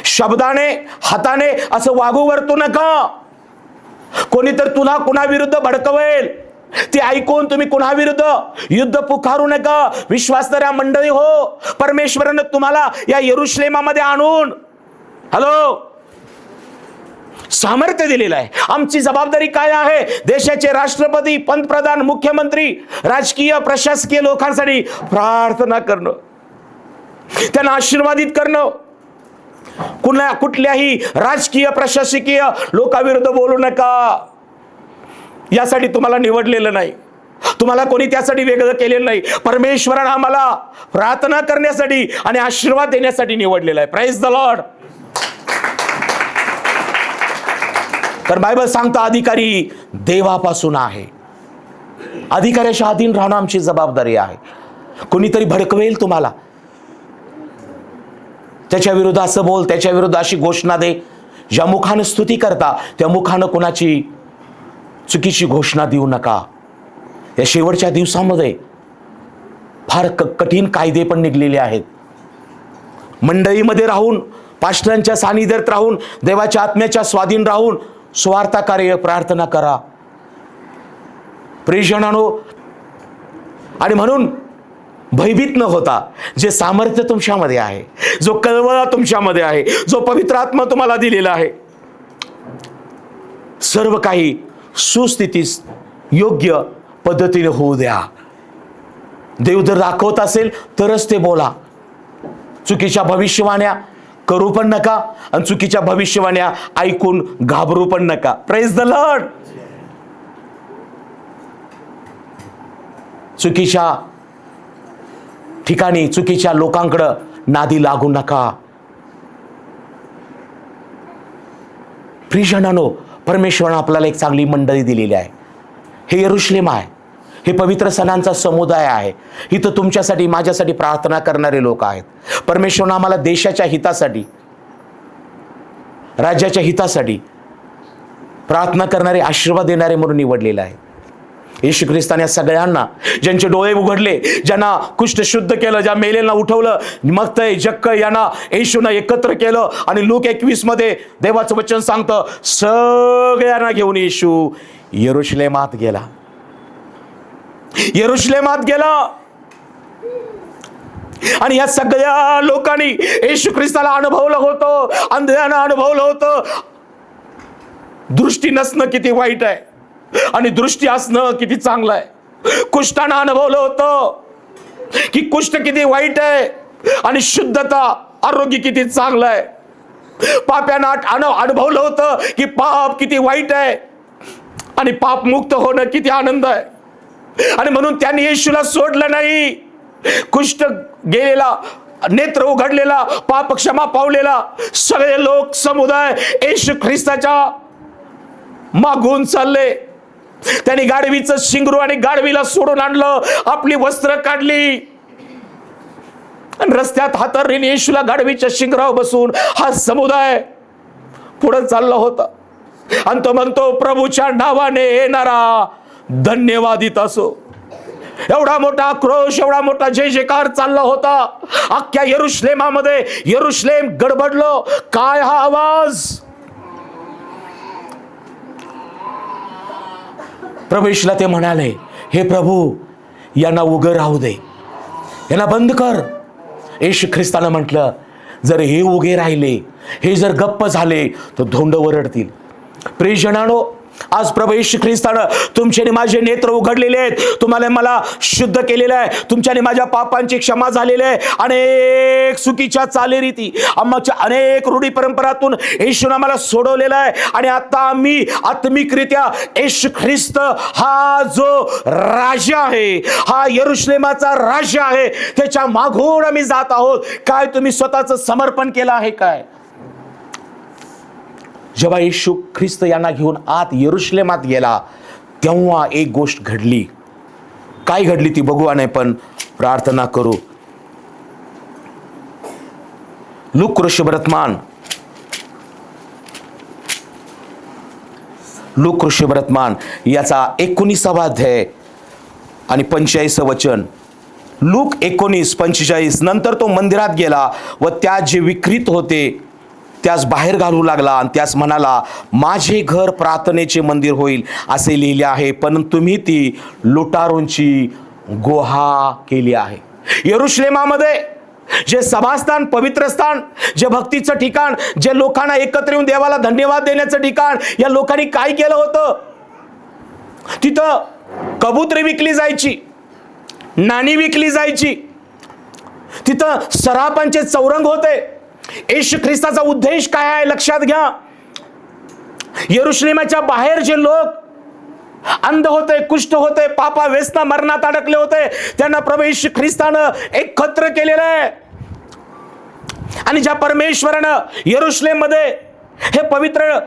शब्दाने, हाताने असं वागू वर्तू नका. कोणी तर तुला कुणाविरुद्ध भडकवेल, ते ऐकून तुम्ही कुणाविरुद्ध युद्ध पुकारू नका. विश्वासणाऱ्या मंडळी हो, परमेश्वरानं तुम्हाला या यरुशलेमामध्ये आणून सामर्थ्य दिलेलं आहे. आमची जबाबदारी काय आहे? देशाचे राष्ट्रपती, पंतप्रधान, मुख्यमंत्री, राजकीय प्रशासकीय लोकांसाठी प्रार्थना करणं, त्यांना आशीर्वादित करणं. कुठल्याही राजकीय प्रशासकीय लोकांविरुद्ध बोलू नका. यासाठी तुम्हाला निवडलेलं नाही, तुम्हाला कोणी त्यासाठी वेगळं केलेलं नाही. परमेश्वरानं आम्हाला प्रार्थना करण्यासाठी आणि आशीर्वाद देण्यासाठी निवडलेलं आहे. Praise the Lord. तर बायबल सांगतं अधिकारी देवापासून आहे. अधिकाऱ्याच्या अधीन राहणं आमची जबाबदारी आहे. कोणीतरी भडकवेल तुम्हाला, त्याच्या विरुद्ध असं बोल, त्याच्या विरुद्ध अशी घोषणा दे. ज्या मुखानं स्तुती करता त्या मुखानं कोणाची चुकीची घोषणा देऊ नका. या शेवटच्या दिवसामध्ये फार कठीण कायदे पण निघलेले आहेत. मंडळीमध्ये राहून, पास्टरांच्या सानिध्यात राहून, देवाच्या आत्म्याच्या स्वाधीन राहून स्वार्थ कार्य प्रार्थना करा प्रियजनांनो. आणि म्हणून भयभीत न होता, जे सामर्थ्य तुमच्यामध्ये आहे, जो कळवळा तुमच्यामध्ये आहे, जो पवित्र आत्मा तुम्हाला दिलेला आहे, सर्व काही सुस्थितीस योग्य पद्धतीने होऊ द्या. देव जर दाखवत असेल तरच ते बोला. चुकीच्या भविष्यवाण्या करू पण नका आणि चुकीच्या भविष्यवाण्या ऐकून घाबरू पण नका. Praise the Lord. चुकीच्या ठिकाणी, चुकीच्या लोकांकडं नादी लागू नका. प्रियजनांनो, परमेश्वरानं आपल्याला एक चांगली मंडळी दिलेली आहे. हे यरुशलेम आहे, हे पवित्र सणांचा समुदाय आहे. इथं तुमच्यासाठी, माझ्यासाठी प्रार्थना करणारे लोक आहेत. परमेश्वरानं आम्हाला देशाच्या हितासाठी, राज्याच्या हितासाठी प्रार्थना करणारे, आशीर्वाद देणारे म्हणून निवडलेलं आहे. येशू ख्रिस्ताने सगळ्यांना, ज्यांचे डोळे उघडले, ज्यांना कुष्ठ शुद्ध केलं, ज्या मेलेला उठवलं, मक्तय जक्कय यांना येशूनं एकत्र केलं. आणि लूक 21 मध्ये देवाचं वचन सांगतं, सगळ्यांना घेऊन येशू यरुशलेमात गेला. यरुशलेमात गेला आणि या सगळ्या लोकांनी येशू ख्रिस्ताला अनुभवलं होतं, अंधयानं अनुभवलं होतं. दृष्टी नसणं किती वाईट आहे आणि दृष्टी असणं किती चांगलं आहे. कुष्ठानं अनुभवलं होतं की कुष्ठ किती वाईट आहे आणि शुद्धता, आरोग्य किती चांगलं आहे. पाप्यानं अनुभवलं होतं की पाप किती वाईट आहे आणि पाप मुक्त होणं किती आनंद आहे. आणि म्हणून त्यांनी येशूला सोडलं नाही. कुष्ठ गेलेला, नेत्र उघडलेला, पाप क्षमा पावलेला सगळे लोक समुदाय येशू ख्रिस्ताच्या मागून चालले. त्यांनी गाढवीचं शिंगरू आणि गाढवीला सोडून आणलं, आपली वस्त्र काढली आणि रस्त्यात हातरीने येशूला गाढवीच्या शिंगरावर बसून हा समुदाय पुढे चालला होता. आणि तो म्हणतो, प्रभूच्या नावाने येणारा धन्यवादित असो. एवढा मोठा आक्रोश, एवढा मोठा जय जयकार चालला होता अख्ख्या यरुशलेमामध्ये. यरुशलेम गडबडलं. काय हा आवाज? प्रभू येशूला ते म्हणाले, हे प्रभू, यांना उघं राहू दे, यांना बंद कर. येशू ख्रिस्तानं म्हटलं, जर हे उगे राहिले, हे जर गप्प झाले, तर धोंड वरडतील. प्रियजनांनो, आज प्रभू येशू ख्रिस्तानं तुमच्याने माझे नेत्र उघडलेले आहेत, तुम्हाला मला शुद्ध केलेलं आहे, तुमच्याने माझ्या पापांची क्षमा झालेली आहे. अनेक चुकीच्या चालीरीती, आमच्या अनेक रूढी परंपरातून येशूने मला सोडवलेलं आहे. आणि आता आम्ही आत्मिकरित्या येशू ख्रिस्त हा जो राजा आहे, हा यरुशलेमाचा राजा आहे, त्याच्या मागून आम्ही जात आहोत. काय तुम्ही स्वतःचं समर्पण केलं आहे काय? जेव्हा येशू ख्रिस्त यांना घेऊन आत यरुशलेमात गेला, तेव्हा एक गोष्ट घडली. काय घडली ती बघू आणि पण प्रार्थना करू. लूक ऋषिवर्तमान, लूक ऋषिवर्तमान याचा 19वा अध्याय आणि 45 वचन. लूक 19:45. नंतर तो मंदिरात गेला व त्यात जे विकृत होते त्यास बाहेर घालू लागला आणि त्यास म्हणाला, माझे घर प्रार्थनेचे मंदिर होईल असे लिहिले आहे, पण तुम्ही ती लुटारूंची गुहा केली आहे. यरुशलेमामध्ये जे सभास्थान, पवित्र स्थान, जे भक्तीचं ठिकाण, जे लोकांना एकत्र येऊन देवाला धन्यवाद देण्याचं ठिकाण, या लोकांनी काय केलं होतं? तिथं कबुतरे विकली जायची, नाणी विकली जायची, तिथं सरापांचे चौरंग होते. येशू ख्रिस्ताचा उद्देश काय आहे लक्षात घ्या. यरुशलेमाच्या बाहेर जे लोक अंध होते, कुष्ठ होते, पापा व्यसना मरणात अडकले होते, त्यांना प्रभू येशू ख्रिस्तानं एकत्र केलेलं आहे. आणि ज्या परमेश्वरानं यरुशलेममध्ये हे पवित्र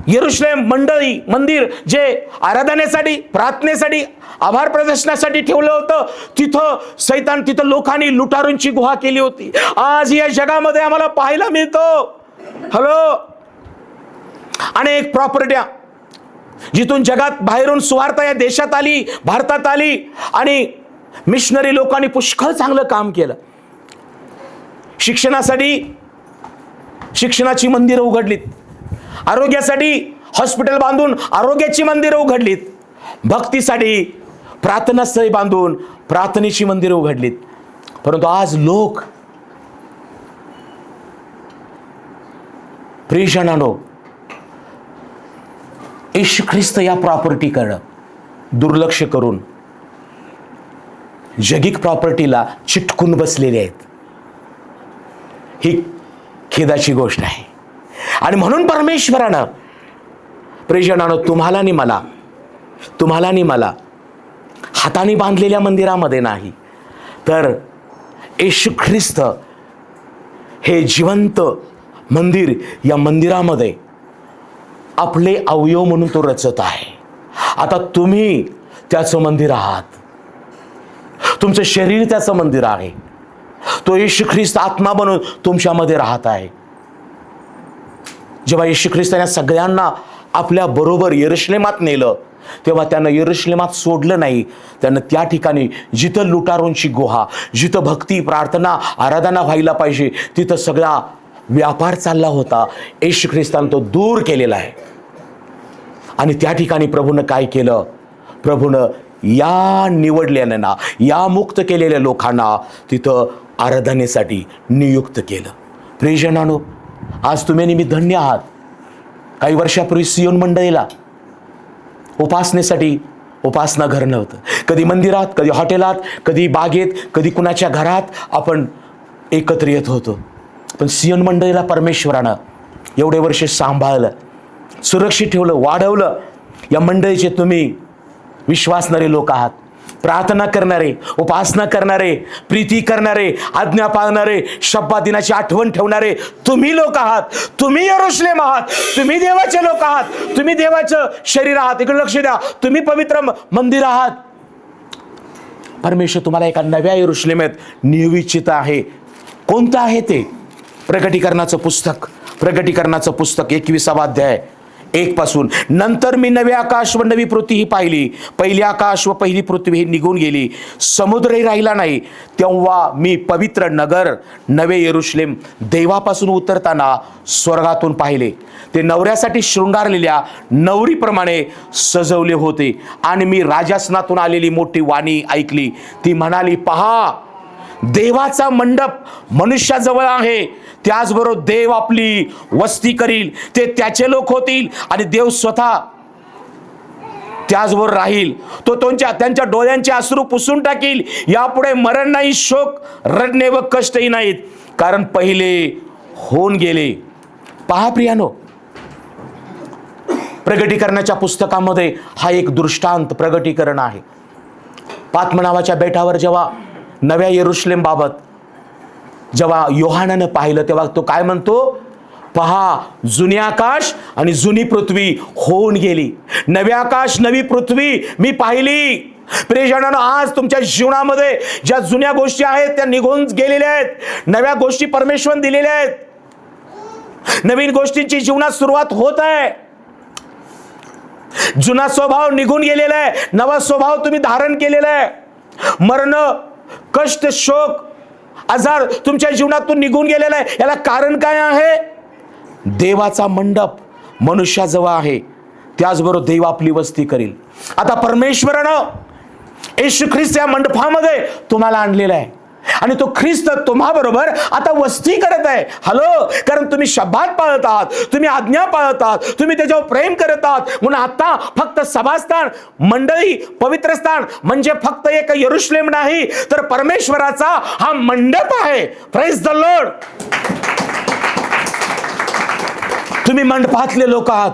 यरुशलेम मंदिर जे आराधनेसाठी, प्रार्थनेसाठी, आभार प्रदर्शनासाठी ठेवलं होतं, तिथं लोकांनी लुटारूंची गुहा केली होती. आज या जगामध्ये आम्हाला पाहायला मिळतो, अनेक प्रॉपर्ट्या जिथून जगात बाहेरून सुवार्ता या देशात आली, भारतात आली, आणि मिशनरी लोकांनी पुष्कळ चांगलं काम केलं. शिक्षणाची मंदिरं उघडलीत, आरोग्यासाठी हॉस्पिटल बांधून आरोग्याची मंदिरं उघडलीत, भक्तीसाठी प्रार्थनास्थळी बांधून प्रार्थनेची मंदिरं उघडलीत. परंतु आज लोक, प्रियजनांनो, येशू ख्रिस्त या प्रॉपर्टीकडे दुर्लक्ष करून जगिक प्रॉपर्टीला चिटकून बसलेले आहेत. ही खेदाची गोष्ट आहे. आणि म्हणून परमेश्वरानं, प्रियजनांनो, तुम्हाला आणि मला हाताने बांधलेल्या मंदिरामध्ये नाही, तर येशू ख्रिस्त हे जिवंत मंदिर, या मंदिरामध्ये आपले अवयव म्हणून तो रचत आहे. आता तुम्ही त्याचं मंदिर आहात, तुमचं शरीर त्याचं मंदिर आहे. तो येशू ख्रिस्त आत्मा बनून तुमच्यामध्ये राहत आहे. जेव्हा येशू ख्रिस्ताने सगळ्यांना आपल्या बरोबर यरुशलेमात नेलं, तेव्हा त्यानं यरुशलेमात सोडलं नाही. त्यानं त्या ठिकाणी जिथं लुटारूंची गुहा, जिथं भक्ती, प्रार्थना, आराधना व्हायला पाहिजे, तिथं सगळा व्यापार चालला होता, येशू ख्रिस्तानं तो दूर केलेला आहे. आणि त्या ठिकाणी प्रभूनं काय केलं? प्रभूनं या निवडलेल्यांना, या मुक्त केलेल्या लोकांना तिथं आराधनेसाठी नियुक्त केलं. प्रियजनांनो, आज तुम्ही आणि मी धन्य आहात. काही वर्षापूर्वी सियोन मंडळीला उपासनेसाठी उपासना घर नव्हतं. कधी मंदिरात, कधी हॉटेलात, कधी बागेत, कधी कुणाच्या घरात आपण एकत्र येत होतो. पण सियोन मंडळीला परमेश्वरानं एवढे वर्ष सांभाळलं, सुरक्षित ठेवलं, वाढवलं. या मंडळीचे तुम्ही विश्वासणारे लोक आहात, प्रार्थना करणारे, उपासना करणारे, प्रीती करणारे, आज्ञा पाळणारे, शब्दात दिनाची आठवण ठेवणारे तुम्ही लोक आहात. तुम्ही यरुशलेम आहात, तुम्ही देवाचे लोक आहात, तुम्ही देवाचं शरीर आहात. इकडे लक्ष द्या, तुम्ही पवित्र मंदिर आहात. परमेश्वर तुम्हाला एका नव्या यरुशलेमात नेऊ इच्छित आहे. कोणतं आहे ते? प्रकटीकरणाचं पुस्तक 21वा अध्याय 1 पासून, नंतर मी नवे आकाश व नवी पृथ्वी ही पाहिली. पहिली आकाश व पहिली पृथ्वी ही निघून गेली, समुद्रही राहिला नाही. तेव्हा मी पवित्र नगर नवे यरूशलेम देवापासून उतरताना स्वर्गातून पाहिले. ते नवऱ्यासाठी शृंगारलेल्या नवरीप्रमाणे सजवले होते. आणि मी राजासनातून आलेली मोठी वाणी ऐकली. ती म्हणाली, पहा, देवाचा मंडप मनुष्याजवळ आहे. त्याचबरोबर देव आपली वस्ती करील. ते त्याचे लोक होतील आणि देव स्वतः त्याचबरोबर राहील. तो त्यांच्या डोळ्यांचे अश्रू पुसून टाकील. यापुढे मरण नाही, शोक, रडणे व कष्टही नाहीत, कारण पहिले होऊन गेले. पहा प्रियानो, प्रगटीकरणाच्या पुस्तकामध्ये हा एक दृष्टांत प्रगटीकरण आहे. पात्म नावाच्या बेटावर जेव्हा नव्या यरूशलेम बाबत जेव्हा योहानानं पाहिलं, तेव्हा तो काय म्हणतो, पहा, जुने आकाश आणि जुनी पृथ्वी होऊन गेली, नवे आकाश नवी पृथ्वी मी पाहिली. प्रियजनांनो, आज तुमच्या जीवनामध्ये ज्या जुन्या गोष्टी आहेत त्या निघून गेलेल्या आहेत. नव्या गोष्टी परमेश्वराने दिलेल्या आहेत. नवीन गोष्टींची जीवनात सुरुवात होत आहे. जुना स्वभाव निघून गेलेला आहे, नवा स्वभाव तुम्ही धारण केलेला आहे. मरण, कष्ट, शोक, आजार तुमच्या जीवनातून निघून गेलेला आहे. याला कारण काय आहे? देवाचा मंडप मनुष्याजवळ आहे. त्याचबरोबर देव आपली वस्ती करील. आता परमेश्वरानं येशू ख्रिस्त या मंडपामध्ये तुम्हाला आणलेला आहे आणि तो ख्रिस्त तुम्हाबरोबर आता वस्ती करत आहे. हॅलो, कारण तुम्ही शब्दात पाळत आहात, तुम्ही आज्ञा पाळत आहात, तुम्ही त्याच्यावर प्रेम करत आहात. म्हणून आता फक्त सभास्थान, मंडळी, पवित्र स्थान म्हणजे फक्त एक यरूशलेम नाही, तर परमेश्वराचा हा मंडप आहे. Praise the Lord. तुम्ही मंडपातले लोक आहात.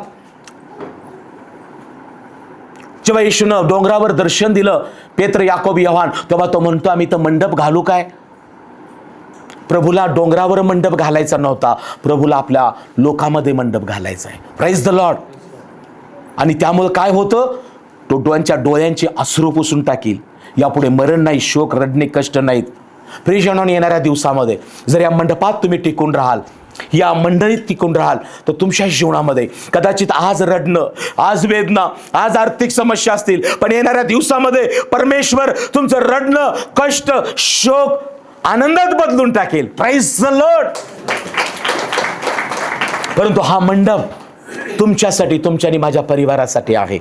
जेव्हा येशूनं डोंगरावर दर्शन दिलं, पेत्र, याकोब, योहान, तेव्हा तो म्हणतो, आम्ही तर मंडप घालू काय? प्रभूला डोंगरावर मंडप घालायचा नव्हता, प्रभूला आपल्या लोकांमध्ये मंडप घालायचा आहे. Praise the Lord. आणि त्यामुळे काय होतं, तो डोळ्यांचे अश्रू पुसून टाकील. यापुढे मरण नाही, शोक, रडणे, कष्ट नाहीत. प्रियजनांनो, येणाऱ्या दिवसामध्ये जर या मंडपात तुम्ही टिकून राहाल, या मंडळीत टिकून राहाल, तर तुमच्या जीवनामध्ये कदाचित आज रडणं, आज वेदना, आज आर्थिक समस्या असतील, पण येणाऱ्या दिवसामध्ये परमेश्वर तुमचं रडणं, कष्ट, शोक आनंदात बदलून टाकेल. Praise the Lord. परंतु हा मंडप तुमच्यासाठी, तुमच्या आणि माझ्या परिवारासाठी आहे.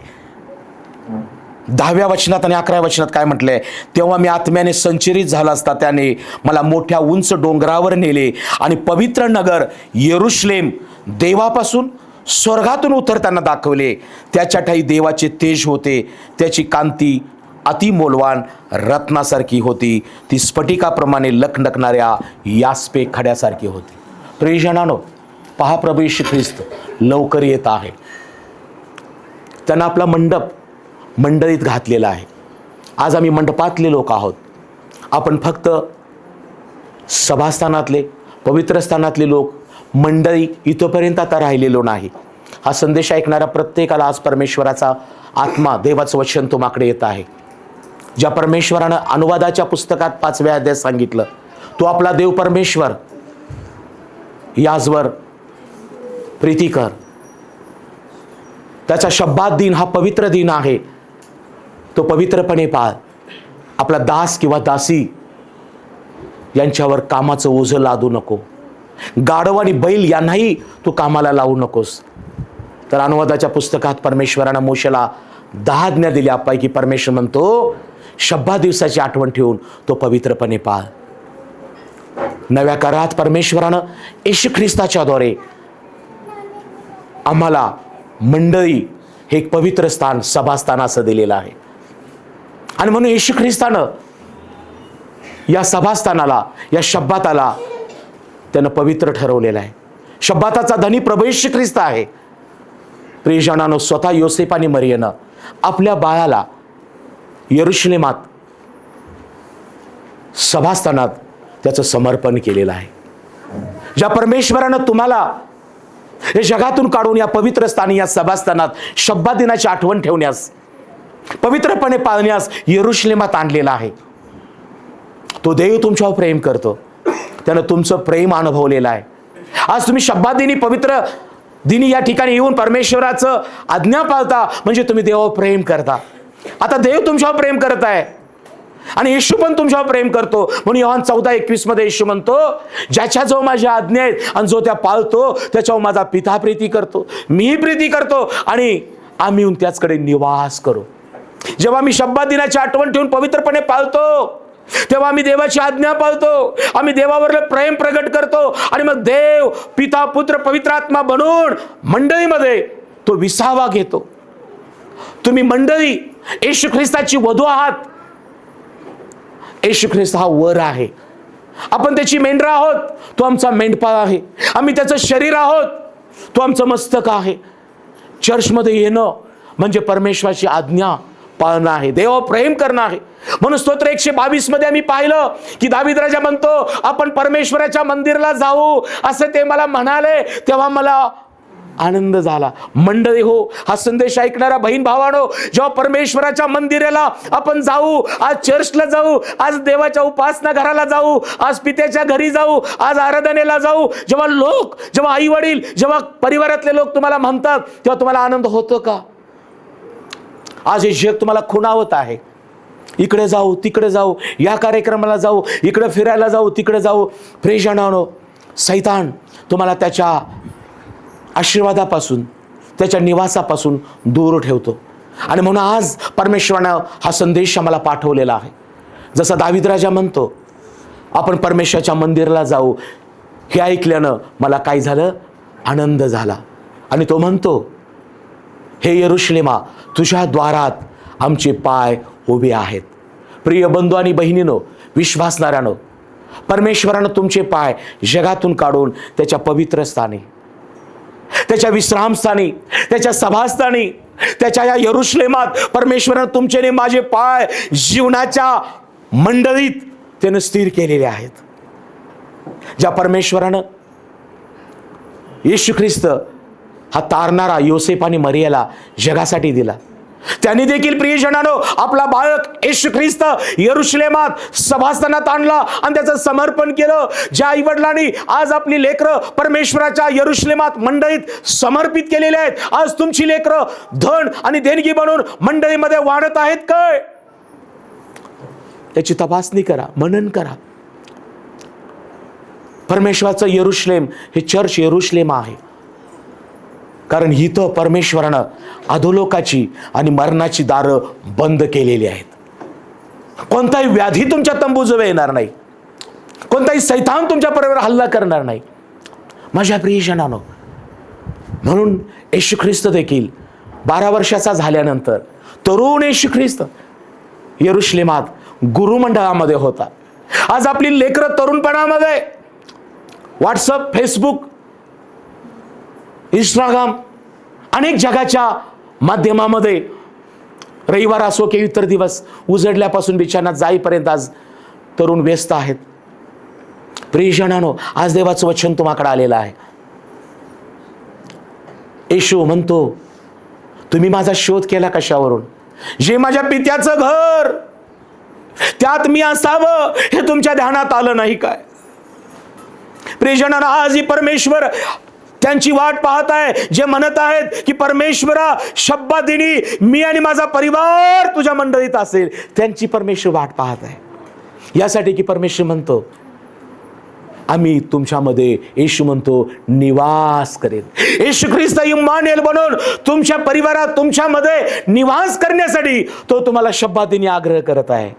10व्या वचनात आणि 11व्या वचनात काय म्हटलंय, तेव्हा मी आत्म्याने संचरित झाला असता त्याने मला मोठ्या उंच डोंगरावर नेले आणि पवित्र नगर यरूशलेम देवापासून स्वर्गातून उतरताना दाखवले. त्याच्या ठाई देवाचे तेज होते. त्याची कांती अतिमौल्यवान रत्नासारखी होती. ती स्फटिकाप्रमाणे लखलखणाऱ्या यास्पे खड्यासारखी होती. प्रियजनांनो, पहा, प्रभू येशू ख्रिस्त लवकर येत आहे. त्यांना आपला मंडळीत घातलेला आहे. आज आम्ही मंडपातले लोक आहोत. आपण फक्त सभास्थानातले, पवित्र स्थानातले लोक, मंडळी इथपर्यंत आता राहिलेलो नाही. हा संदेश ऐकणाऱ्या प्रत्येकाला आज परमेश्वराचा आत्मा, देवाचं वचन तुम्हाकडे येत आहे. ज्या परमेश्वरानं अनुवादाच्या पुस्तकात 5व्या अध्यायात सांगितलं, तो आपला देव परमेश्वर, याचवर प्रीती कर. त्याचा शब्बात दिन हा पवित्र दिन आहे, तो पवित्रपणे पाळ. आपला दास किंवा दासी यांच्यावर कामाचं ओझं लादू नको. गाढव आणि बैल यांनाही तू कामाला लावू नकोस. तर अनुवादाच्या पुस्तकात परमेश्वरानं मोशेला 10 आज्ञा दिल्या, पैकी परमेश्वर म्हणतो, शब्बा दिवसाची आठवण ठेवून तो पवित्रपणे पाळ. नव्या करारात परमेश्वरानं येशू ख्रिस्ताच्याद्वारे आम्हाला मंडळी हे एक पवित्र स्थान, सभास्थान असं दिलेलं आहे. आणि म्हणून येशू ख्रिस्तानं या सभास्थानाला, या शब्बाताला त्यानं पवित्र ठरवलेलं आहे. शब्बाताचा धनी प्रभू येशू ख्रिस्त आहे. प्रियजनांनो, स्वतः योसेफ आणि मरियेनं आपल्या बाळाला यरूशलेमात सभास्थानात त्याचं समर्पण केलेलं आहे. ज्या परमेश्वरानं तुम्हाला हे जगातून काढून या पवित्र स्थानी, या सभास्थानात शब्बा दिनाची आठवण ठेवण्यास, पवित्रपणे पाळण्यास यरूशलेमात आणलेला आहे, तो देव तुमच्यावर प्रेम करतो. त्यानं तुमचं प्रेम अनुभवलेलं आहे. आज तुम्ही शब्बा दिनी पवित्र दिनी या ठिकाणी येऊन परमेश्वराचं आज्ञा पाळता म्हणजे तुम्ही देवावर प्रेम करता. आता देव तुमच्यावर प्रेम करत आहे आणि येशू पण तुमच्यावर प्रेम करतो. म्हणून योहान 14:21 मध्ये येशू म्हणतो, ज्याच्याजवळ माझ्या आज्ञा आहेत आणि जो त्या पाळतो त्याच्यावर माझा पिता प्रीती करतो, मीही प्रीती करतो आणि आम्ही येऊन त्याचकडे निवास करू. जेव्हा मी शब्बात दिनाची आठवण ठेवून पवित्रपणे पाळतो तेव्हा आम्ही देवाची आज्ञा पाळतो, आम्ही देवावरले प्रेम प्रगट करतो आणि मग देव पिता पुत्र पवित्र आत्मा बनून मंडळीमध्ये तो विसावा घेतो. तुम्ही मंडळी येशू ख्रिस्ताची वधू आहात. येशू ख्रिस्त हा वर आहे, आपण त्याची मेंढरं आहोत, तो आमचा मेंढपाळ आहे. आम्ही त्याचं शरीर आहोत, तो आमचं मस्तक आहे. चर्चमध्ये येणं म्हणजे परमेश्वराची आज्ञा पाळणं आहे, देवावर प्रेम करणं आहे. म्हणून स्तोत्र 122 मध्ये आम्ही पाहिलं की दावीद राजा म्हणतो, आपण परमेश्वराच्या मंदिराला जाऊ असं ते मला म्हणाले तेव्हा मला आनंद झाला. मंडळी हो, हा संदेश ऐकणारा बहीण भावानो, जेव्हा परमेश्वराच्या मंदिराला आपण जाऊ, आज चर्चला जाऊ, आज देवाच्या उपासना घराला जाऊ, आज पित्याच्या घरी जाऊ, आज आराधनेला जाऊ, जेव्हा आई वडील, जेव्हा परिवारातले लोक तुम्हाला म्हणतात तेव्हा तुम्हाला आनंद होतो का? आज हे जग तुम्हाला खुणावत आहे, इकडे जाऊ तिकडे जाऊ, या कार्यक्रमाला जाऊ, इकडे फिरायला जाऊ तिकडे जाऊ. प्रेषणानो, सैतान तुम्हाला त्याच्या आशीर्वादापासून, त्याच्या निवासापासून दूर ठेवतो. आणि म्हणून आज परमेश्वरानं हा संदेश आम्हाला पाठवलेला आहे. जसा दावीद राजा म्हणतो, आपण परमेश्वराच्या मंदिराला जाऊ, हे ऐकल्यानं मला काय झालं? आनंद झाला. आणि तो म्हणतो, हे यरुशलेमा, तुझ्या द्वारात आमचे पाय उभे आहेत. प्रिय बंधू आणि बहिणीनो, विश्वासणाऱ्यानो, परमेश्वरानं तुमचे पाय जगातून काढून त्याच्या पवित्र स्थानी, त्याच्या विश्रामस्थानी, त्याच्या सभास्थानी, त्याच्या या यरुशलेमात परमेश्वरानं तुमचे आणि माझे पाय जीवनाच्या मंडळीत त्यानं स्थिर केलेले आहेत. ज्या परमेश्वरानं येशू ख्रिस्त हा तारणारा योसेफ आणि मरियाला जगासाठी दिला, त्यांनी देखील प्रियजनानो आपला बाळक येशू ख्रिस्त यरुशलेमात सभास्थानात आणला आणि त्याचं समर्पण केलं. ज्या आईवडिलांनी आज आपली लेकरं परमेश्वराच्या यरुशलेमात मंडळीत समर्पित केलेले आहेत, आज तुमची लेकरं धन आणि देणगी बनून मंडळीमध्ये वाढत आहेत काय? त्याची तपासणी करा, मनन करा. परमेश्वराचं यरुशलेम हे चर्च यरुशलेम आहे, कारण इथं परमेश्वरानं अधोलोकाची आणि मरणाची दारं बंद केलेली आहेत. कोणताही व्याधी तुमच्या तंबूजवळ येणार नाही, कोणताही सैतान तुमच्या परिवारावर हल्ला करणार नाही. माझ्या प्रियजनांनो, म्हणून येशू ख्रिस्त देखील 12 वर्षाचा झाल्यानंतर तरुण येशू ख्रिस्त यरुशलेमात गुरुमंडळामध्ये होता. आज आपली लेकरं तरुणपणामध्ये व्हॉट्सअप, फेसबुक, इंस्टाग्राम, अनेक जगाच्या माध्यमामध्ये रविवार असो की इतर दिवस उजडल्यापासून बिछाण्यात जाईपर्यंत आज तरुण व्यस्त आहेत. प्रियजनांनो, आज देवाचं वचन तुम्हाकडे आलेलं आहे. येशू म्हणतो, तुम्ही माझा शोध केला कशावरून? जे माझ्या पित्याचं घर त्यात मी असावं हे तुमच्या ध्यानात आलं नाही काय? प्रियजनांनो, आज ही परमेश्वर त्यांची वाट पाहत आहे, जे म्हणत आहेत की परमेश्वरा शब्बा दिनी मी आणि माझा परिवार तुझ्या मंडळीत असेल. त्यांची परमेश्वर वाट पाहत आहे यासाठी की परमेश्वर म्हणतो, आम्ही तुमच्यामध्ये, येशू म्हणतो, निवास करेल. येशू ख्रिस्त इम्मानुएल बनून तुमच्या परिवारात, तुमच्यामध्ये निवास करण्यासाठी तो तुम्हाला शब्बा दिनी आग्रह करत आहे.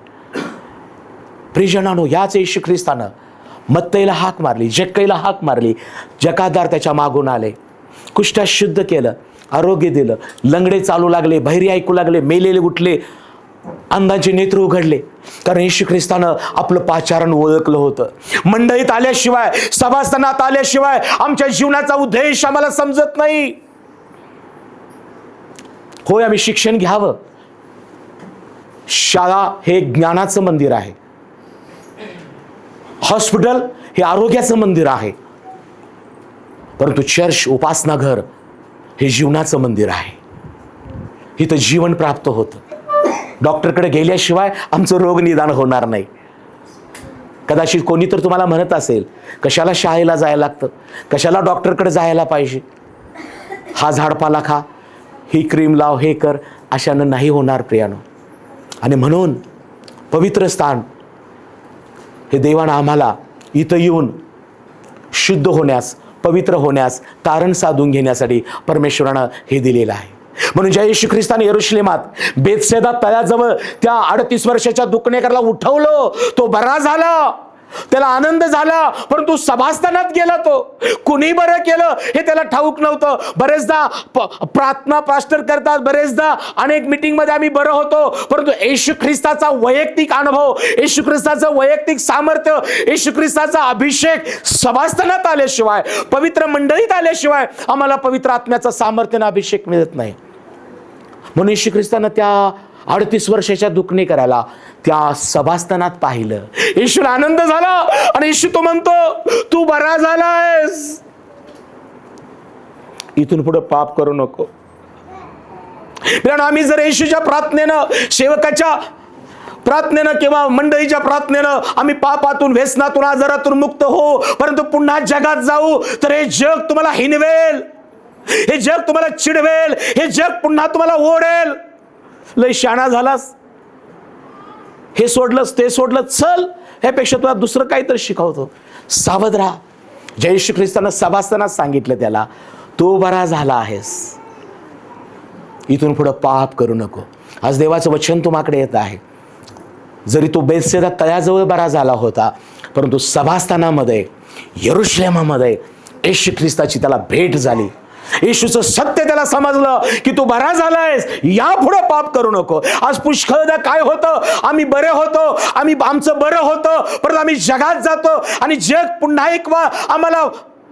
प्रियजनांनो, याच येशू ख्रिस्तानं मत्तईला हाक मारली, जक्कईला हाक मारली, जकादार त्याच्या मागून आले, कुष्ठा शुद्ध केलं, आरोग्य दिलं, लंगडे चालू लागले, बहिरी ऐकू लागले, मेलेले उठले, अंधांचे नेत्र उघडले. कारण येशू ख्रिस्तानं आपलं पाचारण ओळखलं होतं. मंडळीत आल्याशिवाय, सभास्थानात आल्याशिवाय आमच्या जीवनाचा उद्देश आम्हाला समजत नाही. होय, आम्ही शिक्षण घ्यावं. शाळा हे ज्ञानाचं मंदिर आहे, हॉस्पिटल हे आरोग्याचं मंदिर आहे, परंतु चर्च, उपासना घर हे जीवनाचं मंदिर आहे. इथं जीवन प्राप्त होतं. डॉक्टरकडे गेल्याशिवाय आमचं रोग निदान होणार नाही. कदाचित कोणी तर तुम्हाला म्हणत असेल, कशाला शाळेला जायला लागतं, कशाला डॉक्टरकडे जायला पाहिजे. हा झाडपाला खा, ही क्रीम लाव, हे कर, अशानं नाही होणार प्रियानो. आणि म्हणून पवित्र स्थान हे देवानं आम्हाला इथं येऊन शुद्ध होण्यास, पवित्र होण्यास, तारण साधून घेण्यासाठी परमेश्वरानं हे दिलेलं आहे. म्हणून ज्या येशू ख्रिस्ताने यरुशलेमात बेतसेदा तळ्याजवळ त्या 38 वर्षाच्या दुखणेकराला उठवलं, तो बरा झाला, त्याला आनंद झाला. परंतु सभास्थानात गेला तो, कुणी बरं केलं हे त्याला ठाऊक नव्हतं. बरेचदा प्रार्थना पास्टर करतात, बरेचदा अनेक मीटिंगमध्ये आम्ही बरं होतो, परंतु येशू ख्रिस्ताचा वैयक्तिक अनुभव, येशू ख्रिस्ताचं वैयक्तिक सामर्थ्य, येशू ख्रिस्ताचा अभिषेक सभास्थानात आल्याशिवाय, पवित्र मंडळीत आल्याशिवाय आम्हाला पवित्र आत्म्याचा सामर्थ्यानं अभिषेक मिळत नाही. म्हणून येशू ख्रिस्तानं त्या 38 वर्षाच्या दुखणेकराला त्या सभास्थानात पाहिलं. येशूला आनंद झाला आणि येशू तो म्हणतो, तू बरा झालायस, इथून पुढे पाप करू नको. आम्ही जर येशूच्या प्रार्थनेनं, सेवकाच्या प्रार्थनेनं किंवा मंडळीच्या प्रार्थनेनं आम्ही पापातून, व्यसनातून, आजारातून मुक्त हो, परंतु पुन्हा जगात जाऊ तर हे जग तुम्हाला हिनवेल, हे जग तुम्हाला चिडवेल, हे जग पुन्हा तुम्हाला ओढेल. लय शाणा झालास, हे सोडलंस, ते सोडलं, चल ह्यापेक्षा तुला दुसरं काहीतरी शिकवतो, सावध राहा. जय येशू ख्रिस्तानं सभास्थानात सांगितलं त्याला, तू बरा झाला आहेस, इथून पुढं पाप करू नको. आज देवाचं वचन तुम्हाकडे येत आहे. जरी तो बेतसेदा तळ्याजवळ बरा झाला होता, परंतु सभास्थानामध्ये, यरुशलेमामध्ये येशू ख्रिस्ताची त्याला भेट झाली. येशूचं सत्य त्याला समजलं की तू बरा झालायस, यापुढे पाप करू नको. आज पुष्कळदा काय होतं, आम्ही बरे होतो, आमचं बरं होतं, परत आम्ही जगात जातो आणि जग पुन्हा एक आम्हाला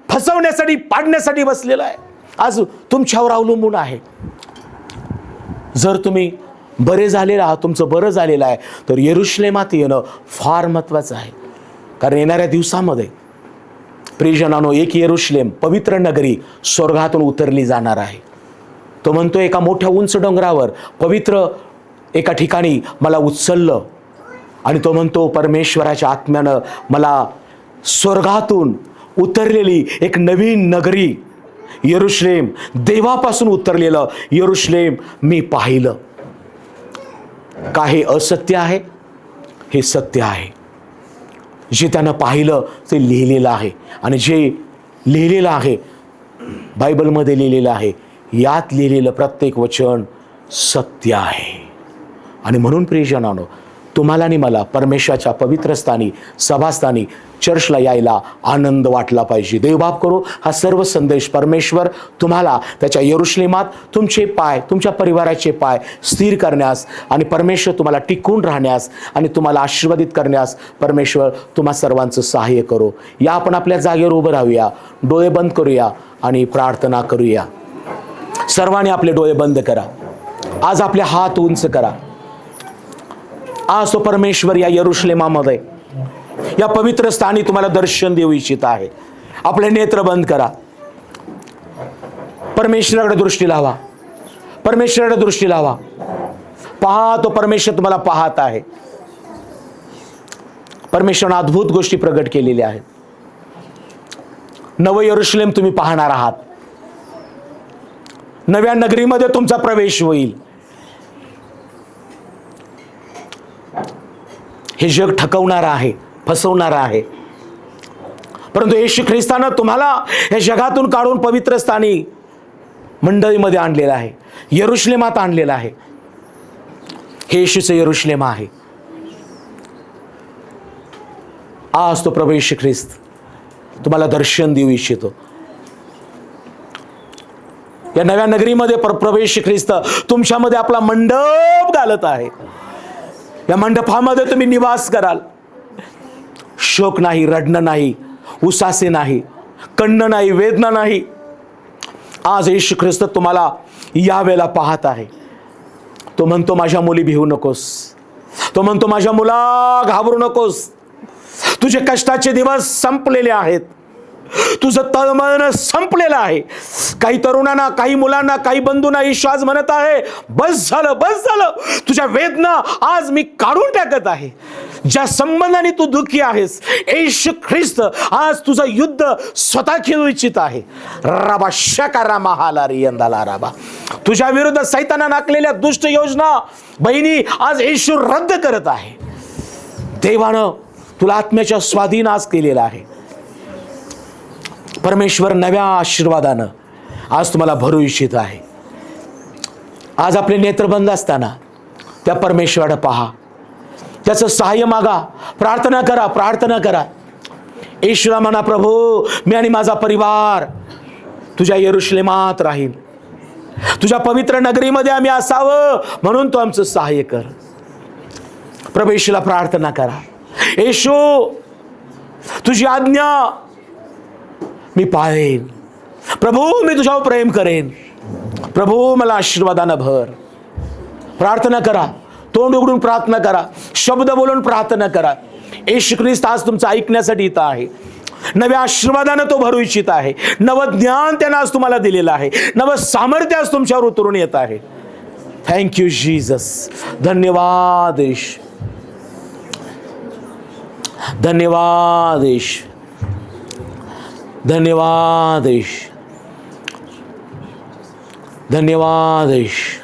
फसवण्यासाठी, पाडण्यासाठी बसलेलं आहे. आज तुमच्यावर अवलंबून आहे. जर तुम्ही बरे झालेला आहात, तुमचं बरं झालेलं आहे, तर यरुशलेमात येणं फार महत्त्वाचं आहे. कारण येणाऱ्या दिवसामध्ये प्रियजनांनो, एक यरुशलेम, पवित्र नगरी स्वर्गातून उतरली जाणार आहे. तो म्हणतो, एका मोठ्या उंच डोंगरावर पवित्र एका ठिकाणी मला उचललं आणि तो म्हणतो, परमेश्वराच्या आत्म्यानं मला स्वर्गातून उतरलेली एक नवीन नगरी यरुशलेम, देवापासून उतरलेलं यरुशलेम मी पाहिलं. काय हे असत्य आहे? हे सत्य आहे. जे त्यानं पाहिलं ते लिहिलेलं आहे आणि जे लिहिलेलं आहे, बायबलमध्ये लिहिलेलं आहे, यात लिहिलेलं प्रत्येक वचन सत्य आहे. आणि म्हणून प्रियजनांनो, तुम्हाला आणि मला परमेश्वराच्या पवित्र स्थानी, सभास्थानी, चर्चला यायला आनंद वाटला पाहिजे. देवबाप करो हा सर्व संदेश परमेश्वर तुम्हाला त्याच्या यरुशलेमात तुमचे पाय, तुमच्या परिवाराचे पाय स्थिर करण्यास आणि परमेश्वर तुम्हाला टिकून राहण्यास आणि तुम्हाला आशीर्वादित करण्यास परमेश्वर तुम्हा सर्वांचं सहाय्य करो. या आपण आपल्या जागेवर उभं राहूया, डोळे बंद करूया आणि प्रार्थना करूया. सर्वांनी आपले डोळे बंद करा. आज आपले हात उंच करा. आज तो परमेश्वर या यरुशलेमामध्ये, या पवित्र स्थानी तुम्हाला दर्शन देऊ इच्छित आहे. आपले नेत्र बंद करा. परमेश्वराकडे दृष्टी लावा. परमेश्वराकडे दृष्टी लावा. पहा, तो परमेश्वर तुम्हाला पाहत आहे. परमेश्वराने अद्भुत गोष्टी प्रगट केलेल्या आहेत. नवं यरुशलेम तुम्ही पाहणार आहात. नव्या नगरीमध्ये तुमचा प्रवेश होईल. हे जग ठकवणार आहे, फसवणार आहे, परंतु येशू ख्रिस्तानं तुम्हाला या जगातून काढून पवित्र स्थानी मंडळीमध्ये आणलेलं आहे, यरुशलेमात आणलेलं आहे. हे येशूचं यरुशलेम आहे. आज तो प्रभू येशू ख्रिस्त तुम्हाला दर्शन देऊ इच्छितो. या नव्या नगरीमध्ये प्रभू येशू ख्रिस्त तुमच्यामध्ये आपला मंडप घालत आहे. या मंडपामध्ये तुम्ही निवास कराल. शोक नाही, रडणं नाही, उसासे नाही, कण्ण नाही, वेदना नाही. आज येशू ख्रिस्त तुम्हाला यावेळेला पाहत आहे. तो म्हणतो, माझ्या मुली भिवू नकोस. तो म्हणतो, माझ्या मुला घाबरू नकोस. तुझे कष्टाचे दिवस संपलेले आहेत. तुझं तळमळणं संपलेलं आहे. काही तरुणांना, काही मुलांना, काही बंधूंना येशू आज म्हणत आहे, बस झालं, बस झालं. तुझ्या वेदना आज मी काढून टाकत आहे. ज्या संबंधाने तू दुःखी आहेस, येशू ख्रिस्त आज तुझं युद्ध स्वतः खेळू इच्छित आहे. राबा शकारा महाला रियंदाला राबा. तुझ्या विरुद्ध सैतानाने आखलेल्या दुष्ट योजना बहिणी आज येशू रद्द करत आहे. देवानं तुला आत्म्याच्या स्वाधीन आज केलेला आहे. परमेश्वर नव्या आशीर्वादानं आज तुम्हाला भरू इच्छित आहे. आज आपले नेत्र बंद असताना त्या परमेश्वराकडे पहा, त्याचं सहाय्य मागा, प्रार्थना करा, प्रार्थना करा. येशूला म्हणा, प्रभू मी आणि माझा परिवार तुझ्या यरुशलेमात राहील, तुझ्या पवित्र नगरीमध्ये आम्ही असावं म्हणून तू आमचं सहाय्य कर. प्रभू येशूला प्रार्थना करा, येशू तुझी आज्ञा मी पाळेन. प्रभू मी तुझ्यावर प्रेम करेन. प्रभू मला आशीर्वादानं भर. प्रार्थना करा, तोंड उघडून प्रार्थना करा, शब्द बोलून प्रार्थना करा. येशू ख्रिस्त आज तुमचं ऐकण्यासाठी इथं आहे. नव्या आशीर्वादानं तो भरू इच्छित आहे. नवं ज्ञान त्यानं आज तुम्हाला दिलेलं आहे. नवं सामर्थ्य आज तुमच्यावर उतरून येत आहे. Thank you Jesus. धन्यवाद येशू, धन्यवाद येशू, धन्यवाद येशू, धन्यवाद येशू.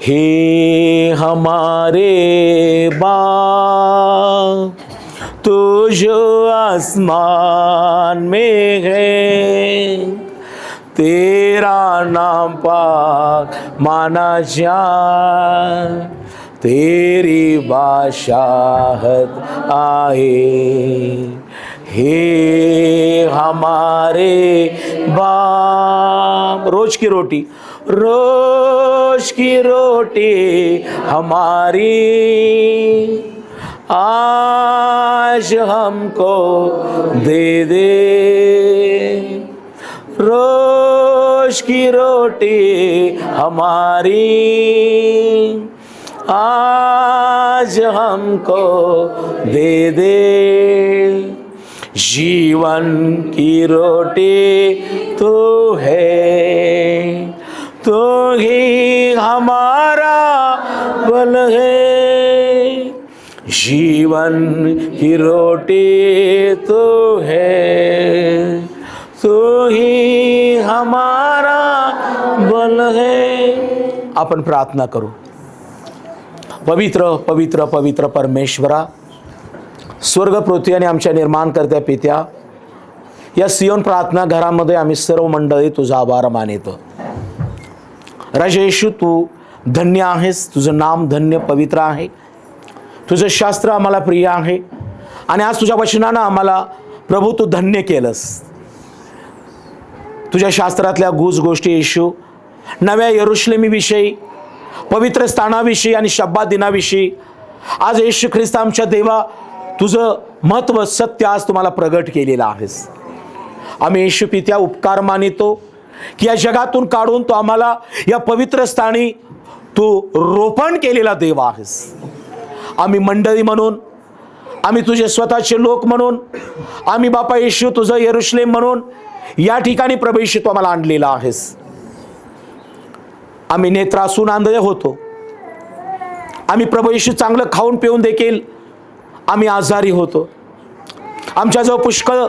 हे हमारे बाप तू जो आसमान में है, तेरा नाम पाक माना जाए, तेरी बादशाहत आए. हे हमारे बाप, रोज की रोटी, रोज की रोटी हमारी आज हमको दे दे. रोज की रोटी हमारी आज हमको दे दे. जीवन की रोटी तू है, तू ही हमारा बल है. जीवन की रोटी तू है, तू ही हमारा बल है. आपण प्रार्थना करू. पवित्र पवित्र पवित्र परमेश्वरा, स्वर्ग पृथ्वी आणि आमच्या निर्माणकर्त्या पित्या, या सियोन प्रार्थना घरामध्ये आम्ही सर्व मंडळी तुझा आभार मानितो. राजा येशू, तू धन्य आहेस, तुझं नाम धन्य पवित्र आहे, तुझं शास्त्र आम्हाला प्रिय आहे. आणि आज तुझ्या वचनानं आम्हाला प्रभू तू धन्य केलंस. तुझ्या शास्त्रातल्या गुज गोष्टी येशू, नव्या यरुशलेमीविषयी, पवित्र स्थानाविषयी आणि शब्बात दिनाविषयी आज येशू ख्रिस्त आमच्या देवा तुझं महत्त्व सत्य आज तुम्हाला प्रगट केलेलं आहेस. आम्ही येशू पित्या उपकार मानितो की या जगातून काढून तू आम्हाला या पवित्र स्थानी तू रोपण केलेला देव आहेस. आम्ही मंडळी म्हणून, आम्ही तुझे स्वतःचे लोक म्हणून, आम्ही बापा येशू तुझं यरुशलेम म्हणून या ठिकाणी प्रभू येशू तू आम्हाला आणलेला आहेस. आम्ही नेत्रासून आंधळे होतो. आम्ही प्रभू येशू चांगलं खाऊन पिऊन देखील आम्ही आजारी होतो. आमच्याजवळ पुष्कळ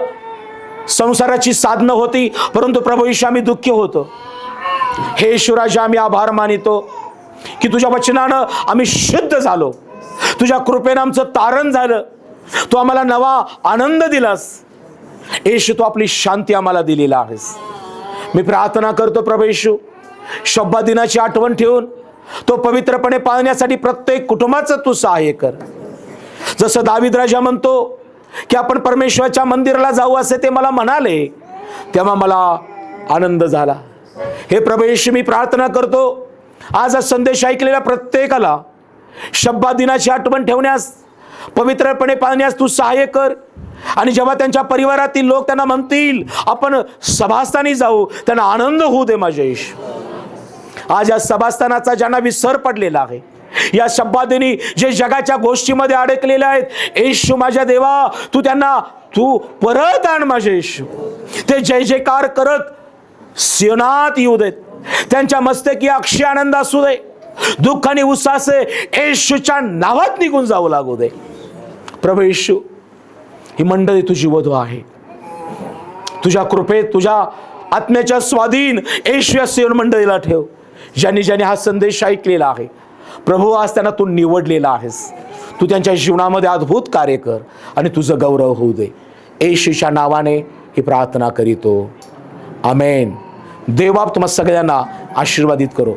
संसाराची साधनं होती, परंतु प्रभू येशू आम्ही दुःखी होतो. हे येशू राजा, आम्ही आभार मानितो की तुझ्या वचनानं आम्ही शुद्ध झालो, तुझ्या कृपेनं आमचं तारण झालं, तू आम्हाला नवा आनंद दिलास. येशू तू आपली शांती आम्हाला दिलेला आहेस. मी प्रार्थना करतो प्रभू येशू, शब्बा दिनाची आठवण ठेवून तो पवित्रपणे पाळण्यासाठी प्रत्येक कुटुंबाचं तू सहाय्य कर. जसं दावीद राजा म्हणतो की आपण परमेश्वराच्या मंदिराला जाऊ असे ते मला म्हणाले, तेव्हा मला आनंद झाला. हे प्रभू येशू, मी प्रार्थना करतो आज हा संदेश ऐकलेल्या प्रत्येकाला शब्बा दिनाची आठवण ठेवण्यास, पवित्रपणे पाळण्यास तू सहाय्य कर. आणि जेव्हा त्यांच्या परिवारातील लोक त्यांना म्हणतील आपण सभास्थानी जाऊ, त्यांना आनंद होऊ दे माझ्या येशू. आज या सभास्थानाचा ज्यांना विसर पडलेला आहे, या शब्दादिनी जे जगाच्या गोष्टीमध्ये अडकलेले आहेत, येशू माझ्या देवा तू परत आण माझे येशू. ते जय जयकार करत सियोनात येऊ देत. त्यांच्या मस्तकी अक्षय आनंद असू दे. दुःख आणि उत्साहाचे येशूच्या नावात निघून जाऊ लागू दे. प्रभू येशू, ही मंडळी तुझी वधू आहे. तुझ्या कृपेत, तुझ्या आत्म्याच्या स्वाधीन येशू या सियोन मंडळीला ठेव. ज्यांनी हा संदेश ऐकलेला आहे प्रभू, आज त्यांना तू निवडलेला आहेस. तू त्यांच्या जीवनामध्ये अद्भुत कार्य कर आणि तुझं गौरव होऊ दे. येशूच्या नावाने ही प्रार्थना करीतो. आमेन. देव बाप तुम्हा सगळ्यांना आशीर्वादित करो.